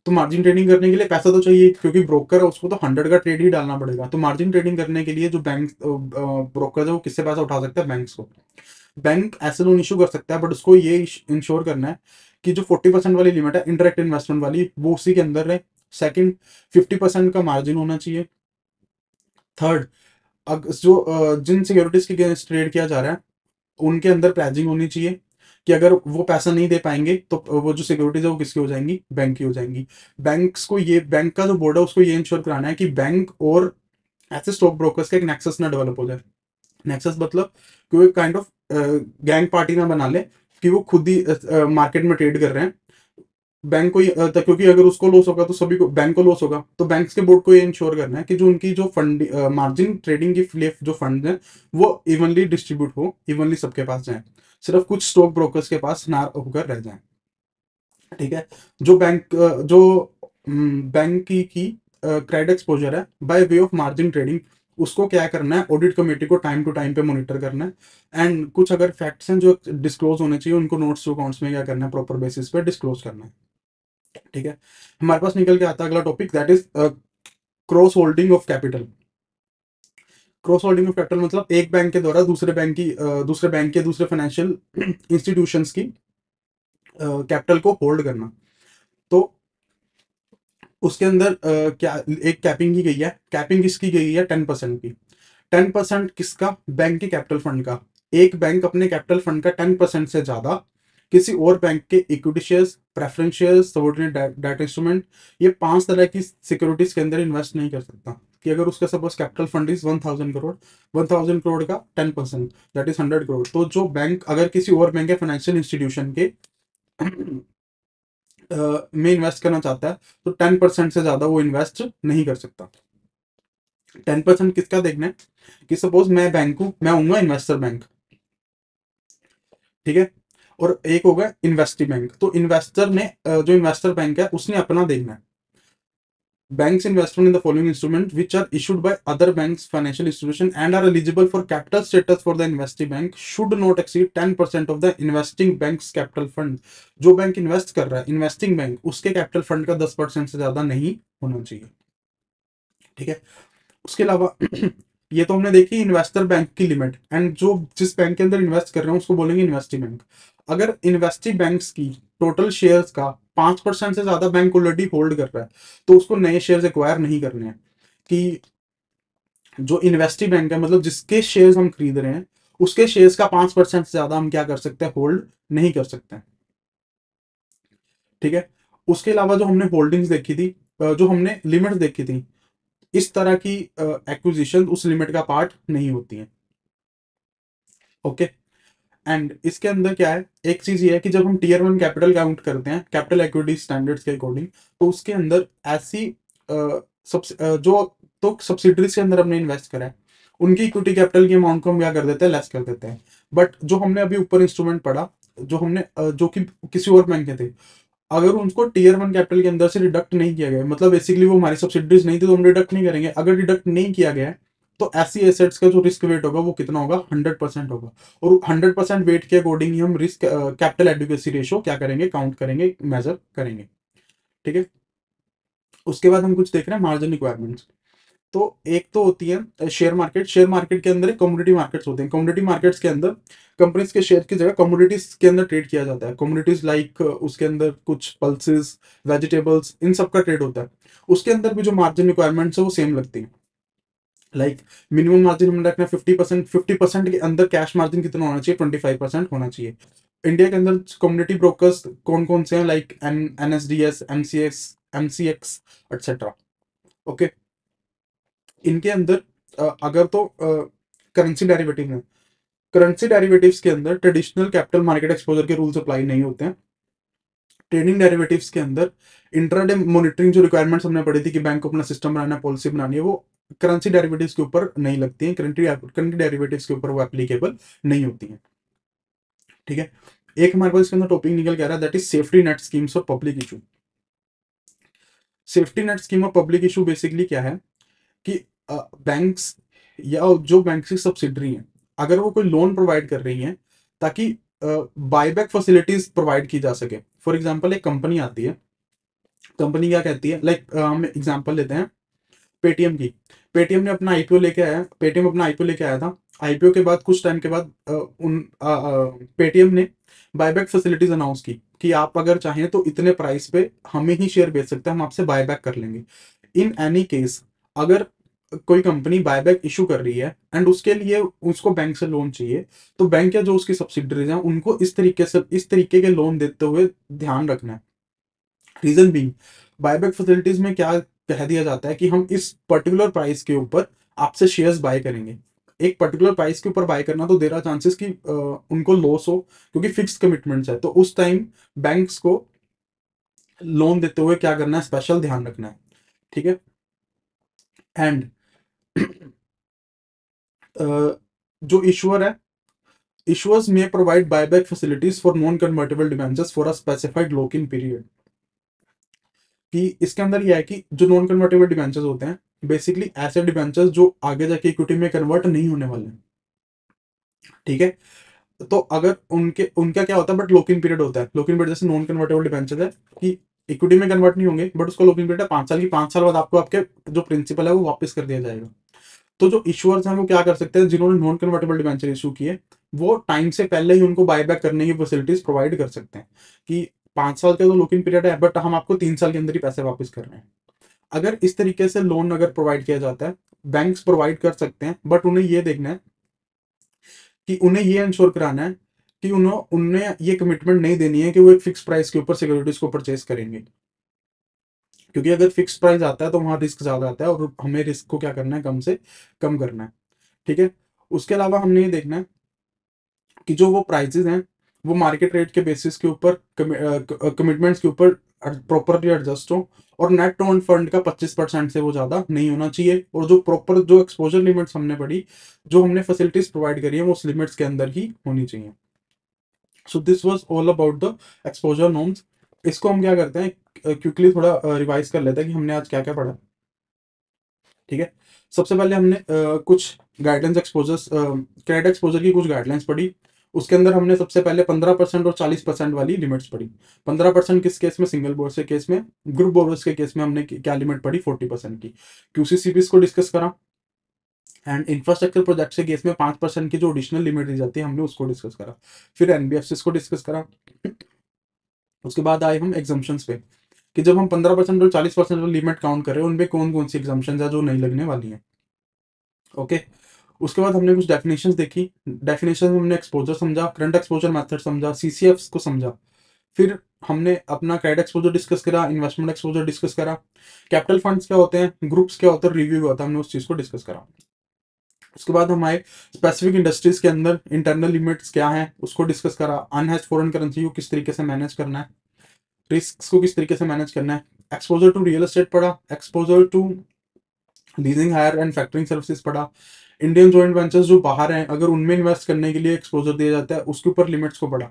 तो मार्जिन ट्रेडिंग करने के लिए पैसा तो चाहिए, क्योंकि ब्रोकर है उसको तो 100 का ट्रेड ही डालना पड़ेगा। तो मार्जिन ट्रेडिंग करने के लिए जो बैंक ब्रोकर है वो किससे पैसा उठा सकता है, बैंक्स को। बैंक ऐसे लोन इशू कर सकता है, बट उसको ये इंश्योर करना है कि जो 40% वाली लिमिट है इंटरेक्ट इन्वेस्टमेंट वाली, वो उसी के अंदर रहे। सेकंड, 50% का मार्जिन होना चाहिए। थर्ड, जो जिन सिक्योरिटीज के अगेंस्ट ट्रेड किया जा रहा है उनके अंदर प्लेजिंग होनी चाहिए कि अगर वो पैसा नहीं दे पाएंगे तो वो जो सिक्योरिटीज है वो किसकी हो जाएंगी, बैंक की हो जाएंगी। बैंक्स को ये, बैंक का जो बोर्ड है उसको ये इंश्योर कराना है कि बैंक और ऐसे स्टॉक ब्रोकर्स का एक नेक्सस ना डेवलप हो जाए। नेक्सस मतलब कि वो एक काइंड ऑफ गैंग पार्टी ना बना ले कि वो खुद ही मार्केट में ट्रेड कर रहे हैं। बैंक को क्योंकि अगर उसको लॉस होगा तो सभी को, बैंक को लॉस होगा, तो बैंक्स के बोर्ड को ये इंश्योर करना है कि जो उनकी जो फंड मार्जिन ट्रेडिंग की जो फंड है वो इवनली डिस्ट्रीब्यूट हो, इवनली सबके पास जाए, सिर्फ कुछ स्टॉक ब्रोकर्स के पास ना होकर रह जाए। ठीक है। जो बैंक की क्रेडिट एक्सपोजर है by way of margin trading, उसको क्या करना है, ऑडिट कमेटी को टाइम टू टाइम पे मॉनिटर करना है। एंड कुछ अगर फैक्ट्स हैं जो डिस्क्लोज होने चाहिए उनको नोट्स टू अकाउंट्स में क्या करना है, प्रॉपर बेसिस पे डिस्क्लोज करना है। ठीक है। हमारे पास निकल के आता है अगला topic, that is cross holding of capital. Cross holding of capital मतलब एक बैंक के द्वारा दूसरे बैंक के दूसरे फाइनेंशियल इंस्टीट्यूशंस की कैपिटल को होल्ड करना। तो उसके अंदर क्या एक कैपिंग की गई है, कैपिंग किसकी गई है, 10% की। 10% किसका, बैंक के कैपिटल फंड का। एक बैंक अपने कैपिटल फंड का 10% से ज्यादा किसी और बैंक के equity shares, preference shares, subordinate debt instrument, ये 5 तरह की सिक्योरिटीज के अंदर इन्वेस्ट नहीं कर सकता। कि अगर उसका suppose capital fund is 1000 crore, 1000 crore का 10% दैट इज 100 करोड़। तो जो बैंक अगर किसी और बैंक के फाइनेंशियल इंस्टीट्यूशन के में इन्वेस्ट करना चाहता है तो 10% से ज्यादा वो इन्वेस्ट नहीं कर सकता। 10% किसका देखना है कि सपोज मैं बैंक हूं, मैं हूँ इन्वेस्टर बैंक। ठीक है। और एक होगा इन्वेस्टी बैंक। तो इन्वेस्टर ने जो इन्वेस्टर बैंक है उसने अपना देखना है। Banks investment in the following instruments which are issued by other banks, financial institution and are eligible for capital status for the investing bank should not exceed 10% of the investing bank's capital fund। जो bank invest कर रहा है, investing bank, उसके capital fund का 10% से ज्यादा नहीं होना चाहिए। ठीक है। उसके अलावा ये तो हमने देखी इन्वेस्टर बैंक की लिमिट, एंड जो जिस बैंक के अंदर इन्वेस्ट कर रहे हैं उसको बोलेंगे इन्वेस्टिंग बैंक। अगर इन्वेस्टिंग बैंक्स की टोटल शेयर्स का 5% से ज्यादा बैंक ऑलरेडी होल्ड कर रहा है तो उसको नए शेयर्स एक्वायर नहीं करने हैं। कि जो इन्वेस्टिंग बैंक है मतलब जिसके शेयर्स हम खरीद रहे हैं उसके शेयर्स का 5% से ज्यादा हम क्या कर सकते हैं, होल्ड नहीं कर सकते हैं। ठीक है। उसके अलावा जो हमने होल्डिंग्स देखी थी, जो हमने लिमिट्स देखी थी, इस तरह की एक्विजिशन उस लिमिट का पार्ट नहीं होती है। ओके। एंड इसके अंदर क्या है, एक चीज ये है कि जब हम टीयर 1 कैपिटल काउंट करते हैं कैपिटल इक्विटी स्टैंडर्ड्स के अकॉर्डिंग, तो उसके अंदर ऐसी जो तो सब्सिडरीज के अंदर हमने इन्वेस्ट करा है उनकी इक्विटी कैपिटल की अमाउंट को हम क्या कर देते हैं, लेस कर देते हैं। बट जो हमने अभी ऊपर इंस्ट्रूमेंट पढ़ा, जो हमने जो कि किसी और बैंक के थे, अगर उनको टीयर 1 कैपिटल के अंदर से डिडक्ट नहीं किया गया, मतलब बेसिकली वो हमारी सब्सिडरीज नहीं थी तो हम डिडक्ट नहीं करेंगे। अगर डिडक्ट नहीं किया गया है तो ऐसी एसेट्स का जो रिस्क वेट होगा वो कितना होगा, 100% होगा। और 100% वेट के अकॉर्डिंग ही हम रिस्क कैपिटल एडुकेसी रेशो क्या करेंगे, काउंट करेंगे, मेजर करेंगे। ठीक है। उसके बाद हम कुछ देख रहे हैं मार्जिन रिक्वायरमेंट्स। तो एक तो होती है शेयर मार्केट। शेयर मार्केट के अंदर कमोडिटी मार्केट्स होते हैं। कमोडिटी मार्केट्स के अंदर कंपनीज के शेयर की जगह कमोडिटीज के अंदर ट्रेड किया जाता है। कमोडिटीज लाइक उसके अंदर कुछ पल्सेस, वेजिटेबल्स, इन सब का ट्रेड होता है। उसके अंदर भी जो मार्जिन रिक्वायरमेंट्स है वो सेम लगती है। लाइक मिनिमम मार्जिन हमने रखना है 50%। 50% के अंदर कैश मार्जिन कितना होना चाहिए, 25% होना चाहिए। इंडिया के अंदर कम्युनिटी ब्रोकर्स कौन कौन से हैं, like NSDS, MCX etcetera. Okay. इनके अंदर अगर तो करेंसी डेरिवेटिव है, करेंसी डेरिवेटिव्स के अंदर ट्रेडिशनल कैपिटल मार्केट एक्सपोजर के रूल्स अप्लाई नहीं होते हैं। ट्रेडिंग डेरिवेटिव्स के अंदर इंट्राडे मॉनिटरिंग जो रिक्वायरमेंट्स हमने पढ़ी थी कि बैंक को अपना सिस्टम बनाना है, पॉलिसी बनानी है, वो करेंसी डेरिवेटिव्स के ऊपर नहीं लगती हैं। करेंसी डेरिवेटिव्स के ऊपर वो एप्लीकेबल नहीं होती हैं। ठीक है। एक हमारे पास इसके अंदर टॉपिक निकल के आ रहा है, that is safety net schemes और public issue. Safety net scheme और पब्लिक इशू बेसिकली क्या है कि बैंक्स या जो बैंक की सब्सिडरी है अगर वो कोई लोन प्रोवाइड कर रही है ताकि बायबैक फैसिलिटीज प्रोवाइड की जा सके। फॉर एग्जांपल एक कंपनी आती है, कंपनी क्या कहती है, लाइक हम एग्जांपल लेते हैं पेटीएम की। पेटीएम ने अपना आईपीओ लेके आया, पेटीएम अपना आईपीओ लेके आया था। आईपीओ के बाद कुछ टाइम के बाद पेटीएम ने बायबैक फैसिलिटीज अनाउंस की कि आप अगर चाहें तो इतने प्राइस पे हमें ही शेयर बेच सकते हैं, हम आपसे बायबैक कर लेंगे। इन एनी केस, अगर कोई कंपनी बायबैक इशू कर रही है एंड उसके लिए उसको बैंक से लोन चाहिए, तो बैंक या जो उसकी सब्सिडरीज हैं उनको इस तरीके के लोन देते हुए ध्यान रखना है। रीजन बीइंग, बायबैक फैसिलिटीज में क्या कह दिया जाता है कि हम इस पर्टिकुलर प्राइस के ऊपर आपसे शेयर्स बाय करेंगे। एक पर्टिकुलर प्राइस के ऊपर बाय करना, तो देर आर चांसेस कि उनको लॉस हो, क्योंकि फिक्स्ड कमिटमेंट्स है। तो उस टाइम बैंक्स को लोन देते हुए क्या करना है, स्पेशल ध्यान रखना है। ठीक है। एंड जो इशुअर है, issuers may provide buyback facilities for non-convertible debentures for a specified lock-in period। कि इसके अंदर यह है कि जो नॉन कन्वर्टेबल डिबेंचर्स होते हैं, बेसिकली ऐसे डिबेंचर्स जो आगे जाके इक्विटी में कन्वर्ट नहीं होने वाले हैं। ठीक है। तो अगर उनके उनका क्या होता है, बट लॉक-इन पीरियड होता है। लॉक-इन पीरियड जैसे नॉन कन्वर्टेबल डिबेंचर्स है कि इक्विटी में कन्वर्ट नहीं होंगे, बट उसका लॉक-इन पीरियड है 5 साल की। 5 साल बाद आपको आपके जो प्रिंसिपल है वो वापस कर दिया जाएगा। तो जो इश्यूअर्स हैं वो क्या कर सकते हैं, जिन्होंने नॉन कन्वर्टेबल डिबेंचर इशू किए, वो टाइम से पहले ही उनको बायबैक करने की फैसिलिटीज प्रोवाइड कर सकते हैं कि 5 साल का तो लॉक इन पीरियड है, बट हम आपको 3 साल के अंदर ही पैसे वापस कर रहे हैं। अगर इस तरीके से लोन अगर प्रोवाइड किया जाता है, बैंक्स प्रोवाइड कर सकते हैं, बट उन्हें ये देखना है कि उन्हें ये इंश्योर कराना है कि उन्हें ये कमिटमेंट नहीं देनी है कि वो एक फिक्स प्राइस के ऊपर सिक्योरिटीज को परचेज करेंगे। क्योंकि अगर फिक्स प्राइस आता है तो वहां रिस्क ज्यादा आता है, और हमें रिस्क को क्या करना है, कम से कम करना है। ठीक है। उसके अलावा हमने ये देखना है कि जो वो प्राइजेस हैं वो मार्केट रेट के बेसिस के ऊपर, कमिटमेंट्स के ऊपर प्रॉपरली एडजस्ट हो, और नेट ओन फंड का 25% से वो ज्यादा नहीं होना चाहिए, और जो प्रॉपर जो एक्सपोजर लिमिट्स हमने पढ़ी, जो हमने फैसिलिटीज प्रोवाइड करी है, वो उस लिमिट्स के अंदर ही होनी चाहिए। सो this was all about the exposure norms. इसको हम क्या करते हैं, क्विकली थोड़ा रिवाइज कर लेते हैं कि हमने आज क्या क्या पढ़ा। ठीक है। सबसे पहले हमने कुछ गाइडेंस एक्सपोजर्स, क्रेडिट एक्सपोजर की कुछ गाइडलाइंस पढ़ी। उसके अंदर हमने सबसे पहले 15% और 40% वाली लिमिट्स पढ़ी। 15% किस केस में, सिंगल बोर्स के केस में। ग्रुप बोरोस के केस में हमने क्या लिमिट पढ़ी, 40% की। क्यूसीसीपीस को डिस्कस करा। एंड इंफ्रास्ट्रक्चर प्रोजेक्ट के केस में 5% की जो एडिशनल लिमिट दी जाती है, हमने उसको डिस्कस करा। फिर एनबीएफसी को डिस्कस करा। उसके बाद आए हम एग्जाम्पशंस पे, कि जब हम 15% और 40% वाली लिमिट काउंट कर रहे हैं, उनपे कौन कौन सी एग्जाम्पशंस है जो नहीं लगने वाली है। ओके। उसके बाद हमने कुछ डेफिनेशंस देखी। डेफिनेशन में हमने एक्सपोजर समझा, करंट एक्सपोजर मेथड समझा, सीसीएफ को समझा। फिर हमने अपना क्रेडिट एक्सपोजर डिस्कस करा, इन्वेस्टमेंट एक्सपोजर डिस्कस करा, कैपिटल फंड्स क्या होते हैं, ग्रुप्स क्या होते हैं, रिव्यू क्या होता है, हमने उस चीज को डिस्कस करा। उसके बाद हम आए स्पेसिफिक इंडस्ट्रीज के अंदर इंटरनल लिमिट्स क्या है, उसको डिस्कस करा। अनहेज्ड फॉरेन करेंसी को किस तरीके से मैनेज करना है, रिस्क को किस तरीके से मैनेज करना है। एक्सपोजर टू रियल एस्टेट पढ़ा, exposure to leasing hire and factoring services पढ़ा। इंडियन जॉइंट वेंचर्स जो बाहर हैं, अगर उनमें इन्वेस्ट करने के लिए एक्सपोजर दिया जाता है, उसके ऊपर लिमिट्स को पढ़ा।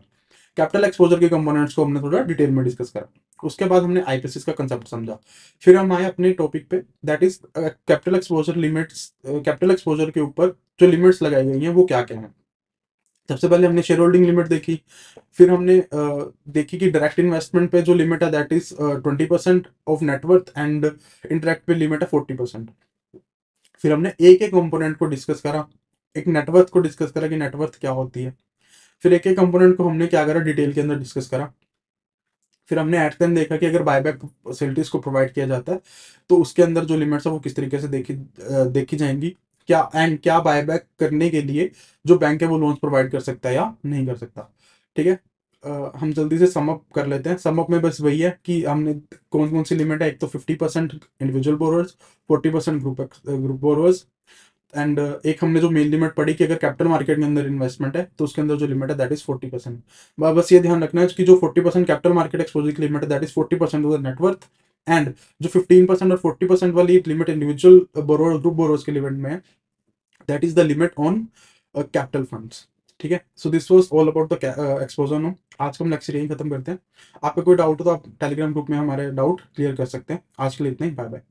कैपिटल एक्सपोजर के कंपोनेंट्स को हमने थोड़ा डिटेल में डिस्कस करा। उसके बाद हमने आईपीएस का कंसेप्ट समझा। फिर हम आए अपने टॉपिक पे, that is capital exposure limits. Capital exposure के ऊपर जो लिमिट्स लगाई गई हैं वो क्या क्या है। सबसे पहले हमने शेयर होल्डिंग लिमिट देखी। फिर हमने देखी कि डायरेक्ट इन्वेस्टमेंट पे जो लिमिट है that is 20% of net worth, and interact पे लिमिट है 40%। फिर हमने एक एक कंपोनेंट को डिस्कस करा। एक नेटवर्थ को डिस्कस करा कि नेटवर्थ क्या होती है। फिर एक एक कंपोनेंट को हमने क्या करा, डिटेल के अंदर डिस्कस करा। फिर हमने एट देन देखा कि अगर बायबैक फैसिलिटीज को प्रोवाइड किया जाता है, तो उसके अंदर जो लिमिट्स है वो किस तरीके से देखी जाएंगी, क्या एंड क्या बायबैक करने के लिए जो बैंक है वो लोन्स प्रोवाइड कर सकता है या नहीं कर सकता। ठीक है। हम जल्दी से सम अप कर लेते हैं। सम अप में बस वही है कि हमने कौन कौन सी लिमिट है, एक तो 50% individual borrowers, 40% group borrowers, and एक हमने जो मेन लिमिट पढ़ी कि अगर कैपिटल मार्केट के अंदर इन्वेस्टमेंट है तो उसके अंदर जो लिमिट है दैट इज 40%। बस ये ध्यान रखना है कि जो 40% कैपिटल मार्केट एक्सपोजर की लिमिट है that is 40% of the net worth, and जो 15% और 40% वाली limit individual borrower group borrowers के लिमिट में है, that is the limit on capital funds. ठीक है। So this was all about the exposure no. आज का हम लेक्चर यही खत्म करते हैं। आपका कोई डाउट हो तो आप टेलीग्राम ग्रुप में हमारे डाउट क्लियर कर सकते हैं। आज के लिए इतना ही, बाय बाय।